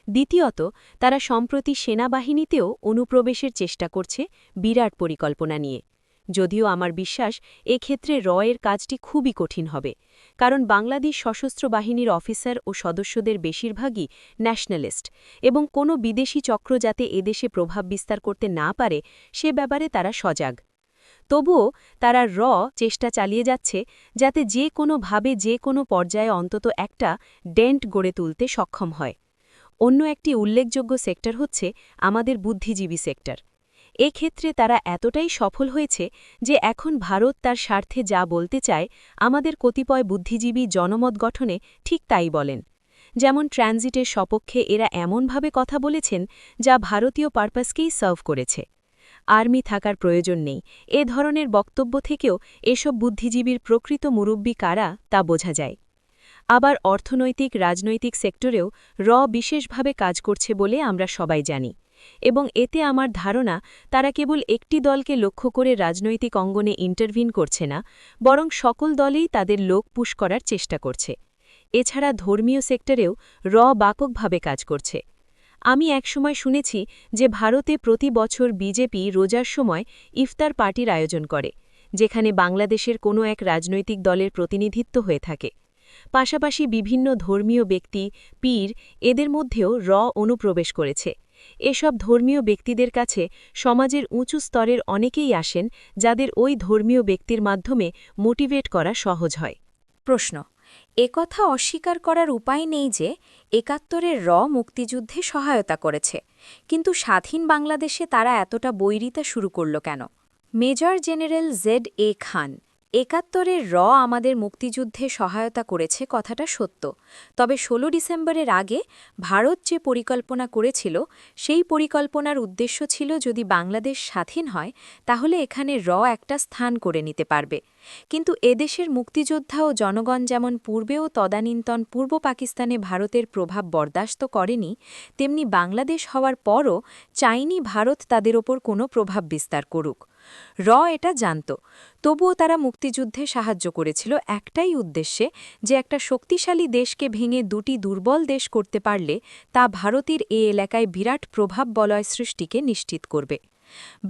S1: দ্বিতীয়ত, তারা সম্প্রতি সেনাবাহিনীতেও অনুপ্রবেশের চেষ্টা করছে বিরাট পরিকল্পনা নিয়ে। যদিও আমার বিশ্বাস এক্ষেত্রে এর কাজটি খুবই কঠিন হবে, কারণ বাংলাদেশ সশস্ত্র বাহিনীর অফিসার ও সদস্যদের বেশিরভাগই ন্যাশনালিস্ট, এবং কোনো বিদেশি চক্র যাতে এদেশে প্রভাব বিস্তার করতে না পারে সে ব্যাপারে তারা সজাগ। তবুও তারা চেষ্টা চালিয়ে যাচ্ছে যাতে যে কোনোভাবে যে কোনো পর্যায়ে অন্তত একটা ডেন্ট গড়ে তুলতে সক্ষম হয়। অন্য একটি উল্লেখযোগ্য সেক্টর হচ্ছে আমাদের বুদ্ধিজীবী সেক্টর। এক্ষেত্রে তারা এতটাই সফল হয়েছে যে এখন ভারত তার স্বার্থে যা বলতে চায়, আমাদের কতিপয় বুদ্ধিজীবী জনমত গঠনে ঠিক তাই বলেন। যেমন ট্রানজিটের সপক্ষে এরা এমনভাবে কথা বলেছেন যা ভারতীয় পারপাসকেই সার্ভ করেছে। আর্মি থাকার প্রয়োজন নেই, এ ধরনের বক্তব্য থেকেও এসব বুদ্ধিজীবীর প্রকৃত মুরব্বী কারা তা বোঝা যায়। আবার অর্থনৈতিক রাজনৈতিক সেক্টরেও বিশেষভাবে কাজ করছে বলে আমরা সবাই জানি, এবং এতে আমার ধারণা তারা কেবল একটি দলকে লক্ষ্য করে রাজনৈতিক অঙ্গনে ইন্টারভিন করছে না, বরং সকল দলেই তাদের লোক পুশ করার চেষ্টা করছে। এছাড়া ধর্মীয় সেক্টরেও ব্যাপকভাবে কাজ করছে। আমি একসময় শুনেছি যে ভারতে প্রতি বছর বিজেপি রোজার সময় ইফতার পার্টির আয়োজন করে, যেখানে বাংলাদেশের কোনো এক রাজনৈতিক দলের প্রতিনিধিত্ব হয়ে থাকে। পাশাপাশি বিভিন্ন ধর্মীয় ব্যক্তি, পীর, এদের মধ্যেও অনুপ্রবেশ করেছে। এসব ধর্মীয় ব্যক্তিদের কাছে সমাজের উঁচু স্তরের অনেকেই আসেন, যাদের ওই ধর্মীয় ব্যক্তির মাধ্যমে মোটিভেট করা সহজ হয়।
S4: প্রশ্ন:
S1: একথা অস্বীকার করার উপায় নেই যে ৭১-এর মুক্তিযুদ্ধে সহায়তা করেছে, কিন্তু স্বাধীন বাংলাদেশে তারা এতটা বৈরিতা শুরু করল কেন? Major general Z.A. খান: ৭১-এর আমাদের মুক্তিযুদ্ধে সহায়তা করেছে কথাটা সত্য, তবে ১৬ ডিসেম্বরের আগে ভারত যে পরিকল্পনা করেছিল সেই পরিকল্পনার উদ্দেশ্য ছিল যদি বাংলাদেশ স্বাধীন হয় তাহলে এখানে একটা স্থান করে নিতে পারবে। কিন্তু এদেশের মুক্তিযোদ্ধা ও জনগণ যেমন পূর্বেও তদানীন্তন পূর্ব পাকিস্তানে ভারতের প্রভাব বরদাস্ত করেনি, তেমনি বাংলাদেশ হওয়ার পরও চাইনি ভারত তাদের ওপর কোনো প্রভাব বিস্তার করুক। এটা জানত, তবুও তারা মুক্তিযুদ্ধে সাহায্য করেছিল একটাই উদ্দেশ্যে, যে একটা শক্তিশালী দেশকে ভেঙে দুটি দুর্বল দেশ করতে পারলে তা ভারতের এ এলাকায় বিরাট প্রভাব বলয় সৃষ্টিকে নিশ্চিত করবে।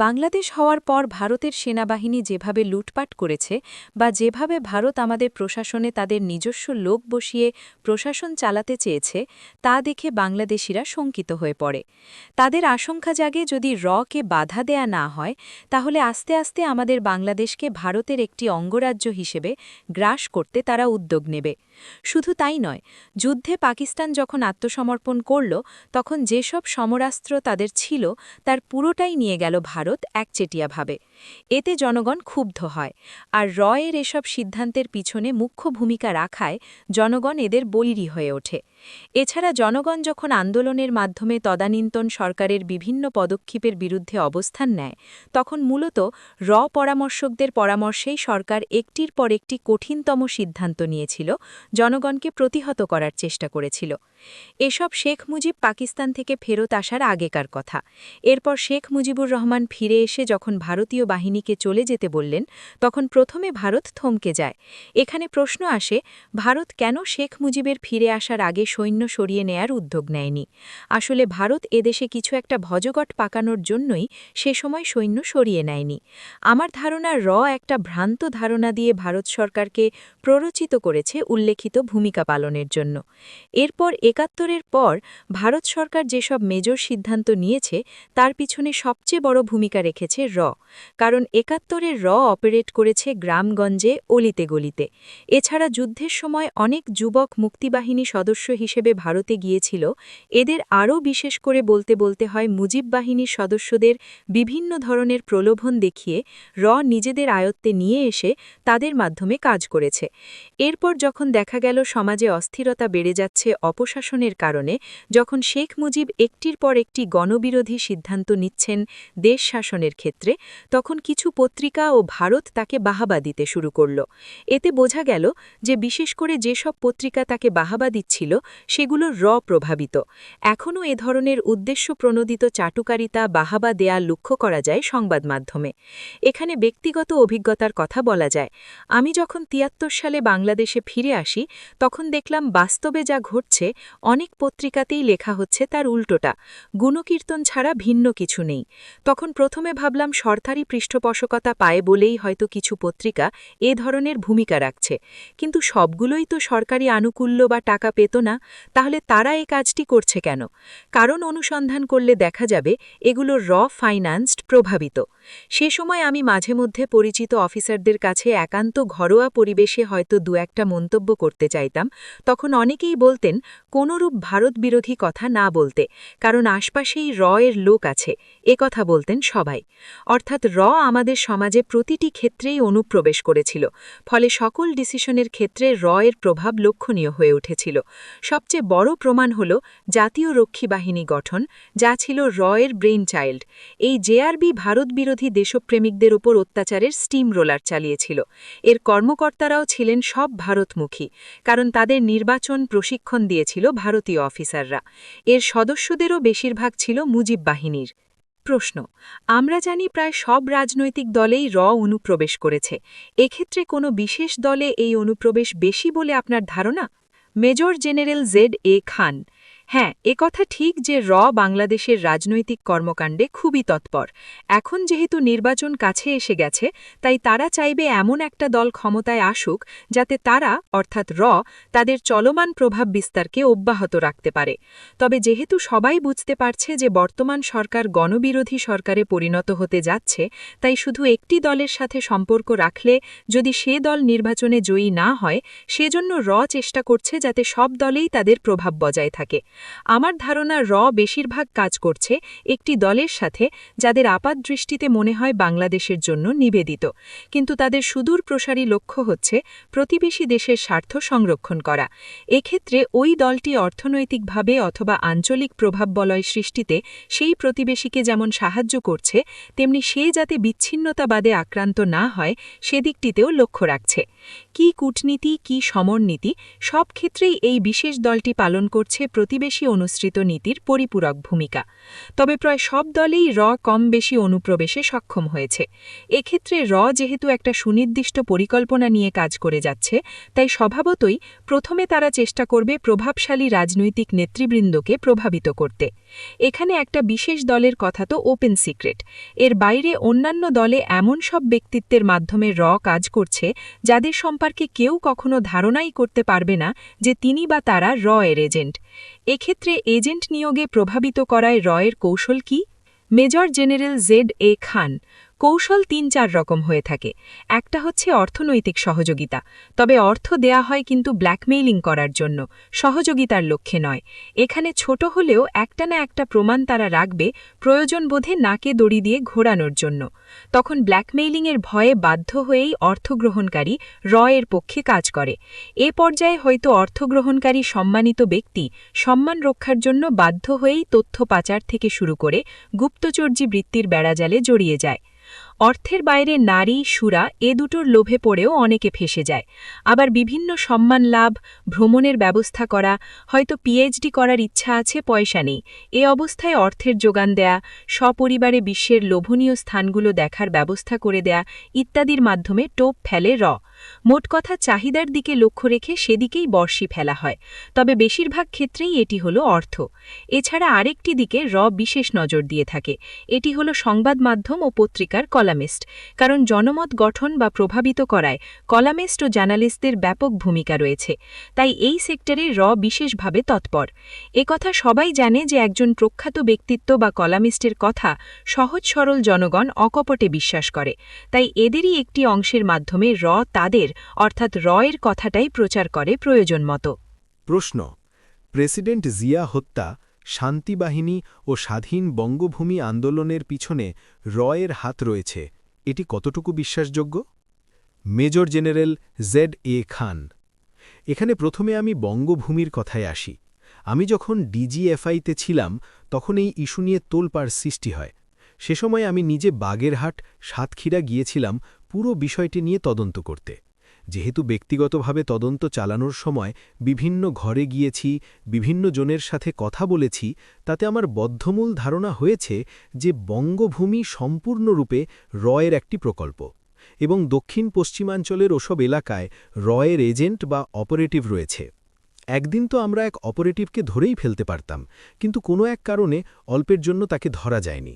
S1: বাংলাদেশ হওয়ার পর ভারতের সেনাবাহিনী যেভাবে লুটপাট করেছে বা যেভাবে ভারত আমাদের প্রশাসনে তাদের নিজস্ব লোক বসিয়ে প্রশাসন চালাতে চেয়েছে, তা দেখে বাংলাদেশিরা শঙ্কিত হয়ে পড়ে। তাদের আশঙ্কা জাগে যদি কে বাধা দেয়া না হয় তাহলে আস্তে আস্তে আমাদের বাংলাদেশকে ভারতের একটি অঙ্গরাজ্য হিসেবে গ্রাস করতে তারা উদ্যোগ নেবে। শুধু তাই নয়, যুদ্ধে পাকিস্তান যখন আত্মসমর্পণ করল তখন যেসব সমরাস্ত্র তাদের ছিল তার পুরোটাই নিয়ে গেল ভারত একচেটিয়াভাবে। এতে জনগণ ক্ষুব্ধ হয়, আর এর এসব সিদ্ধান্তের পিছনে মুখ্য ভূমিকা রাখায় জনগণ এদের বৈরী হয়ে ওঠে। এছাড়া জনগণ যখন আন্দোলনের মাধ্যমে তদানীন্তন সরকারের বিভিন্ন পদক্ষেপের বিরুদ্ধে অবস্থান নেয়, তখন মূলত পরামর্শকদের পরামর্শেই সরকার একটির পর একটি কঠিনতম সিদ্ধান্ত নিয়েছিল, জনগণকে প্রতিহত করার চেষ্টা করেছিল। এসব শেখ মুজিব পাকিস্তান থেকে ফেরত আসার আগেকার কথা। এরপর শেখ মুজিবুর রহমান ফিরে এসে যখন ভারতীয় বাহিনীকে চলে যেতে বললেন, তখন প্রথমে ভারত থমকে যায়। এখানে প্রশ্ন আসে, ভারত কেন শেখ মুজিবের ফিরে আসার আগে সৈন্য সরিয়ে নেয়ার উদ্যোগ নেয়নি? আসলে ভারত এদেশে কিছু একটা ভজঘট পাকানোর জন্যই সে সময় সৈন্য সরিয়ে নেয়নি। আমার ধারণা একটা ভ্রান্ত ধারণা দিয়ে ভারত সরকারকে প্ররোচিত করেছে উল্লেখিত ভূমিকা পালনের জন্য। এরপর ৭১-এর পর ভারত সরকার যেসব মেজর সিদ্ধান্ত নিয়েছে তার পিছনে সবচেয়ে বড় ভূমিকা রেখেছে কারণ ৭১-এর অপারেট করেছে গ্রামগঞ্জে, অলিতে গলিতে। এছাড়া যুদ্ধের সময় অনেক যুবক মুক্তিবাহিনী সদস্য হিসেবে ভারতে গিয়েছিল। এদের আরও বিশেষ করে বলতে হয় মুজিব বাহিনীর সদস্যদের বিভিন্ন ধরনের প্রলোভন দেখিয়ে নিজেদের আয়ত্তে নিয়ে এসে তাদের মাধ্যমে কাজ করেছে। এরপর যখন দেখা গেল সমাজে অস্থিরতা বেড়ে যাচ্ছে অপশাসনের কারণে, যখন শেখ মুজিব একটির পর একটি গণবিরোধী সিদ্ধান্ত নিচ্ছেন দেশ শাসনের ক্ষেত্রে, তখন কিছু পত্রিকা ও ভারত তাকে বাহাবা দিতে শুরু করল। এতে বোঝা গেল যে বিশেষ করে যেসব পত্রিকা তাকে বাহাবা দিচ্ছিল সেগুলো প্রভাবিত। এখনও এ ধরনের উদ্দেশ্যপ্রণোদিত চাটুকারিতা, বাহাবা দেয়া লক্ষ্য করা যায় সংবাদ মাধ্যমে। এখানে ব্যক্তিগত অভিজ্ঞতার কথা বলা যায়। আমি যখন ৭৩ সালে বাংলাদেশে ফিরে আসি তখন দেখলাম বাস্তবে যা ঘটছে অনেক পত্রিকাতেই লেখা হচ্ছে তার উল্টোটা, গুণকীর্তন ছাড়া ভিন্ন কিছু নেই। তখন প্রথমে ভাবলাম সরকারি পৃষ্ঠপোষকতা পায় বলেই হয়তো কিছু পত্রিকা এ ধরনের ভূমিকা রাখছে, কিন্তু সবগুলোই তো সরকারি আনুকূল্য বা টাকা পেত না, তাহলে তারা এই কাজটি করছে কেন? কারণ অনুসন্ধান করলে দেখা যাবে এগুলো ফাইন্যান্সড, প্রভাবিত। সে সময় আমি মাঝে মধ্যে পরিচিত অফিসারদের কাছে একান্ত ঘরোয়া পরিবেশে হয়তো দু একটা মন্তব্য করতে চাইতাম, তখন অনেকেই বলতেন কোনরূপ ভারত বিরোধী কথা না বলতে, কারণ আশপাশেই এর লোক আছে, কথা বলতেন সবাই। অর্থাৎ আমাদের সমাজে প্রতিটি ক্ষেত্রেই অনুপ্রবেশ করেছিল, ফলে সকল ডিসিশনের ক্ষেত্রে এর প্রভাব লক্ষণীয় হয়ে উঠেছিল। সবচেয়ে বড় প্রমাণ হল জাতীয় রক্ষী বাহিনী গঠন, যা ছিল এর ব্রেইন চাইল্ড। এই জেআরবি ভারত বিরোধী দেশপ্রেমিকদের ওপর অত্যাচারের স্টিম রোলার চালিয়েছিল। এর কর্মকর্তারাও ছিলেন সব ভারতমুখী, কারণ তাদের নির্বাচন প্রশিক্ষণ দিয়েছিল ভারতীয় অফিসাররা। এর সদস্যদেরও বেশিরভাগ ছিল মুজিব বাহিনীর। প্রশ্ন: আমরা জানি প্রায় সব রাজনৈতিক দলেই অনুপ্রবেশ করেছে, এক্ষেত্রে কোনো বিশেষ দলে এই অনুপ্রবেশ বেশি বলে আপনার ধারণা? Major general Z.A. খান:
S6: হ্যাঁ, একথা ঠিক যে বাংলাদেশের রাজনৈতিক কর্মকাণ্ডে খুবই তৎপর। এখন যেহেতু নির্বাচন কাছে এসে গেছে, তাই তারা চাইবে এমন একটা দল ক্ষমতায় আসুক যাতে তারা অর্থাৎ তাদের চলমান প্রভাব বিস্তারকে অব্যাহত রাখতে পারে। তবে যেহেতু সবাই বুঝতে পারছে যে বর্তমান সরকার গণবিরোধী সরকারে পরিণত হতে যাচ্ছে, তাই শুধু একটি দলের সাথে সম্পর্ক রাখলে যদি সে দল নির্বাচনে জয়ী না হয়, সেজন্য চেষ্টা করছে যাতে সব দলেই তাদের প্রভাব বজায় থাকে। আমার ধারণা বেশিরভাগ কাজ করছে একটি দলের সাথে যাদের আপাতদৃষ্টিতে মনে হয় বাংলাদেশের জন্য নিবেদিত, কিন্তু তাদের সুদূর প্রসারী লক্ষ্য হচ্ছে প্রতিবেশী দেশের স্বার্থ সংরক্ষণ করা। এক্ষেত্রে ওই দলটি অর্থনৈতিকভাবে অথবা আঞ্চলিক প্রভাব বলয় সৃষ্টিতে সেই প্রতিবেশীকে যেমন সাহায্য করছে, তেমনি সে যাতে বিচ্ছিন্নতাবাদে আক্রান্ত না হয় সেদিকটিতেও লক্ষ্য রাখছে। কি কূটনীতি, কি সমরনীতি, সব ক্ষেত্রেই এই বিশেষ দলটি পালন করছে প্রতিবেশী অনুসৃত নীতির পরিপূরক ভূমিকা। তবে প্রায় সব দলেই কম বেশি অনুপ্রবেশে সক্ষম হয়েছে। এক্ষেত্রে যেহেতু একটা সুনির্দিষ্ট পরিকল্পনা নিয়ে কাজ করে যাচ্ছে, তাই স্বভাবতই প্রথমে তারা চেষ্টা করবে প্রভাবশালী রাজনৈতিক নেতৃবৃন্দকে প্রভাবিত করতে। এখানে একটা বিশেষ দলের কথা তো ওপেন সিক্রেট। এর বাইরে অন্যান্য দলে এমন সব ব্যক্তিত্বের মাধ্যমে কাজ করছে যাদের সম্পর্কে কেউ কখনো ধারণাই করতে পারবে না যে তিনি বা তারা এর এজেন্ট। এক্ষেত্রে এজেন্ট নিয়োগে প্রভাবিত করায় এর কৌশল কি? মেজর জেনারেল ZA খান। কৌশল ৩-৪ রকম হয়ে থাকে। একটা হচ্ছে অর্থনৈতিক সহযোগিতা, তবে অর্থ দেয়া হয় কিন্তু ব্ল্যাকমেইলিং করার জন্য, সহযোগিতার লক্ষ্যে নয়। এখানে ছোট হলেও একটা না একটা প্রমাণ তারা রাখবে, প্রয়োজন বোধে নাকে দড়ি দিয়ে ঘোরানোর জন্য। তখন ব্ল্যাকমেইলিংয়ের ভয়ে বাধ্য হয়েই অর্থগ্রহণকারী এর পক্ষে কাজ করে। এ পর্যায়ে হয়তো অর্থগ্রহণকারী সম্মানিত ব্যক্তি সম্মান রক্ষার জন্য বাধ্য হয়েই তথ্য পাচার থেকে শুরু করে গুপ্তচর্যী বৃত্তির বেড়াজালে জড়িয়ে যায়। অর্থের বাইরে নারী, সুরা এ দুটোর লোভে পড়েও অনেকে ফেসে যায়। আবার বিভিন্ন সম্মান লাভ, ভ্রমণের ব্যবস্থা করা, হয়তো PhD করার ইচ্ছা আছে, পয়সা নেই, এ অবস্থায় অর্থের যোগান দেয়া, সপরিবারে বিশ্বের লোভনীয় স্থানগুলো দেখার ব্যবস্থা করে দেয়া ইত্যাদির মাধ্যমে টোপ ফেলে মোট কথা চাহিদার দিকে লক্ষ্য রেখে সেদিকেই বর্ষি ফেলা হয়। তবে বেশিরভাগ ক্ষেত্রেই এটি হলো অর্থ। এছাড়া আরেকটি দিকে বিশেষ নজর দিয়ে থাকে, এটি হলো সংবাদ মাধ্যম ও পত্রিকার কলামিস্ট। কারণ জনমত গঠন বা প্রভাবিত করায় কলামিস্ট ও জার্নালিস্টদের ব্যাপক ভূমিকা রয়েছে, তাই এই সেক্টরে বিশেষভাবে তৎপর। একথা সবাই জানে যে একজন প্রখ্যাত ব্যক্তিত্ব বা কলামিস্টের কথা সহজ সরল জনগণ অকপটে বিশ্বাস করে, তাই এদেরই একটি অংশের মাধ্যমে তাদের অর্থাৎ এর কথাটাই প্রচার করে প্রয়োজন মতো।
S3: প্রশ্ন: প্রেসিডেন্ট জিয়া হত্যা, শান্তিবাহিনী ও স্বাধীন বঙ্গভূমি আন্দোলনের পিছনে এর হাত রয়েছে, এটি কতটুকু বিশ্বাসযোগ্য? মেজর জেনারেল ZA খান। এখানে প্রথমে আমি বঙ্গভূমির কথায় আসি। আমি যখন DGFI-তে ছিলাম তখন এই ইস্যু নিয়ে তোলপাড় সৃষ্টি হয়। সে সময় আমি নিজে বাগেরহাট, সাতক্ষীরা গিয়েছিলাম পুরো বিষয়টি নিয়ে তদন্ত করতে। যেহেতু ব্যক্তিগতভাবে তদন্ত চালানোর সময় বিভিন্ন ঘরে গিয়েছি, বিভিন্ন জনের সাথে কথা বলেছি, তাতে আমার বদ্ধমূল ধারণা হয়েছে যে বঙ্গভূমি সম্পূর্ণরূপে এর একটি প্রকল্প এবং দক্ষিণ পশ্চিমাঞ্চলের ওসব এলাকায় এর এজেন্ট বা অপারেটিভ রয়েছে। একদিন তো আমরা এক অপারেটিভকে ধরেই ফেলতে পারতাম, কিন্তু কোনো এক কারণে অল্পের জন্য তাকে ধরা যায়নি।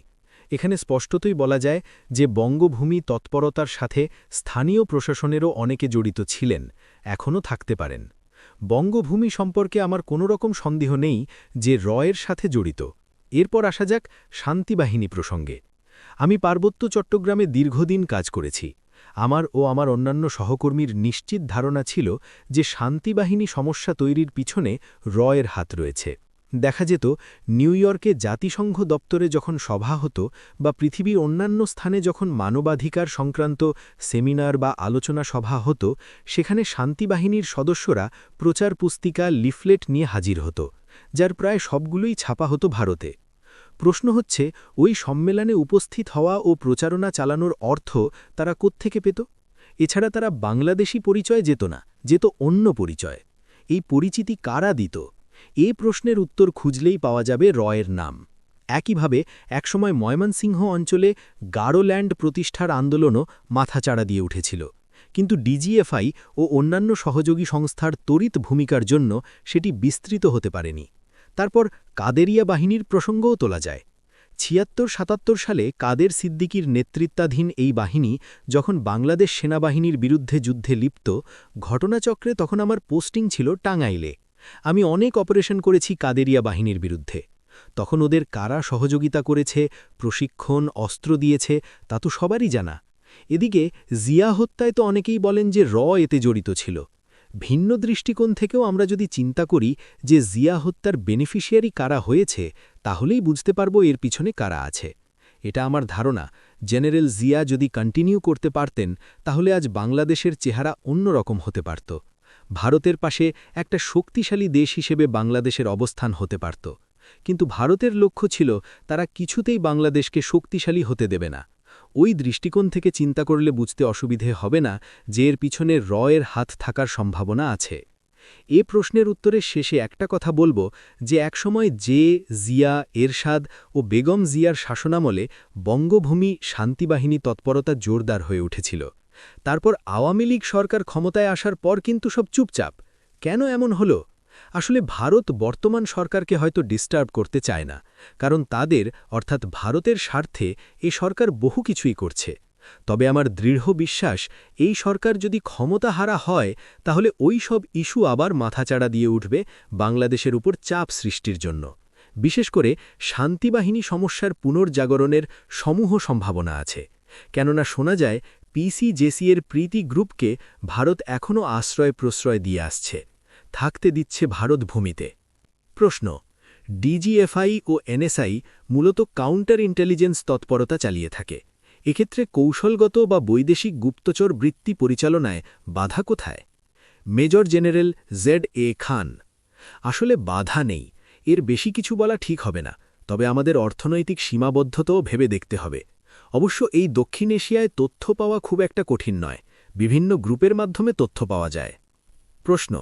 S3: এখানে স্পষ্টতই বলা যায় যে বঙ্গভূমি তৎপরতার সাথে স্থানীয় প্রশাসনেরও অনেকে জড়িত ছিলেন, এখনও থাকতে পারেন। বঙ্গভূমি সম্পর্কে আমার কোনো রকম সন্দেহ নেই যে এর সাথে জড়িত। এরপর আসা যাক শান্তিবাহিনী প্রসঙ্গে। আমি পার্বত্য চট্টগ্রামে দীর্ঘদিন কাজ করেছি। আমার ও আমার অন্যান্য সহকর্মীর নিশ্চিত ধারণা ছিল যে শান্তিবাহিনী সমস্যা তৈরির পিছনে এর হাত রয়েছে। দেখা যেত নিউ ইয়র্কে জাতিসংঘ দপ্তরে যখন সভা হতো বা পৃথিবীর অন্যান্য স্থানে যখন মানবাধিকার সংক্রান্ত সেমিনার বা আলোচনা সভা হতো, সেখানে শান্তিবাহিনীর সদস্যরা প্রচার পুস্তিকা, লিফলেট নিয়ে হাজির হতো, যার প্রায় সবগুলোই ছাপা হতো ভারতে। প্রশ্ন হচ্ছে, ওই সম্মেলনে উপস্থিত হওয়া ও প্রচারণা চালানোর অর্থ তারা কোত্থেকে পেত? এছাড়া তারা বাংলাদেশি পরিচয় যেত না, যেত অন্য পরিচয়। এই পরিচিতি কারা দিত? এ প্রশ্নের উত্তর খুঁজলেই পাওয়া যাবে এর নাম। একইভাবে একসময় ময়মনসিংহ অঞ্চলে গারোল্যান্ড প্রতিষ্ঠার আন্দোলনও মাথাচাড়া দিয়ে উঠেছিল, কিন্তু DGFI ও অন্যান্য সহযোগী সংস্থার তড়িৎ ভূমিকার জন্য সেটি বিস্তৃত হতে পারেনি। তারপর কাদেরিয়া বাহিনীর প্রসঙ্গও তোলা যায়। ৭৬-৭৭ সালে কাদের সিদ্দিকীর নেতৃত্বাধীন এই বাহিনী যখন বাংলাদেশ সেনাবাহিনীর বিরুদ্ধে যুদ্ধে লিপ্ত, ঘটনাচক্রে তখন আমার পোস্টিং ছিল টাঙ্গাইলে। আমি অনেক অপারেশন করেছি কাদেরিয়া বাহিনীর বিরুদ্ধে। তখন ওদের কারা সহযোগিতা করেছে, প্রশিক্ষণ, অস্ত্র দিয়েছে, তা তো সবারই জানা। এদিকে জিয়া হত্যায় তো অনেকেই বলেন যে এতে জড়িত ছিল। ভিন্ন দৃষ্টিকোণ থেকেও আমরা যদি চিন্তা করি যে জিয়া হত্যার বেনিফিশিয়ারি কারা হয়েছে, তাহলেই বুঝতে পারব এর পিছনে কারা আছে। এটা আমার ধারণা, জেনারেল জিয়া যদি কন্টিনিউ করতে পারতেন তাহলে আজ বাংলাদেশের চেহারা অন্যরকম হতে পারত। ভারতের পাশে একটা শক্তিশালী দেশ হিসেবে বাংলাদেশের অবস্থান হতে পারত। কিন্তু ভারতের লক্ষ্য ছিল তারা কিছুতেই বাংলাদেশকে শক্তিশালী হতে দেবে না। ওই দৃষ্টিকোণ থেকে চিন্তা করলে বুঝতে অসুবিধে হবে না যে এর পিছনে এর হাত থাকার সম্ভাবনা আছে। এ প্রশ্নের উত্তরে শেষে একটা কথা বলবো যে একসময় জিয়া, এরশাদ ও বেগম জিয়ার শাসনামলে বঙ্গভূমি শান্তিবাহিনী তৎপরতা জোরদার হয়ে উঠেছিল। তারপর আওয়ামী লীগ সরকার ক্ষমতায় আসার পর কিন্তু সব চুপচাপ। কেন এমন হলো? আসলে ভারত বর্তমান সরকারকে হয়তো ডিস্টার্ব করতে চায় না, কারণ তাদের অর্থাৎ ভারতের স্বার্থে এ সরকার বহু কিছুই করছে। তবে আমার দৃঢ় বিশ্বাস এই সরকার যদি ক্ষমতাহারা হয় তাহলে ওই সব ইস্যু আবার মাথাচাড়া দিয়ে উঠবে বাংলাদেশের উপর চাপ সৃষ্টির জন্য। বিশেষ করে শান্তিবাহিনী সমস্যার পুনর্জাগরণের সমূহ সম্ভাবনা আছে। কেননা শোনা যায় পিসিজেসি এর প্রীতি গ্রুপকে ভারত এখনও আশ্রয় প্রশ্রয় দিয়ে আসছে, থাকতে দিচ্ছে ভারত ভূমিতে। প্রশ্ন: ডিজিএফআই ও এনএসআই মূলত কাউন্টার ইন্টেলিজেন্স তৎপরতা চালিয়ে থাকে। এক্ষেত্রে কৌশলগত বা বৈদেশিক গুপ্তচর বৃত্তি পরিচালনায় বাধা কোথায়? মেজর জেনারেল ZA খান: আসলে বাধা নেই, এর বেশি কিছু বলা ঠিক হবে না, তবে আমাদের অর্থনৈতিক সীমাবদ্ধতাও ভেবে দেখতে হবে। অবশ্য এই দক্ষিণ এশিয়ায় তথ্য পাওয়া খুব একটা কঠিন নয়, বিভিন্ন গ্রুপের মাধ্যমে তথ্য পাওয়া যায়। প্রশ্ন: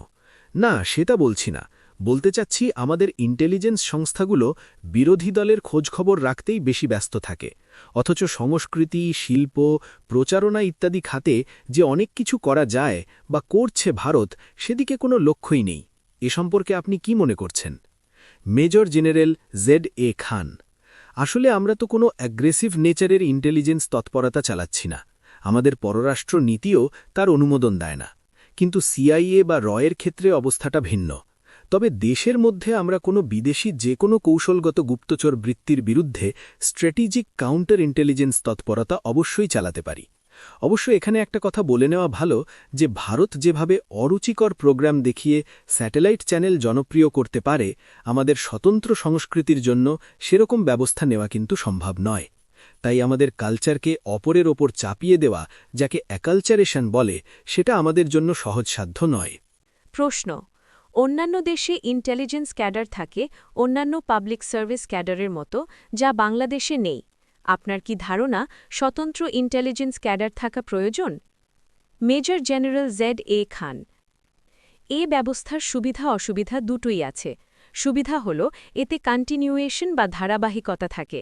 S3: না, সেটা বলছি না, বলতে চাচ্ছি আমাদের ইন্টেলিজেন্স সংস্থাগুলো বিরোধী দলের খোঁজখবর রাখতেই বেশি ব্যস্ত থাকে, অথচ সংস্কৃতি, শিল্প, প্রচারণা ইত্যাদি খাতে যে অনেক কিছু করা যায় বা করছে ভারত, সেদিকে কোনো লক্ষ্যই নেই। এ সম্পর্কে আপনি কি মনে করছেন? মেজর জেনারেল ZA খান: আসলে আমরা তো কোনো অ্যাগ্রেসিভ নেচারের ইন্টেলিজেন্স তৎপরতা চালাচ্ছি না, আমাদের পররাষ্ট্র নীতিও তার অনুমোদন দেয় না। কিন্তু CIA বা এর ক্ষেত্রে অবস্থাটা ভিন্ন। তবে দেশের মধ্যে আমরা কোনো বিদেশি যে কোনো কৌশলগত গুপ্তচর বৃত্তির বিরুদ্ধে স্ট্র্যাটেজিক কাউন্টার ইন্টেলিজেন্স তৎপরতা অবশ্যই চালাতে পারি। অবশ্য এখানে একটা কথা বলে নেওয়া ভালো যে ভারত যেভাবে অরুচিকর প্রোগ্রাম দেখিয়ে স্যাটেলাইট চ্যানেল জনপ্রিয় করতে পারে, আমাদের স্বতন্ত্র সংস্কৃতির জন্য সেরকম ব্যবস্থা নেওয়া কিন্তু সম্ভব নয়। তাই আমাদের কালচারকে অপরের ওপর চাপিয়ে দেওয়া, যাকে অ্যাকালচারেশন বলে, সেটা আমাদের জন্য সহজসাধ্য নয়।
S1: প্রশ্ন: অন্যান্য দেশে ইন্টেলিজেন্স ক্যাডার থাকে অন্যান্য পাবলিক সার্ভিস ক্যাডারের মতো, যা বাংলাদেশে নেই। আপনার কি ধারণা স্বতন্ত্র ইন্টেলিজেন্স ক্যাডার থাকা প্রয়োজন? মেজর জেনারেল ZA খান: এ ব্যবস্থার সুবিধা অসুবিধা দুটোই আছে। সুবিধা হল এতে কন্টিনিউয়েশন বা ধারাবাহিকতা থাকে।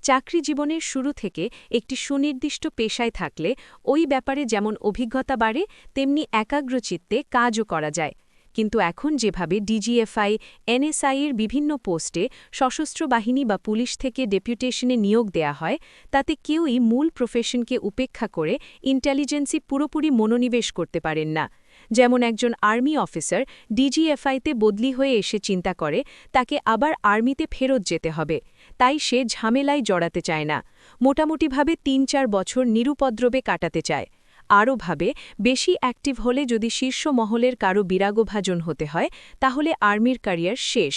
S1: চাকরি জীবনের শুরু থেকে একটি সুনির্দিষ্ট পেশায় থাকলে ওই ব্যাপারে যেমন অভিজ্ঞতা বাড়ে, তেমনি একাগ্রচিত্তে কাজও করা যায়। কিন্তু এখন যেভাবে ডিজিএফআই, এনএসআই এর বিভিন্ন পোস্টে সশস্ত্র বাহিনী বা পুলিশ থেকে ডেপুটেশনে নিয়োগ দেয়া হয়, তাতে কেউই মূল প্রফেশনকে উপেক্ষা করে ইন্টেলিজেন্সে পুরোপুরি মনোনিবেশ করতে পারেন না। যেমন একজন আর্মি অফিসার ডিজিএফআইতে বদলি হয়ে এসে চিন্তা করে তাকে আবার আর্মিতে ফেরত যেতে হবে, তাই সে ঝামেলায় জড়াতে চায় না। মোটামুটিভাবে ৩-৪ বছর নিরুপদ্রবে কাটাতে চায়। আরও ভাবে বেশি অ্যাক্টিভ হলে যদি শীর্ষ মহলের কারো বিরাগভাজন হতে হয়, তাহলে আর্মির ক্যারিয়ার শেষ।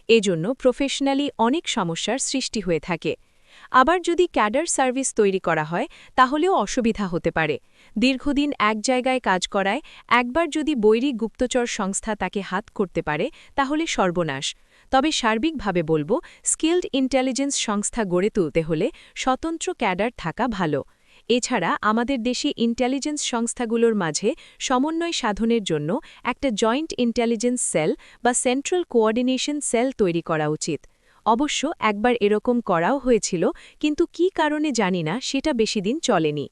S1: এজন্য প্রফেশনালি অনেক সমস্যার সৃষ্টি হয়ে থাকে। আবার যদি ক্যাডার সার্ভিস তৈরি করা হয়, তাহলেও অসুবিধা হতে পারে। দীর্ঘদিন এক জায়গায় কাজ করায় একবার যদি বৈরী গুপ্তচর সংস্থা তাকে হাত করতে পারে, তাহলে সর্বনাশ। তবে সার্বিকভাবে বলবো, স্কিলড ইন্টেলিজেন্স সংস্থা গড়ে তুলতে হলে স্বতন্ত্র ক্যাডার থাকা ভালো। এছাড়া আমাদের দেশে ইন্টেলিজেন্স সংস্থাগুলোর মাঝে সমন্বয় সাধনের জন্য একটা জয়েন্ট ইন্টেলিজেন্স সেল বা সেন্ট্রাল কোঅর্ডিনেশন সেল তৈরি করা উচিত। অবশ্য একবার এরকম করাও হয়েছিল, কিন্তু কী কারণে জানি না, সেটা বেশিদিন চলেনি।